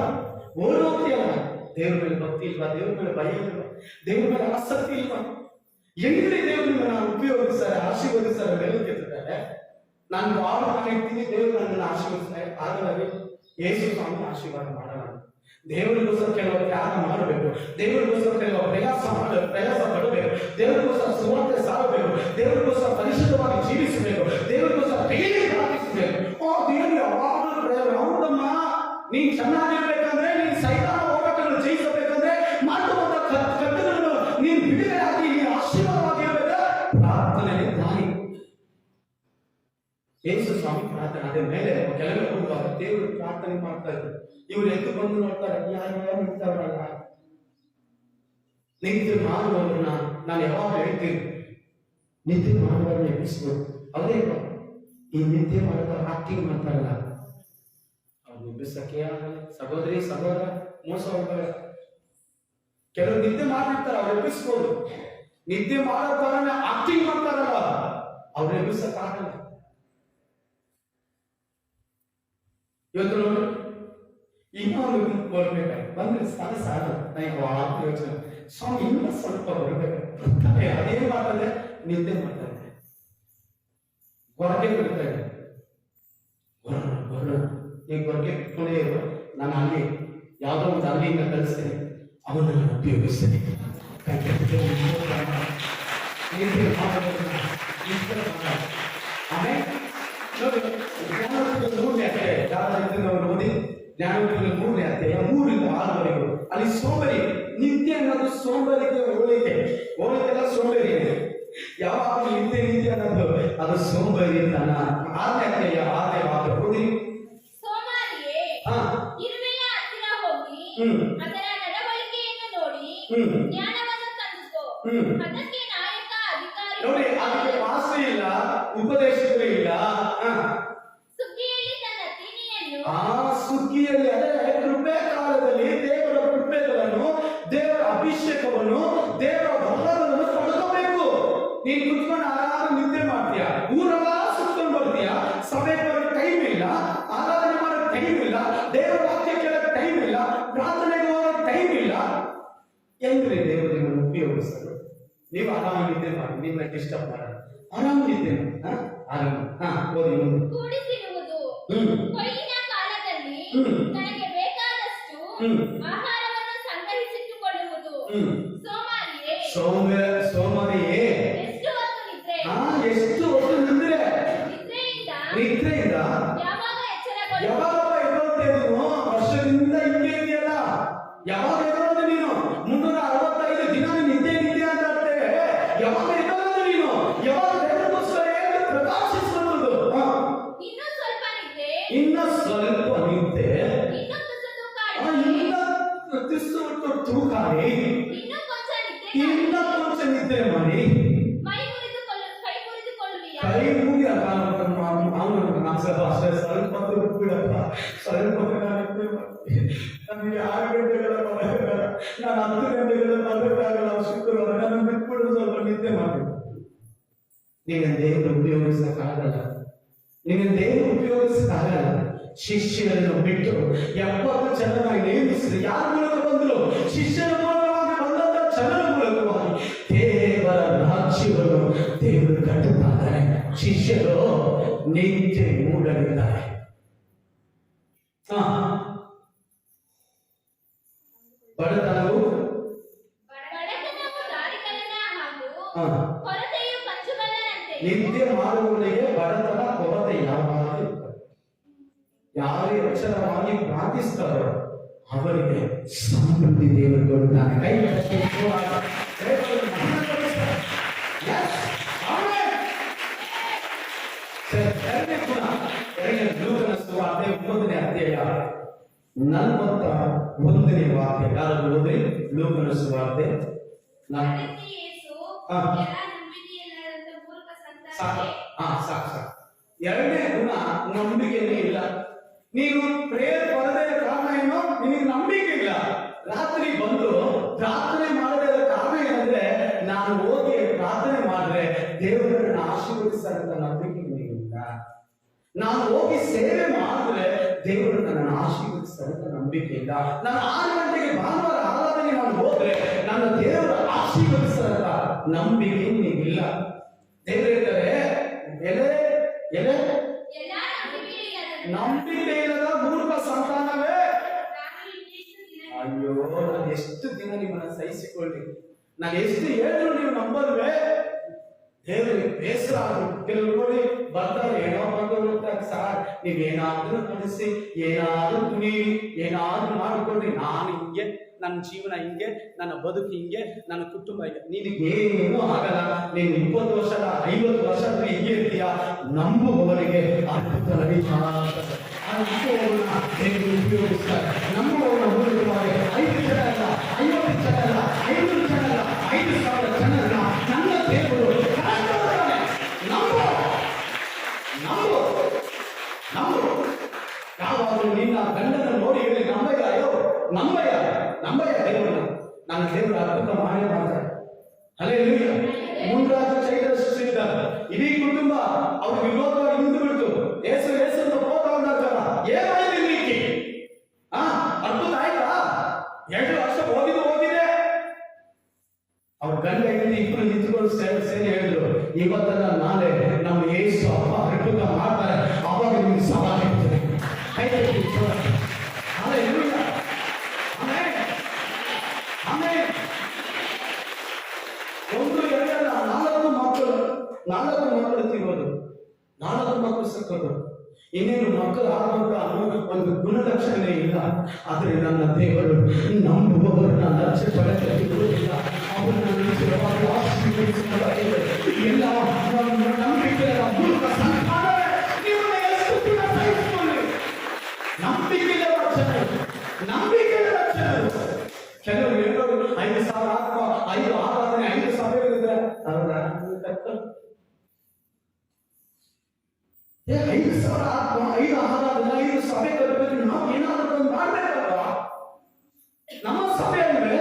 ಓಡೋಗ್ತೀಯಲ್ಲ. ದೇವ್ರ ಮೇಲೆ ಭಕ್ತಿ ಇಲ್ವಾ? ದೇವ್ರ ಮೇಲೆ ಭಯ ಇಲ್ವಾ? ದೇವ್ರ ಮೇಲೆ ಆಸಕ್ತಿ ಇಲ್ವಾ? ಹೆಂಗ್ರಿ ದೇವ್ರನ್ನ ನಾನು ಉಪಯೋಗಿಸ್ತಾರೆ, ಆಶೀರ್ವದಿಸ್ತಾರೆ, ಬೆಳಕಿರ್ತಾರೆ. ನಾನು ಬಾಳ ಇರ್ತೀನಿ, ದೇವರು ನನ್ನನ್ನು ಆಶೀರ್ವದಿಸ್ತಾರೆ. ಹಾಗಾಗಿ ಯೇಸು ಸ್ವಾಮಿ ಆಶೀರ್ವಾದ ಮಾಡೋಣ. ದೇವರಿಗೋಸ್ಕರ ಕೆಲವು ತ್ಯಾಗ ಮಾಡಬೇಕು, ದೇವರಿಗೋಸ್ಕರ ಕೆಲವು ಪ್ರಯಾಸ ಪಡಬೇಕು, ದೇವರಿಗೋಸ್ಕರ ಸುವಾರ್ತೆ ಸಾರಬೇಕು, ದೇವರಿಗೋಸ್ಕರ ಪರಿಶುದ್ಧವಾಗಿ ಜೀವಿಸಬೇಕು, ದೇವರಿಗೋಸ್ಕರ ಡೈಲಿ ಪ್ರಾರ್ಥಿಸಬೇಕು. ದೇವರು ಯಾವಾಗಲೂ ಹೌದಮ್ಮ, ನೀನ್ ಚೆನ್ನಾಗಿರ್ಬೇಕಂದ್ರೆ ನೀನ್ ಸೈತಾನ ಹೋಗ ಅದ್ರ ಮೇಲೆ ಕೆಳಗೆ ಹೋಗುವಾಗ ದೇವರು ಪ್ರಾರ್ಥನೆ ಮಾಡ್ತಾ ಇದ್ರು. ಇವ್ರು ಎದ್ದು ಬಂದು ನೋಡ್ತಾರೆ, ಯಾರು ನಿಂತವರಲ್ಲ. ನಿದ್ದೆ ಮಾಡುವವ್ರನ್ನ ನಾನು ಯಾವಾಗ ಹೇಳ್ತೀನಿ, ನಿದ್ದೆ ಮಾಡುವವ್ರನ್ನ ಎಬ್ಬಿಸ್ಬೋದು. ಅವರೇ ಈ ನಿದ್ದೆ ಮಾಡೋದ್ರ ಆಕ್ಟಿಂಗ್ ಮಾಡ್ತಾರಲ್ಲ, ಅವ್ರು ಎಬ್ಬಿಸಕ್ಕೆ ಆಗಲ್ಲ. ಸಹೋದರಿ ಸಹೋದರ ಮೋಸ ಹೋಗ್ತಾರೆ. ಕೆಲವರು ನಿದ್ದೆ ಮಾಡಿರ್ತಾರೆ, ಅವ್ರು ಎಬ್ಬಿಸ್ಬೋದು. ನಿದ್ದೆ ಮಾಡೋ ತರನೇ ಆಕ್ಟಿಂಗ್ ಮಾಡ್ತಾರಲ್ಲ, ಅವ್ರು ಎಬ್ಬಿಸಕ್ ಆಗಲ್ಲ. ಇವತ್ತು ನೋಡಿ, ಇನ್ನೊಂದು ಗುಂಪು ಬರ್ಬೇಕಾದ್ರೆ ಬಂದ್ರೆ ಸಾಲ ನನಗೆ ಯೋಚನೆ, ಸ್ವಾಮಿ ಇನ್ನೂ ಸ್ವಲ್ಪ ಬರ್ಬೇಕು. ಅದೇ ಮಾಡ್ತಾರೆ, ನಿದ್ದೆ ಮಾಡ್ತಾರೆ, ಹೊರಗೆ ಬಿಡ್ತಾರೆ. ಈಗ ಹೊರಗೆ ಬಿಟ್ಕೊಂಡೇ ಇರೋ, ನಾನು ಅಲ್ಲಿ ಯಾವುದೋ ಒಂದು ಅಲ್ಲಿಂದ ಕಳಿಸ್ತೇನೆ, ಅವನನ್ನು ಉಪಯೋಗಿಸ್ತೇನೆ. ಆಮೇಲೆ ನೋಡಿ, ಮೂರನೇ ಅಧ್ಯಾಯ ಓದಿ, ಜ್ಞಾನೋಕ್ತಿಗಳ 3ನೇ ಅಧ್ಯಾಯ 3ರಿಂದ 6 ಅಲ್ಲಿ ಸೋಂಬೇರಿ, ನಿದ್ದೆ ಅನ್ನೋದು ಸೋಂಬೇರಿಗೆ ಹೋಲಿಕೆಲ್ಲ ಸೋಂಬೇರಿ. ಯಾವಾಗ ನಿದ್ದೆ ಅನ್ನೋದು ಅದು ಸೋಂಬೇರಿತನ. 6ನೇ ಅಧ್ಯಾಯ 6ನೇ ವಾಕ್ಯ ಓದಿ. ಸೋಮಾರಿಯೇ, ಇರುವೆಯ ಹತ್ತಿರ ಹೋಗಿ ಅದರ ನಡವಳಿಕೆಯನ್ನು ನೋಡಿ ಜ್ಞಾನವನ್ನು ತಂದುಕೋ. ಅದಕ್ಕೆ ನಾಯಕ ಅಧಿಕಾರಿ ನೋಡಿ, ಅದಕ್ಕೆ ಭಾಷೆ ಇಲ್ಲ, ಉಪದೇಶಗಳು ಇಲ್ಲ. ಸುಗ್ಗಿಯಲ್ಲಿ ತನ್ನ ತಿನಿಯನ್ನು, ಸುಗ್ಗಿಯಲ್ಲಿ ಅದೇ ಕೃಪೆ ಕಾಲದಲ್ಲಿ ದೇವರ ಕೃಪೆಗಳನ್ನು, ದೇವರ ಅಭಿಷೇಕವನ್ನು, ದೇವರ ವರಗಳನ್ನು ಪಡ್ಕೋಬೇಕು. ನೀನ್ ಕುತ್ಕೊಂಡು ಆರಾಮ ನಿದ್ದೆ ಮಾಡ್ತೀಯ, ಊರೆಲ್ಲ ಸುತ್ಕೊಂಡು ಬರ್ತೀಯ, ಸಭೆ ಬರೋ ಟೈಮ್ ಇಲ್ಲ, ಆರಾಧನೆ ಮಾಡೋ ಟೈಮ್ ಇಲ್ಲ, ದೇವರ ವಾಕ್ಯ ಕೇಳೋ ಟೈಮ್ ಇಲ್ಲ, ಪ್ರಾರ್ಥನೆಗೆ ಹೋಗೋ ಟೈಮ್ ಇಲ್ಲ. ಹೆಂಗ್ರಿ ದೇವರು ನಿಮ್ಮನ್ನು ಉಪಯೋಗಿಸಲು? ನೀವು ಆರಾಮ ನಿದ್ದೆ ಮಾಡಿ, ನಿಮ್ಮನ್ನ ಡಿಸ್ಟರ್ಬ್ ಮಾಡೋಣ. ಆರಾಮ ನಿದ್ದೆ ಮಾಡಿ, ಆರಾಮ ಓದಿ ಮುಂದೆ. ಕೂಡಿಸಿರುವುದು ಕೊಯ್ಲಿನ ಕಾಲದಲ್ಲಿ ತನಗೆ ಬೇಕಾದಷ್ಟು ಆಹಾರವನ್ನು ಸಂಗ್ರಹಿಸಿಟ್ಟುಕೊಳ್ಳುವುದು. ಸೋಮಾರಿಯೇ, ಸೋಮಾರಿಯೇ, ಎಷ್ಟು ಹೊತ್ತು ನಿದ್ರೆ, ಎಷ್ಟು ಹೊತ್ತು ನಿದ್ರೆ, ನಿದ್ರೆಯಿಂದ ಯಾವಾಗ ಎಚ್ಚರಗೊಳ್ಳುವುದು? ಯಾವಾಗ ಎದ್ದೋಗ್ತೇ ನೀನು? ವರ್ಷದಿಂದ ಹಿಂಗೆ ಇದೆಯಲ್ಲ, ಯಾವಾಗ ಎದ್ದೋದು ನೀನು? 365 ದಿನ ನಿದ್ದೆ ಅಂತ ಹೇಳ್ತೇವೆ. ಯಾವಾಗ ಎದ್ದೋದು ನೀನು? ಯಾವಾಗ ದೇವರಿಗೋಸ್ಕರ ಪ್ರಕಾಶಿಸುವುದು? ಇನ್ನೂ ಸ್ವಲ್ಪ ನಿದ್ದೆ, ಇನ್ನ ಸ್ವಲ್ಪ ನಿದ್ದೆ, ಇನ್ನೂ ತುಸು ತೂಕಾಡಿ, ಇನ್ನೂ ಕೊಂಚ ನಿದ್ದೆ, ಇನ್ನ ಕೊಂಚ ನಿದ್ದೆ ಮಾಡಿ, ಕೈ ಮುರಿದುಕೊಳ್ಳುವಿಯಾ? ಕೈ ಮುಗಿ ಅಷ್ಟೇ ಸ್ವಲ್ಪ ಬಿಡಪ್ಪ, ಸ್ವಲ್ಪ ನನಗೆ 6 ಗಂಟೆಗಳ ಮಲಗಲ್ಲ, ನಾನು 10 ಗಂಟೆಗಳ ಮಲಗಕ್ಕಾಗಲ್ಲ. ಶುಕ್ರವಾರ ನಾನು ಬಿಟ್ಬಿಡು, ಸ್ವಲ್ಪ ನಿದ್ದೆ ಮಾಡಬೇಕು. ನಿನ್ನ ದೇವರು ಉಪಯೋಗಿಸಕ್ಕಾಗಲ್ಲ, ನಿನ್ನ ದೇವರು ಉಪಯೋಗಿಸಕ್ಕಾಗಲ್ಲ. ಶಿಷ್ಯರನ್ನು ಬಿಟ್ಟು 70 ಜನರಾಗಿ ನೇಮಿಸಿದ್ರು. ಯಾರ ಮೂಲಕ ಬಂದರು? ಶಿಷ್ಯರ ಮೂಲಕವಾಗಿ ಬಂದಂತ ಜನರ ಮೂಲಕವಾಗಿ ದೇವರ ರಾಜ್ಯವನ್ನು ದೇವರು ಕಟ್ಟುತ್ತಾರೆ. ಶಿಷ್ಯರು ನಿತ್ಯ ಮೂಡಲಿದ್ದಾರೆ. ಬಡತನವು ದಾರಿಗಳ್ಳನ ಹಾಗೂ ಕೊರತೆಯು ಕಚ್ಚುಗಳ್ಳನಂತೆ. ನಿತ್ಯ ಮಾಡುವವರಿಗೆ ಬಡತನ ಕೊರತೆ ಯಾವಾಗ ಇರ್ತದೆ. ಯಾರು ಎಚ್ಚರವಾಗಿ ಪ್ರಾರ್ಥಿಸ್ತಾರೋ ಅವರಿಗೆ ಸಮೃದ್ಧಿ ದೇವರು ಕೊಡುತ್ತಾನೆ. ಕೈ ಎರಡನೇ ಗುಣ, ಲೂಕನ ಸುವಾರ್ತೆ 1ನೇ ಅಧ್ಯಾಯ 41ನೇ ವಾಕ್ಯ. ಯಾರು ಓದ್ರಿ? ಲೂಕನ ಸುವಾರ್ತೆ. ಸಾಕು. ಎರಡನೇ ಗುಣ, ನಂಬಿಕೆನೇ ಇಲ್ಲ. ನೀನು ಪ್ರೇಯರ್ ಬರದೇ ಕಾರಣ ಏನೋ, ನಿನಗೆ ನಂಬಿಕೆ ಇಲ್ಲ. ರಾತ್ರಿ ಬಂದು ಪ್ರಾರ್ಥನೆ ಮಾಡದೇ ಕಾರಣ ಏನಂದ್ರೆ, ನಾನು ಹೋಗಿ ಪ್ರಾರ್ಥನೆ ಮಾಡಿದ್ರೆ ದೇವರನ್ನ ಆಶೀರ್ವದಿಸಂತ ನಂಬಿಕೆ ನಿನಗಿಲ್ಲ. ನಾನು ಹೋಗಿ ಸೇವೆ ಮಾಡಿದ್ರೆ ದೇವರು ನನ್ನನ್ನು ಆಶೀರ್ವದಿಸಂತ ನಂಬಿಕೆ ಇಲ್ಲ. ನಾನು 6 ಗಂಟೆಗೆ ಭಾನುವಾರ ಆರಾಧನೆ ನಾನು ಹೋದ್ರೆ ನನ್ನ ದೇವರ ಆಶೀರ್ವದಿಸಂತ ನಂಬಿಕೆ ನಿನಗಿಲ್ಲ. ದೇವರು ಹೇಳ್ತಾರೆ, ಎಲೆ ನಂಬಿಕೆ ಇಲ್ಲದ ಮೂರ್ಖ ಸಂತಾನವೇ. ಅಯ್ಯೋ, ನಾನು ಎಷ್ಟು ದಿನ ನಿಮ್ಮನ್ನ ಸಹಿಸಿಕೊಳ್ಳಿ, ನಾನು ಎಷ್ಟು ಹೇಳಿದ್ರು ನೀವು ನಂಬಲ್ವೇ? ದೇವರಿಗೆ ಬೇಸರ ಆದ್ರು. ಕೆಲವರು ಬರ್ತಾರೆ, ಏನೋ ಬಂದು ಹೋಗ್ತಾರೆ, ಸಾರ್ ನೀವೇನಾದ್ರೂ ನಡೆಸಿ, ಏನಾದ್ರೂ ಕುಣೀರಿ, ಏನಾದ್ರೂ ಮಾಡಿಕೊಡ್ರಿ, ನನ್ನ ಜೀವನ ಹಿಂಗೆ, ನನ್ನ ಬದುಕು ಹಿಂಗೆ, ನನ್ನ ಕುಟುಂಬ ಹಿಂಗೆ. ನಿನಗೇನು ಆಗಲ್ಲ. ನೀನು 20 ವರ್ಷ 50 ವರ್ಷ ಹಿಂಗೆ ಇರ್ತೀಯ. ನಂಬುವವರಿಗೆ ಅದ್ಭುತ ನಡೀತಾ ಇರ್ತದೆ. ಆ ನಂಬುವವರನ್ನ ದೇವರು ಉಪಯೋಗಿಸ್ತಾರೆ. ನಂಬುವವರ ಮೂಲಕವಾಗಿ 5 ಜನ ಅಲ್ಲ, 50 ಜನ ಅಲ್ಲ, 500 ಜನ ಅಲ್ಲ, 5,000 ಜನರನ್ನ ನನ್ನ ದೇವರು ಕರೆಸ್ಕೊಳ್ತಾನೆ. ನಂಬು, ನಂಬು, ನಂಬು. ಯಾವಾಗಲೂ ನಿನ್ನ ಗಂಡನ ನೋಡಿ ಹೇಳಿ ನಂಬಯ್ಯ, ಅಯ್ಯೋ ನಂಬಯ್ಯ, ನಂಬಯ್ಯ ದೇವರನ್ನ. ನನ್ನ ದೇವರು ಅದ್ಭುತ ಮಾಡೇ ಮಾಡ್ತಾರೆ. ಹಲ್ಲೆಲೂಯಾ. ಮುಂದಾದ ಚೈತನ್ಯ ಇಡೀ ಕುಟುಂಬ ಅವ್ರ ವಿರೋಧವಾಗಿ ನಿಂತು ಬಿಡ್ತು. ಏಸು ಏಸು ಅಂತ ಹೋಗ್ತಾರ. ಏನಾಯ್ತು ನೀಕಿ? ಅದ್ಭುತ ಆಯ್ತಾ? 2 ವರ್ಷ ಹೋಗಿದೆ. ಅವ್ರ ಗಂಡ ಹೆಂಡತಿ ಇಬ್ರು ನಿಂತುಕೊಂಡು ಸೇರಿ ಹೇಳಿದ್ರು, ಇವತ್ತಲ್ಲ ನಾಳೆ ನಮ್ಮ ಏಸು ಅಪ್ಪ ಅದ್ಭುತ ಮಾಡ್ತಾರೆ, ಅವಾಗ ನಿಮ್ಗೆ ಸವಾಲು ಇರ್ತದೆ. ಹಲ್ಲೆಲೂಯಾ. Amen, amen. 1, 2 ಅಲ್ಲ, 4 ಮಕ್ಕಳು ತಿರೋದು, 4 ಮಕ್ಕಳು ಸತ್ತೋದು. ಇನ್ನೇನು ಮಕ್ಕಳು ಆಗುವಂತ ಒಂದು ಗುಣಲಕ್ಷಣವೇ ಇಲ್ಲ. ಆದರೆ ನನ್ನ ದೇವರು ನಂಬುವವರನ್ನ ಲಕ್ಷ್ಯ ಪಡೆದಿರುವುದಿಲ್ಲ. ಅವರನ್ನ ನಿಜವಾಗಿ ಆಶೀರ್ವದಿಸುವುದಿಲ್ಲ. ಎಲ್ಲ ನಂಬಿಕೆಯ ಮೂಲಕ ಸಂತಾನವೇ ನಿಮ್ಮನ್ನ ಎಷ್ಟು ದಿನ ಸಹಿಸಿಕೊಳ್ಳಿ. ನಂಬಿಕೆಯ ರಕ್ಷಣೆ, ನಂಬಿಕೆಯ ರಕ್ಷಣೆ. ಕೆಲವರು ಹೇಳೋರು 5,000 ಆತ್ಮ, 5 ಆರಾಧನೆ, 5 ಸಭೆಗಳಿದ್ರೆ ಅವರ 5,000 ಆತ್ಮ, 5 ಆರಾಧನೆ, 5 ಸಭೆ ಕಟ್ಟಬೇಕು. ನಾವು ಏನಾದರೂ ಒಂದು ಮಾಡ್ಬೇಕಲ್ವಾ? ನಮ್ಮ ಸಭೆ ಅಂದ್ರೆ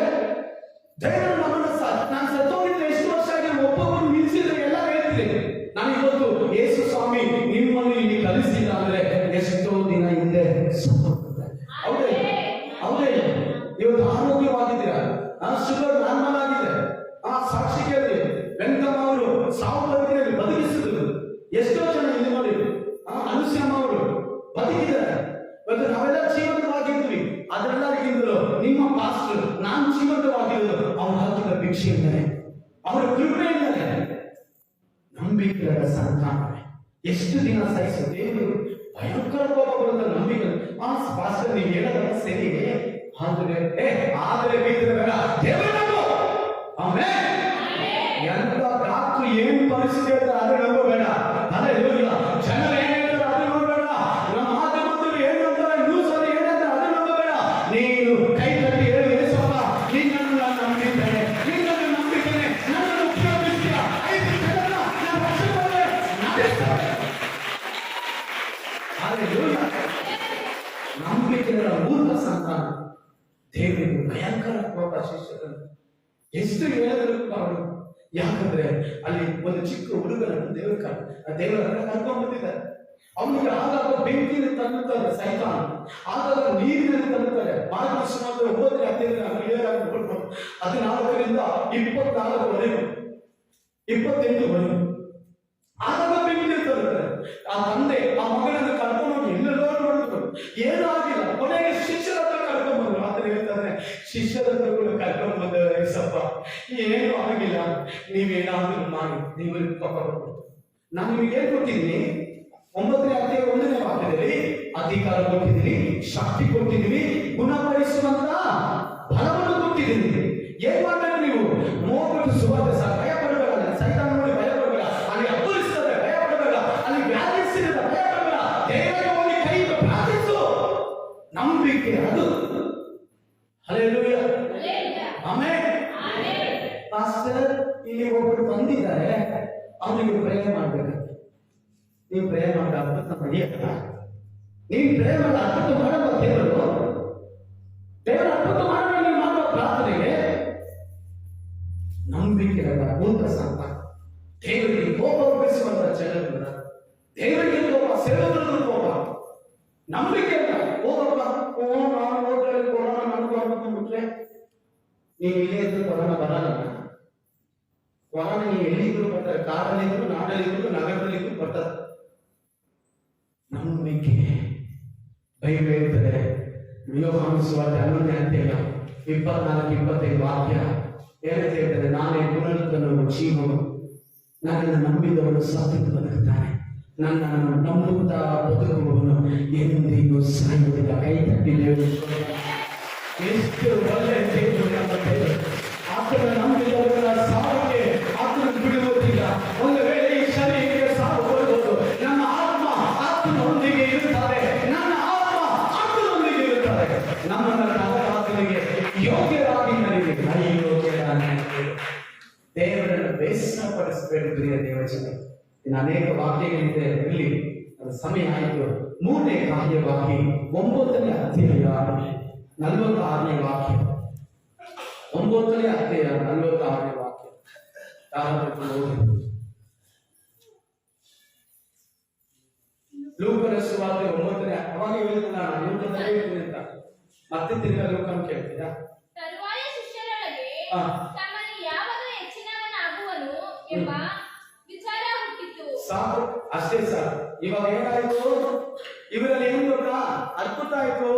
ದೇವರು ನಮ್ಮನ್ನ ನಾನು ಸತ್ತೋಗಿದ್ರೆ ಎಷ್ಟು ವರ್ಷ ಆಗಿ ಒಬ್ಬೊಬ್ಬರು ನಿಲ್ಲಿಸಿದ್ರೆ ಎಲ್ಲ ಹೇಳ್ತೀನಿ. ನಾನು ಇವತ್ತು ಯೇಸು ಸ್ವಾಮಿ ನಿಮ್ಮನ್ನು ಇಲ್ಲಿ ಕಲಿಸಿಲ್ಲ ಅಂದ್ರೆ ಎಷ್ಟೋ ದಿನ ಹಿಂದೆ ಸತ್ತೋಗ್ತಾರೆ. ಹೌದೇ? ಹೌದೇ? ಇವತ್ತು ಆರೋಗ್ಯವಾಗಿದ್ದೀರಾ? ಶುಗರ್ ನಾರ್ಮಲ್ ಆಗಿದೆ. ಸಾಕ್ಷಿ ಕೇಳಿ, ವೆಂಕಮ್ಮ ಅವರು ಸಾವು ಬದುಕಿನಲ್ಲಿ ಬದುಕಿಸಿದ್ರು. ಎಷ್ಟೋ ಜನ ಇಲ್ಲಿ ನೋಡಿ, ಅನುಶ್ಯಾಮ ಅವರು ಬದುಕಿದ್ದಾರೆ. ಇವತ್ತು ನಾವೆಲ್ಲ ಜೀವಂತವಾಗಿದ್ವಿ. ಅದರೆಲ್ಲರಿಗಿಂತಲೂ ನಿಮ್ಮ ಪಾಸ್ಟರ್ ನಾನು ಜೀವಂತವಾಗಿರೋದು ಅವ್ರು ಹಾಕಿದ ಭಿಕ್ಷೆ ಎಂದರೆ, ಅವರ ಕೃಪೆ ಎಂದರೆ. ನಂಬಿಕೆಯ ಸಂತಾನವೇ ಎಷ್ಟು ದಿನ ಸಹಿಸು. ದೇವರು ಭಯಂಕರ ಕೋಪ ಬರುತ್ತೆ ನಂಬಿಕೆ. ಪಾಸ್ಟರ್ ನೀವು ಹೇಳೋದಲ್ಲ ಸರಿ, ಆದರೆ ಬಿದ್ದರೆ ಬೇಡ, ದೇವರು ನಂಬು. ಆಮೆನ್. ಎಂತ ಡಾಕ್ಟರ್ ಏನು ಪರಿಸ್ಥಿತಿ ಹೇಳ್ತಾರೆ ಅದು ನಂಬಬೇಡ. ಹಲ್ಲೆಲೂಯಾ. ಜನರು ಏನ್ ಹೇಳ್ತಾರೆ ಅದು ನಂಬಬೇಡ. ನಮ್ಮ ಮಾಧ್ಯಮದಲ್ಲಿ ಏನು ಅಂತಾರೆ, ನ್ಯೂಸ್ ಅಲ್ಲಿ ಏನಂತಾರೆ ಅದು ನಂಬಬೇಡ. ನೀನು ಕೈ ಕಟ್ಟಿ ಹೇಳಿ, ಯೇಸಪ್ಪ ನಿನ್ನನ್ನು ನಾನು ನಂಬಿದ್ದೇನೆ, ನಿನ್ನನ್ನು ನಂಬಿದ್ದೇನೆ, ನನ್ನನ್ನು ಉಪಯೋಗಿಸ್ತೀಯ. 5 ಜನರನ್ನ ನಾನು ರಕ್ಷಣೆ ನಡೆಸ್ತೇನೆ. ಹಲ್ಲೆಲೂಯಾ. ನಂಬಿಕೆಯ ಮೂಲ ಸಂತಾನ. ದೇವರಿಗೆ ಭಯಂಕರ ಕೋಪ ಶಿಷ್ಯರನ್ನು ಎಷ್ಟು ಹೇಳಿದ್ರು ಅವರು. ಯಾಕಂದ್ರೆ ಅಲ್ಲಿ ಒಂದು ಚಿಕ್ಕ ಹುಡುಗನನ್ನು ದೇವರ ಕರ್ಕೊಂಡು ಬಂದಿದ್ದಾರೆ. ಅವನಿಗೆ ಆಗಾಗ ಬೆಂಕಿನ ತನ್ನುತ್ತಾರೆ ಸೈತಾನ, ಆಗಾಗ ನೀರಿನಲ್ಲಿ ತನ್ನುತ್ತಾರೆ. ಮಾರ್ಗದ ಸುಮಾರು 9 ನೋಡ್ಬೋದು. 14ರಿಂದ 24ವರೆಗೂ 28ವರೆಗೂ ಆಗಾಗ ಬೆಂಕಿನ ತರುತ್ತಾರೆ. ಆ ತಂದೆ ಆ ಮಗನನ್ನು ಕರ್ಕೊಂಡು ಹೋಗಿ ಎಲ್ಲೆಲ್ಲೋ ನೋಡಿದ್ರು, ಏನೂ ಆಗಿಲ್ಲ. ಕೊನೆಗೆ ಶಿಷ್ಯರ ಹತ್ರ ಕರ್ಕೊಂಡು ಬಂದ್ರು. ಆದ್ರೆ ಹೇಳ್ತಾರೆ, ಶಿಷ್ಯರ ಹತ್ರ ಕೂಡ ಕರ್ಕೊಂಡು ಬಂದ ಯೇಸಪ್ಪ ಏನೂ ಆಗಿಲ್ಲ, ನೀವೇನಾದ್ರೂ ಮಾಡಿ ದೇವರಿಗೆ ಪಾಪ ಕೊಟ್ಟು. ನಾನು ನಿಮಗೆ ಏನ್ ಕೊಟ್ಟಿದ್ದೀನಿ? 9ನೇ ಅಧ್ಯಾಯ 1ನೇ ವಾಕ್ಯದಲ್ಲಿ ಅಧಿಕಾರ ಕೊಟ್ಟಿದ್ದೀನಿ, ಶಕ್ತಿ ಕೊಟ್ಟಿದ್ದೀನಿ, ಗುಣಪಡಿಸುವಂತ ಬಲವನ್ನು ಕೊಟ್ಟಿದ್ದೀನಿ. ಏನ್ ಮಾಡ್ಬೇಕು ನೀವು? ಹೋಗ್ಬಿಟ್ಟು ಸುವಾರ್ತೆ ಭಯ ಪಡಬೇಡ. ಸೈತಾನ ನೋಡಿ ಭಯ ಪಡಬೇಡ. ಅಲ್ಲಿ ಅಪ್ಪಳಿಸ್ತದೆ, ಭಯ ಪಡಬೇಡ. ಅಲ್ಲಿ ವ್ಯಾಧಿಸಿದ ಭಯ ಪಡಬೇಡ. ದೇವರಿಗೆ ಹೋಗಿ ಕೈ ಪ್ರಾರ್ಥಿಸು. ನಂಬಿಕೆ ಅದು. ಹಲ್ಲೆಲೂಯಾ. ಆಮೆನ್. ಪಾಸ್ಟರ್ ಇಲ್ಲಿ ಒಬ್ಬರು ಬಂದಿದ್ದಾರೆ, ಅವರಿಗೆ ಪ್ರೇಯರ್ ಮಾಡ್ಬೇಕು. ನೀವು ಪ್ರೇಯರ್ ಮಾಡಿ ಅದ್ಭುತ ನಡೆಯಲ್ಲ. ನೀವು ಪ್ರೇಯರ್ ಮಾಡಿ ಅದ್ಭುತ ಮಾಡಲ್ಲ. ದೇವರು ಅದ್ಭುತ ಮಾಡಲ್ಲ. ನೀವು ಮಾಡುವ ಪ್ರಾರ್ಥನೆಗೆ ನಂಬಿಕೆ ಭೂತ ಸಂತಾನ. ದೇವರಿಗೆ ಕೋಪ ಉಳಿಸುವಂತ ಜನರನ್ನ, ದೇವರಿಗೆ ಕೋಪ, ಸೇವಕರನ್ನು ಕೋಪ. ನಂಬಿಕೆ ಹೋಗಪ್ಪ, ನಾನು ಹೋದ್ರೆ ಕೊರೋನಾ ನನಗೂ ಅನ್ಕೊಂಡ್ಬಿಟ್ರೆ ನೀವು ಇಲ್ಲೇ ಇದ್ರು ಕೊರೋನಾ ಬರಲ್ಲ. ಕೊರೋನಾ ನೀವು ಎಲ್ಲಿದ್ರು ಬರ್ತಾರೆ, ಕಾಡಲ್ಲಿದ್ರು, ನಾಡಲ್ಲಿದ್ರು, ನಗರದಲ್ಲಿದ್ರು ಬರ್ತಾರೆ. ನಂಬಿಕೆ ಬೈಬಲ್ ಹೇಳ್ತದೆ. ಯೋಹಾನ ಸುವಾರ್ತೆ 11ನೇ ಅಧ್ಯಾಯ 24-25 ವಾಕ್ಯ ಏನಂತ ಹೇಳ್ತದೆ? ನಾನೇ ಪುನರುತ್ಥಾನವೂ ಜೀವನು, ನನ್ನನ್ನು ನಂಬಿದವನು ಸತ್ತು ಬದುಕುತ್ತಾನೆ, ನನ್ನನ್ನು ನಂಬುತ್ತಾ ಬದುಕುವವನು ಎಂದಿಗೂ ಸಾಯುವುದಿಲ್ಲ. ಕೈ ತಟ್ಟಿ ದೇವರು ಎಷ್ಟು ಒಳ್ಳೆ ದೇವರು ನಮ್ಮ ದೇವರು. ಆತನ ನಂಬಿದವರ ಸಾವಕ್ಕೆ ಆತನ ಬಿಡುವುದಿಲ್ಲ. ಒಂದು ವೇಳೆ ಈ ಶರೀರಕ್ಕೆ ಸಾವು ಬರುವುದು, ನನ್ನ ಆತ್ಮ ಆತನೊಂದಿಗೆ ಇರುತ್ತದೆ, ನನ್ನ ಆತ್ಮ ಆತನೊಂದಿಗೆ ಇರುತ್ತದೆ. ನಮ್ಮನ್ನು ನಾವು ಆತನಿಗೆ ಯೋಗ್ಯರಾಗಿ ನಡೆಯಲಿ. ದೇವರನ್ನು ಬೇಸರಪಡಿಸಬೇಡಿ ಪ್ರಿಯ ದೇವಜನ. ಇನ್ನು ಅನೇಕ ವಾಕ್ಯಗಳಿದೆ, ಇಲ್ಲಿ ಅದು ಸಮಯ ಆಯಿತು. 3ನೇ ಕಾರ್ಯವಾಗಿ 9ನೇ ಅಧ್ಯಾಯ 46ನೇ ವಾಕ್ಯ. 9ನೇ ಅಧ್ಯಾಯ 46ನೇ ವಾಕ್ಯ. ಯಾರಾದರೂ ಓದಿ. ಲೂಕನ ಸುವಾರ್ತೆ 9ನೇ, ಅವಾಗ ಹೇಳಿದ ನಾನು ಲೂಕದಲ್ಲೇ ಇರ್ತೀನಿ ಅಂತ. ಮತ್ತೆ ತಿರ್ಗಾ ಲೂಕನ ಕೇಳ್ತೀರಾ? ತರುವಾಯ ಶಿಷ್ಯರೊಳಗೆ ಹಾ. ತಮ್ಮಲ್ಲಿ ಯಾವಾಗ ಹೆಚ್ಚಿನವನಾಗುವನು ಎಂಬ ವಿಚಾರ ಹುಟ್ಟಿತು. ಸಾಕು, ಅಷ್ಟೇ ಸಾಕು. ಇವಾಗ ಏನಾಯ್ತು? ಇವರಲ್ಲಿ ಏನು ಗೊತ್ತಾ? ಅದ್ಭುತ ಆಯ್ತು.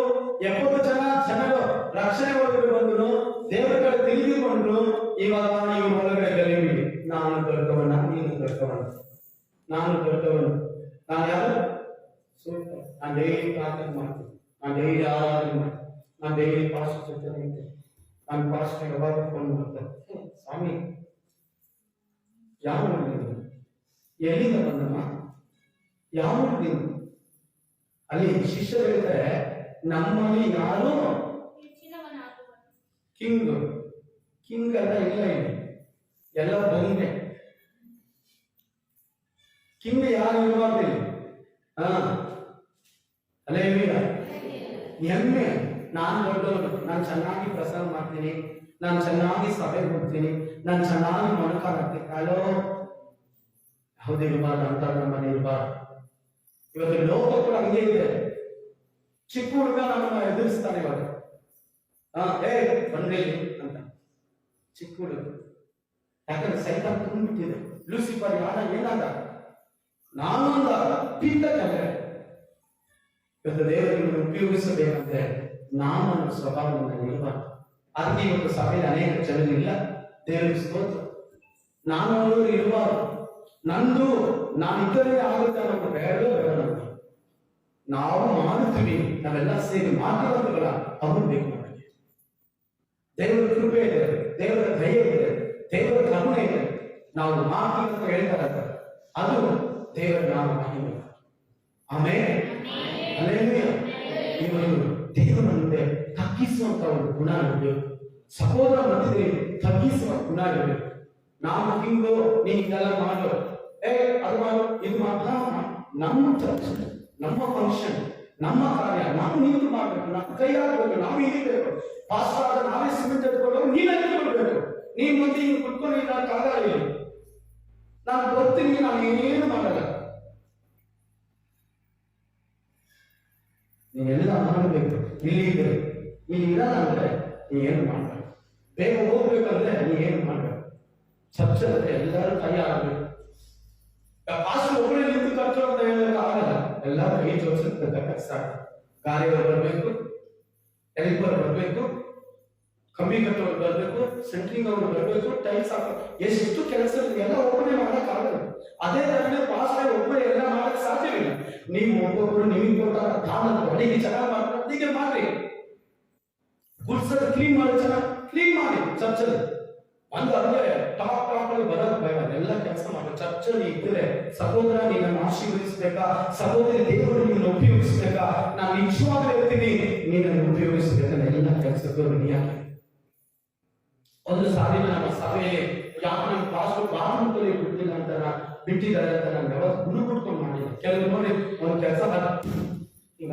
70 ಜನರು ರಕ್ಷಣೆ ಒಳಗಡೆ ಬಂದ್ರು, ದೇವರ ಕಡೆ ತಿಳಿದುಕೊಂಡ್ರು. ಇವಾಗ ನೀವು ಒಳಗಡೆ ಗಲಿಬಿಲಿ. ನಾನು ದೊಡ್ಡವನ, ನೀನು ದೊಡ್ಡವನ, ನಾನು ದೊಡ್ಡವನು, ನಾನು ಯಾರು? ನಾನು ಡೈಲಿ ಪ್ರಾರ್ಥನೆ ಮಾಡ್ತೀನಿ, ನಾನು ಡೈಲಿ ಆರಾಧನೆ ಮಾಡ್ತೀನಿ, ನಾನು ಡೈಲಿ ಪಾಸ್ಟ್ ಜೊತೆ ಇರ್ತೇನೆ, ನಾನು ಪಾಸ್ಟ್ ಯಾವಾಗ ಫೋನ್ ಮಾಡ್ತೇನೆ. ಸ್ವಾಮಿ ಯಾವ ನೀನು? ಎಲ್ಲಿಂದ ಬಂದಮ್ಮ? ಯಾವ ನೀನು? ಅಲ್ಲಿ ಶಿಷ್ಯರು ಹೇಳ್ತಾರೆ, ನಮ್ಮಲ್ಲಿ ಯಾರು ಹೆಚ್ಚಿನವನಾಗುವನು. ಕಿಂಗ್ ಎಲ್ಲ ಇಲ್ಲ, ಇಲ್ಲಿ ಎಲ್ಲ ಬಂದೆ. ಕಿಂಗ್ ಯಾರು ಇರಬಾರ್ದು. ಅಲ್ಲೇ ಹೆಮ್ಮೆ, ನಾನು ದೊಡ್ಡವನು, ನಾನು ಚೆನ್ನಾಗಿ ಪ್ರಸಾರ ಮಾಡ್ತೀನಿ, ನಾನು ಚೆನ್ನಾಗಿ ಸಭೆಗೆ ಹೋಗ್ತೀನಿ, ನಾನು ಚೆನ್ನಾಗಿ ಮೊಣಕಾಗ್ತೀನಿ. ಅಲೋ, ಯಾವುದಿರಬಾರ್ದು ಅಂತ ನಮ್ಮನೆ ಇರಬಾರ್ದು. ಇವತ್ತು ಲೋಕ ಕೂಡ ಹಂಗೆ ಇದೆ. ಚಿಕ್ಕ ಹುಡುಗ ನಮ್ಮನ್ನ ಎದುರಿಸ್ತಾನೆ ಇವಾಗ. ಬಂದ್ರಿ ಅಂತ ಚಿಕ್ಕ ಹುಡುಗ. ಯಾಕಂದ್ರೆ ಸೈತಾನ್ ತುಂಬಿಟ್ಟಿದೆ. ಲೂಸಿಫರ್ ಯಾರ ಏನಾದ? ನಾನು ಅಂದಾಗ ಪೀತ ಜಗರೆ. ಇವತ್ತು ದೇವರನ್ನು ಉಪಯೋಗಿಸಬೇಕಂದ್ರೆ ನಾನು ನನ್ನ ಸ್ವಭಾವವನ್ನು ಇರಬಾರ್ದು. ಅದಕ್ಕೆ ಇವತ್ತು ಸಭೆಯಲ್ಲಿ ಅನೇಕ ಜನರಿಲ್ಲ. ದೇವರಿಗೆ ಸ್ತೋತ್ರ. ನಾನು ಅನ್ನೋರು ಇರಬಾರ್ದು. ನಂದು ನಾನಿದ್ದರೆ ಆಗುತ್ತೆ ಅನ್ನೋದು ಬೇಡವೇ ಬೇಡ. ನಾವು ಮಾಡುತ್ತೀವಿ, ನಾವೆಲ್ಲ ಸೇರಿ ಮಾತಾಡೋದುಗಳ ಅವರು ಬೇಕು ನಮಗೆ. ದೇವರ ಕೃಪೆ ಇದೆ, ದೇವರ ದಯೆ ಇದೆ, ದೇವರ ಕರುಣೆ ಇದೆ. ನಾವು ಮಾಡ್ತೀವಿ ಅಂತ ಹೇಳ್ತಾರೆ, ಅದು ದೇವರ ನಾವು ಮಹಿಮೆ. ಆಮೇಲೆ ಇವರು ದೇವರ ಮುಂದೆ ತಗ್ಗಿಸುವಂತ ಒಂದು ಗುಣ ಇರಬೇಕು. ಸಹೋದರ ಮಧ್ಯದಲ್ಲಿ ತಗ್ಗಿಸುವ ಗುಣ ಇರಬೇಕು. ನಾವು ಹಿಂಗೋ ನೀನ್ ಇದೆಲ್ಲ ಮಾಡು, ಅದು ಮಾಡು, ಇದು ಮಾತ್ರ. ನಮ್ಮ ಚರ್ಚ್, ನಮ್ಮ ಫಂಕ್ಷನ್, ನಮ್ಮ ಕಾರ್ಯ ನಾವು ನಿಂತು ಮಾಡ್ಬೇಕು, ನಮ್ಮ ಕೈಯಾಗಬೇಕು, ನಾವು ಹಿಡಿಬೇಕು. ಪಾಸ್ಟರ್ ಆದ ನಾವೇ ಸಿಮೆಂಟ್ ಎತ್ಕೊಳ್ಳೋರು, ನೀನ್ ಎತ್ಕೊಳ್ಬೇಕು. ನೀನ್ ಮುಂದೆ ಹಿಂಗ್ ಕುತ್ಕೊಂಡು ನಾನು ಕಾಗಲ್ಲ, ನಾನು ಬರ್ತೀನಿ, ನಾನು ಏನು ಮಾಡಲ್ಲ. ನೀನೆಲ್ಲ ಮಾಡಬೇಕು. ಇಲ್ಲಿ ಇದ್ರೆ ಇಲ್ಲಿ ಇರಲ್ಲ ಅಂದ್ರೆ ನೀ ಏನು ಮಾಡ್ಬೇಕು. ಬೇಗ ಹೋಗ್ಬೇಕಂದ್ರೆ ನೀ ಏನು ಮಾಡ್ಬೇಕು. ಚರ್ಚೆ ಎಲ್ಲರೂ ಕೈ ಆಗಬೇಕು. ಪಾಸ್ಟರ್ ಒಬ್ಬರೇ ನಿಂತು ಕರ್ಕೊಂಡು ಅಂತ ಹೇಳೋಕೆ ಆಗಲ್ಲ. ಎಲ್ಲ ಕೈ ಜೋಡಿಸಿರ್ತಕ್ಕ ಕಷ್ಟ. ಗಾಡಿಗಳು ಬರಬೇಕು, ಹೆಲ್ಪರ್ ಬರಬೇಕು, ಕಂಬಿ ಕಟ್ಟೋರು ಬರಬೇಕು, ಸೆಂಟ್ರಿಂಗ್ ಅವರು ಬರಬೇಕು, ಟೈಲ್ಸ್ ಹಾಕೋ, ಎಷ್ಟು ಕೆಲಸ ಎಲ್ಲ ಒಬ್ಬರೇ ಮಾಡಕ್ ಆಗಲ್ಲ. ಅದೇ ತರನೇ ಪಾಸ್ಟರ್ ಒಬ್ಬರೇ ಎಲ್ಲ ಮಾಡಕ್ ಸಾಧ್ಯವಿಲ್ಲ. ನೀವು ಒಬ್ಬೊಬ್ಬರು ನಿಮಗೆ ಕೊಟ್ಟಾಗ ತಾನದ್ದು ಅಡಿಗೆ ಚೆನ್ನಾಗಿ ಮಾಡ್ತಾರೆ, ಅಡಿಗೆ ಮಾಡ್ರಿ. ಗುಡ್ಸಲ್ಲಿ ಕ್ಲೀನ್ ಮಾಡಿ, ಚೆನ್ನಾಗಿ ಕ್ಲೀನ್ ಮಾಡಿ. ಚರ್ಚಲ್ಲಿ ಒಂದು ಅಂದ್ರೆ ಟಾಪ್ ಅಲ್ಲಿ ಬರೋದು ಭಯ. ಎಲ್ಲ ಕೆಲಸ ಮಾಡಿ. ಚರ್ಚಲ್ಲಿ ಇದ್ರೆ ಸಹೋದರ ನೀನನ್ನು ಆಶೀರ್ವದಿಸ್ಬೇಕಾ, ಸಹೋದರಿ ದೇವರು ನಿಮ್ಮನ್ನು ಉಪಯೋಗಿಸ್ಬೇಕಾ, ನಾನು ನಿಜವಾಗ್ಲೂ ಹೇಳ್ತೀನಿ, ನೀನನ್ನು ಉಪಯೋಗಿಸ್ಬೇಕಂದ್ರೆ ಎಲ್ಲ ಕೆಲಸಕ್ಕೂ ರೆಡಿಯಾಗಿ. ಒಂದು ಸಾರಿ ನಮ್ಮ ಸಭೆಯಲ್ಲಿ ಯಾವ ನಮ್ಮ ಪಾಸ್ಟರ್ ಬಾತ್ರೂಮ್ದಲ್ಲಿ ಬಿಟ್ಟಿಲ್ಲ ಅಂತಾರ, ಬಿಟ್ಟಿದ್ದಾರೆ ಅಂತ ನಾನು ಯಾವಾಗ ಗುಣಗುಟ್ಕೊಂಡು ಮಾಡಿಲ್ಲ. ಕೆಲವರು ನೋಡಿ ಒಂದು ಕೆಲಸ ಈಗ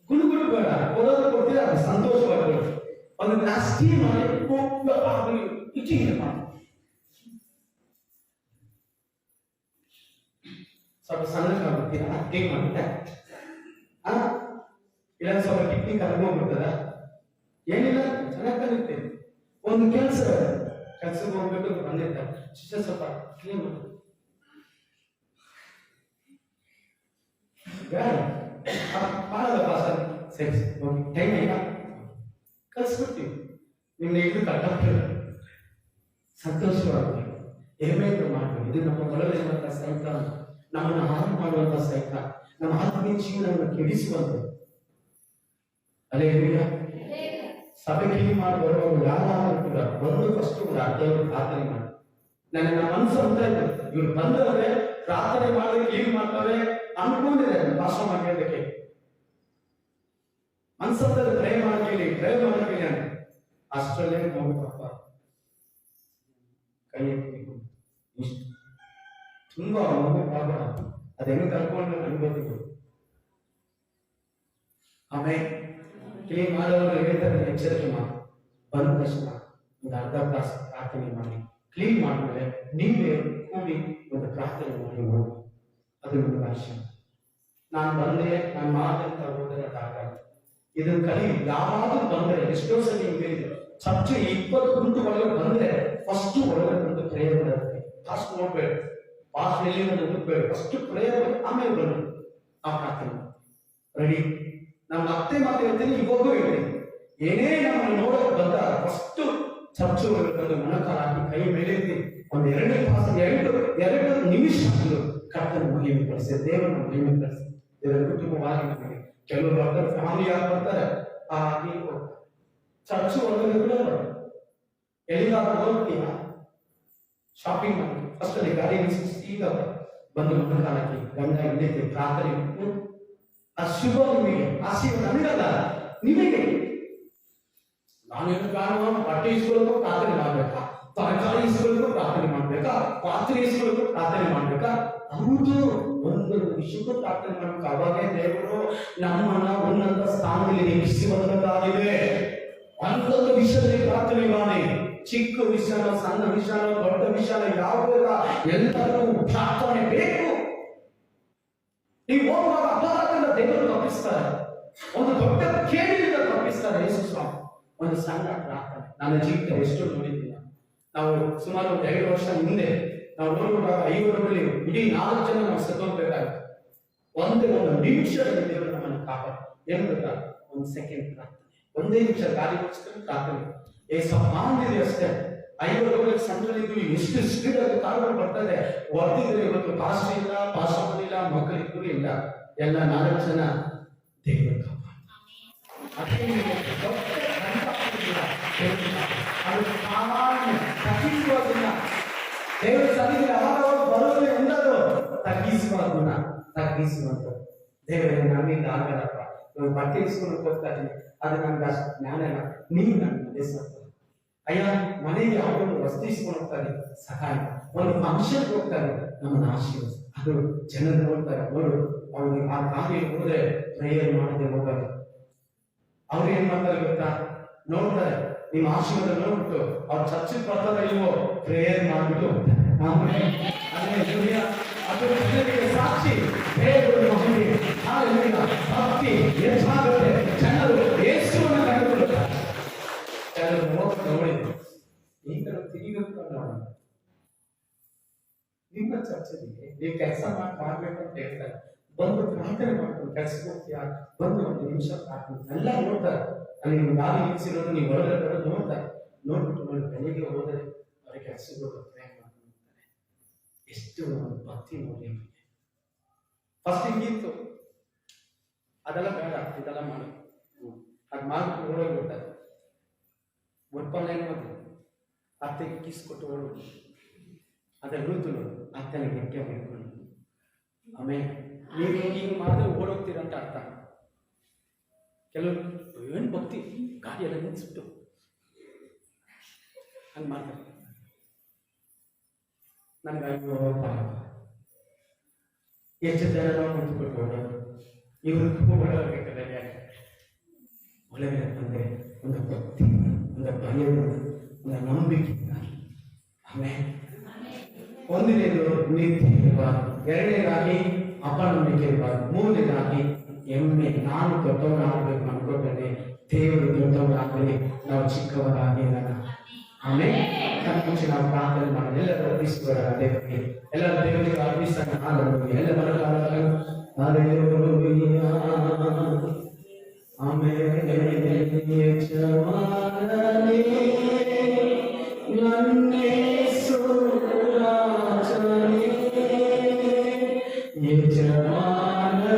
ಗುಣಗುಡು ಬೇಡ, ಕೊಡೋದು ಕೊಡ್ತೀರ, ಅದು ಸಂತೋಷವಾಗಿ ಒಂದು ಗ್ಲಾಸ್ ಟೀ ಮಾಡಿ ಇಚ್ಚಿಗೆ ಮಾಡಿ. ಸ್ವಲ್ಪ ಸಣ್ಣಕ್ಕಾಗ್ಬಿಡ್ತೀರಾ, ಹೇಗೆ ಮಾಡಿದ್ದೆ? ಇಲ್ಲ ಸ್ವಲ್ಪ ಕಿಡ್ನಿ ಕರ್ಕೊಂಡ್ಬಿಡ್ತದ? ಏನಿಲ್ಲ, ಚೆನ್ನಾಗಿ ಕಲಿತೇನೆ. ಒಂದು ಕೆಲ್ಸಕ್ಕೆ ಹೋಗ್ಬೇಕು ಬಂದಿದ್ದ ಶಿಷ್ಯ ಸ್ವಲ್ಪ ಕ್ಲೀನ್ ಮಾಡಿ. ಮಾಡದಪ್ಪ ಸರ್, ಸರಿ ಹೋಗಿ ಟೈಮ್ ಇಲ್ಲ ಕಲ್ಸ್ಬಿಡ್ತೀವಿ. ನಿಮ್ನ ಇದು ಕಟ್ಟಾಗ್ತದೆ, ಸಂತೋಷವಾಗಬೇಕು, ಹೆಮ್ಮೆಯಿಂದ ಮಾಡಬೇಕು. ಇದು ನಮ್ಮ ಒಳಗಿರುವಂತಹ ಸೈತಾನ ನಮ್ಮನ್ನು ಹಾಳು ಮಾಡುವಂತ ಸಹಿತ ನಮ್ಮ ಆತ್ಮೀಯ ಜೀವನವನ್ನು ಕೆಡಿಸುವಂತೆ. ಅಲ್ಲೇಲೂಯ. ಸಭೆ ಕ್ಲೀನ್ ಮಾಡಿ ಬರುವಾಗ ಯಾರು ಕೂಡ ಬಂದು ಫಸ್ಟ್ ಒಂದು ಅರ್ಧ ಪ್ರಾರ್ಥನೆ ಮಾಡಿ. ನನ್ನ ಮನಸ್ಸು ಅಂತ ಇತ್ತು, ಇವ್ರು ಬಂದವರೆ ಪ್ರಾರ್ಥನೆ ಮಾಡಿ ಕ್ಲೀನ್ ಮಾಡ್ತಾರೆ ಅನ್ಕೊಂಡಿದೆ ಭಾಷಣ ಮಾಡೋದಕ್ಕೆ. ಮನ್ಸಂತ ಪ್ರೇ ಮಾಡಲಿ ಅಂತ ಅಷ್ಟರಲ್ಲೇ ಹೋಗ್ಬೇಕಪ್ಪ ಕೈ ಎತ್ತಬೇಕು. ಇಷ್ಟು ತುಂಬಾ ಹೋಗಕ್ಕಾಗ ಅದೆಂಗೆ ಕರ್ಕೊಂಡು ಅನ್ಕೋಬೇಕು. ಆಮೇಲೆ ಕ್ಲೀನ್ ಮಾಡೋರು ಹೇಳ್ತಾರೆ ಎಚ್ಚರಿಕೆ ಮಾಡಿ ಬಂದ ತಕ್ಷಣ ಒಂದು ಅರ್ಧ ತಾಸು ಪ್ರಾರ್ಥನೆ ಮಾಡಿ ಕ್ಲೀನ್ ಮಾಡಿದ್ರೆ ನೀವೇ ಕೂಡಿ ಒಂದು ಪ್ರಾರ್ಥನೆ ಮಾಡಿ ಹೋಗಿ. ಅದು ಒಂದು ಭಾಷೆ. ನಾನು ಬಂದೆ ನಾನು ಮಾತಂತ ಹೋದರೆ ಅದಾಗಲ್ಲ. ಇದನ್ನು ಕಲಿ ಯಾವಾದ್ರೂ ಬಂದ್ರೆ ಎಷ್ಟೋ ಸಲ ಹಿಂಗೆ ಚರ್ಚೆ 20 ಗುಂಟು ಒಳಗೆ ಬಂದ್ರೆ ಫಸ್ಟ್ ಒಳಗೆ ಒಂದು ಪ್ರೇಯರ್ ಬರುತ್ತೆ. ಫಸ್ಟ್ ನೋಡ್ಬೇಡ ಫಾಸ್ಟ್ ಎಲ್ಲಿ ಹೋಗ್ಬೇಡ, ಫಸ್ಟ್ ಪ್ರೇಯರ್ ಆಮೇಲೆ ಬನ್ನಿ ಆ ಪ್ರಾರ್ಥನೆ ರೆಡಿ. ನಾವು ಮತ್ತೆ ಹೇಳ್ತೀನಿ, ಇವಾಗೂ ಹೇಳ್ತೀನಿ, ಏನೇ ನಮ್ಮನ್ನು ನೋಡೋಕೆ ಬಂದ ಫಸ್ಟ್ ಚರ್ಚ್ ಒಳಗೆ ಬಂದು ಮೊಣಕಾಲ ಹಾಕಿ ಕೈ ಮೇಲೆ ಒಂದು 2 ತಾಸು 2 ನಿಮಿಷ ಕರ್ತನ ಮಹಿಮೆ ಕಳಿಸಿ ದೇವರನ್ನ ಮಹಿಮೆ ಕಳಿಸಿ ದೇವರ ಕುಟುಂಬವಾಗಿ ನಮಗೆ. ಕೆಲವರು ಅದರ ಫ್ಯಾಮಿಲಿ ಯಾರು ಬರ್ತಾರೆ ಆ ನೀವು ಚರ್ಚ್ ಒಳಗೆ ಕೂಡ ಎಲ್ಲಿಗಾದ್ರೂ ಹೋಗ್ತೀಯಾ ಶಾಪಿಂಗ್ ಮಾಡಿ ಫಸ್ಟ್ ಅಲ್ಲಿ ಗಾಡಿ ಈಗ ಬಂದು ಮೊಣಕಾಲಕ್ಕೆ ಗಂಡ ಇಲ್ಲಿದ್ದೆ ಪ್ರಾರ್ಥನೆ ಆ ಶುಭ ನಿಮಗೆ ಆಶೀರ್ವಾದ ನನಗಲ್ಲ ನಿಮಗೆ. ನಾನೇನು ಕಾಣುವ ಬಟ್ಟೆ ಇಸ್ಕೊಳ್ಳೋದು ಪ್ರಾರ್ಥನೆ ಮಾಡ್ಬೇಕಾ, ತರಕಾರಿ ಇಸ್ಕೊಳ್ಳೋದು ಪ್ರಾರ್ಥನೆ ಮಾಡ್ಬೇಕಾ, ಪಾತ್ರೆ ಇಸ್ಕೊಳ್ಳೋದು ಪ್ರಾರ್ಥನೆ ಮಾಡ್ಬೇಕಾ? ಹೌದು, ಒಂದು ವಿಷಯಕ್ಕೂ ಪ್ರಾರ್ಥನೆ ಮಾಡ್ಬೇಕು. ಅವಾಗೇ ದೇವರು ನಮ್ಮನ್ನ ಉನ್ನತ ಸ್ಥಾನದಲ್ಲಿ ನಿಲ್ಲಿಸುವಂತದ್ದಾಗಿದೆ. ಒಂದೊಂದು ವಿಷಯದಲ್ಲಿ ಪ್ರಾರ್ಥನೆ ಮಾಡಿ. ಚಿಕ್ಕ ವಿಷಯನೋ ಸಣ್ಣ ವಿಷಯನೋ ದೊಡ್ಡ ವಿಷಯನೋ ಯಾವುದೆಲ್ಲ ಎಲ್ಲರೂ ಪ್ರಾರ್ಥನೆ ಬೇಕು. ನೀವು ಹೋಗುವಾಗ ಅಪರಾಧದಿಂದ ದೇವರು ತಪ್ಪಿಸ್ತಾರೆ, ಒಂದು ದೊಡ್ಡ ಕೇಳಿನಿಂದ ತಪ್ಪಿಸ್ತಾರೆ ಯೇಸು ಸ್ವಾಮಿ. ಒಂದು ಸಣ್ಣ ಪ್ರಾರ್ಥನೆ ನನ್ನ ಜೀವಿತ ಎಷ್ಟು ನೋಡಿದ್ದೀನ. ನಾವು ಸುಮಾರು 2 ವರ್ಷ ಹಿಂದೆ ನಾವು ನೋಡುವಾಗ 5 ವರ್ಷದಲ್ಲಿ ಇಡೀ 4 ಜನ ನಾವು ಸತ್ತೋಗ್ಬೇಕಾಗುತ್ತೆ. ಒಂದು ನಿಮಿಷದಲ್ಲಿ ದೇವರು ನಮ್ಮನ್ನು ಕಾಪಾಡ. ಏನು ಗೊತ್ತಾ, ಒಂದು ಸೆಕೆಂಡ್ ಪ್ರಾರ್ಥನೆ, 1 ನಿಮಿಷ ಗಾಳಿಗೋಸ್ಕರ ಪ್ರಾರ್ಥನೆ. ಸಾಮಾನ್ಯತೆ ಅಷ್ಟೇ. 5 ವರ್ಷಗಳಿಗೆ ಸಣ್ಣದಿದ್ವಿ, ಎಷ್ಟು ಸ್ಪೀಡ್ ಆಗಿ ಕಾರುಗಳು ಬರ್ತದೆ. ಹೊರದಿದ್ರೆ ಇವತ್ತು ಪಾಸ್ಟ್ ಇಲ್ಲ, ಪಾಸ್ಟ್ ಇಲ್ಲ, ಮಕ್ಕಳಿಗೂ ಇಲ್ಲ, ಎಲ್ಲ 4 ಜನ ದೇವರು ಕಾಪಾಡ. ಅದು ಸಾಮಾನ್ಯ ತಗ್ಗಿಸುವುದಿಲ್ಲ. ದೇವರ ಸನ್ನಿಧಿಗೆ ಅವಾಗ ಬರೋದೇ ಉಂಟದು ತಗ್ಗಿಸುವಂತ ದೇವರೇ ನಮ್ಮಿಂದ ಆಗಲ್ಲಪ್ಪ. ನಾವು ಬಟ್ಟೆ ಇಸ್ಕೊಂಡು ಹೋಗ್ತಾ ಇದ್ದೀನಿ, ಅದು ನನ್ಗೆ ಅಷ್ಟು ಜ್ಞಾನ ಇಲ್ಲ, ನೀವು ನನ್ನ ನಡೆಸುತ್ತ. ಅಯ್ಯ ಮನೆಗೆ ಯಾವುದೊಂದು ವಸ್ತು ಇಸ್ಕೊಂಡು ಹೋಗ್ತಾರೆ ಸಹಾಯ, ಒಂದು ಫಂಕ್ಷನ್ಗೆ ಹೋಗ್ತಾರೆ ನಮ್ಮನ್ನು ಆಶೀರ್ವಾದ. ಅದು ಜನರು ನೋಡ್ತಾರೆ, ನೋಡು ಅವ್ರಿಗೆ ಆ ಕಾರ್ಯ ಹೋದ್ರೆ ಪ್ರೇಯರ್ ಮಾಡದೆ ಹೋಗಲ್ಲ. ಅವ್ರು ಏನ್ ಮಾಡ್ತಾರೆ ಗೊತ್ತಾ, ನೋಡ್ತಾರೆ ನಿಮ್ಮ ಆಶೀರ್ವಾದ ನೋಡ್ಬಿಟ್ಟು ಅವ್ರ ಚರ್ಚಿಗೆ ಬರ್ತಾರ ಇಲ್ವೋ ಪ್ರೇಯರ್ ಮಾಡ್ಬಿಟ್ಟು ಸಾಕ್ಷಿ ಭಕ್ತಿ ಹೆಚ್ಚಾಗುತ್ತೆ. ಜನರು ಯೇಸುವನ್ನು ಕಂಡುಕೊಳ್ಳುತ್ತಾರೆ. ಕೆಲವರು ನೋಡಿದ್ರು ಈ ತರ ತಿರುಗಿಕೊಂಡು ನಿಮ್ಮ ಚರ್ಚೆಗೆ ನೀವು ಕೆಲಸ ಮಾಡ್ಬೇಕು ಅಂತ ಹೇಳ್ತಾರೆ. ಬಂದು ಪ್ರಾರ್ಥನೆ ಮಾಡ್ಕೊಂಡು ಕೆಲಸಕ್ಕೆ ಹೋಗ್ತೀಯಾ, ಬಂದು 1 ನಿಮಿಷ ಪ್ರಾರ್ಥನೆ ಎಲ್ಲ ನೋಡ್ತಾರೆ. ಅಲ್ಲಿ ನೀವು ಗಾಳಿ ನಿಲ್ಸಿರೋದು ನೀವು ಹೊರಗಡೆ ಬರೋದು ನೋಡ್ತಾರೆ. ನೋಡ್ಬಿಟ್ಟು ಬೆಳಿಗ್ಗೆ ಹೋದರೆ ಅವರಿಗೆ ಕೆಲಸಕ್ಕೆ ಹೋಗೋ ಪ್ರಯತ್ನ ಮಾಡ್ತಾರೆ. ಎಷ್ಟು ಭಕ್ತಿ ನೋಡಿ. ಫಸ್ಟ್ ಹಿಂಗಿತ್ತು, ಅದೆಲ್ಲ ಬೇಡ, ಇದೆಲ್ಲ ಮಾಡಿ ಅದು ಮಾಡ್ಬಿಟ್ಟು ಓಡೋಗಿ ಬಿಡ್ತಾರೆ. ಒಪ್ಪಲ್ಲ ಏನು ಮಾಡಿ ಅತ್ತೆಗೆ ಕಿಸ್ ಕೊಟ್ಟು ಓಡೋದು, ಅದೇ ರೂತು ನೋಡು, ಅತ್ತನ ಗಟ್ಟಿಯಾಗಿ ಹಿಡ್ಕೊಂಡು ಆಮೇಲೆ ನೀವು ಹಿಂಗೆ ಮಾಡಿದ್ರೆ ಓಡೋಗ್ತೀರ ಅಂತ ಅರ್ಥ. ಕೆಲವರು ಏನು ಭಕ್ತಿ ಗಾಡಿ ಎಲ್ಲ ನಿಲ್ಸ್ಬಿಟ್ಟು ಹಂಗೆ ಮಾಡ್ತಾರೆ. ನನ್ಗೆ ಎಷ್ಟು ಜನ ನಾವು ಕುಂತ್ಬಿಟ್ಟು ಓಡೋದು, ಇವರು ಓಡೋಗ್ಬೇಕಲ್ಲ. ಒಳಗಡೆ ಬಂದರೆ ಒಂದು ಭಕ್ತಿ, ಒಂದು ಭಯ, ಒಂದು ನಂಬಿಕೆ. ಆಮೇಲೆ ಒಂದನೇದು ನೀತಿ ಇರಬಾರ್ದು, 2ನೇದಾಗಿ ಅಪನಂಬಿಕೆ ಇರಬಾರ್ದು, 3ನೇದಾಗಿ ಎಮ್ಮೆ ನಾನು ದೊಡ್ಡವರಾಗಬೇಕು ಅನ್ಕೋಬೇಡಿ. ದೇವರು ದೊಡ್ಡವರಾಗಲಿ, ನಾವು ಚಿಕ್ಕವರಾಗಿಲ್ಲ. ಆಮೇಲೆ ಮುಂಚೆ ನಾವು ಪ್ರಾರ್ಥನೆ ಮಾಡಿ ಎಲ್ಲ ಅರ್ಪಿಸ್ಬೋದ ದೇವರಿಗೆ, ಎಲ್ಲ ದೇವರಿಗೆ ಅರ್ಪಿಸೋಣ. ಎಲ್ಲ ಬರಗಾಲ ಆಮೇಲೆ ಯಜಮಾನನೇ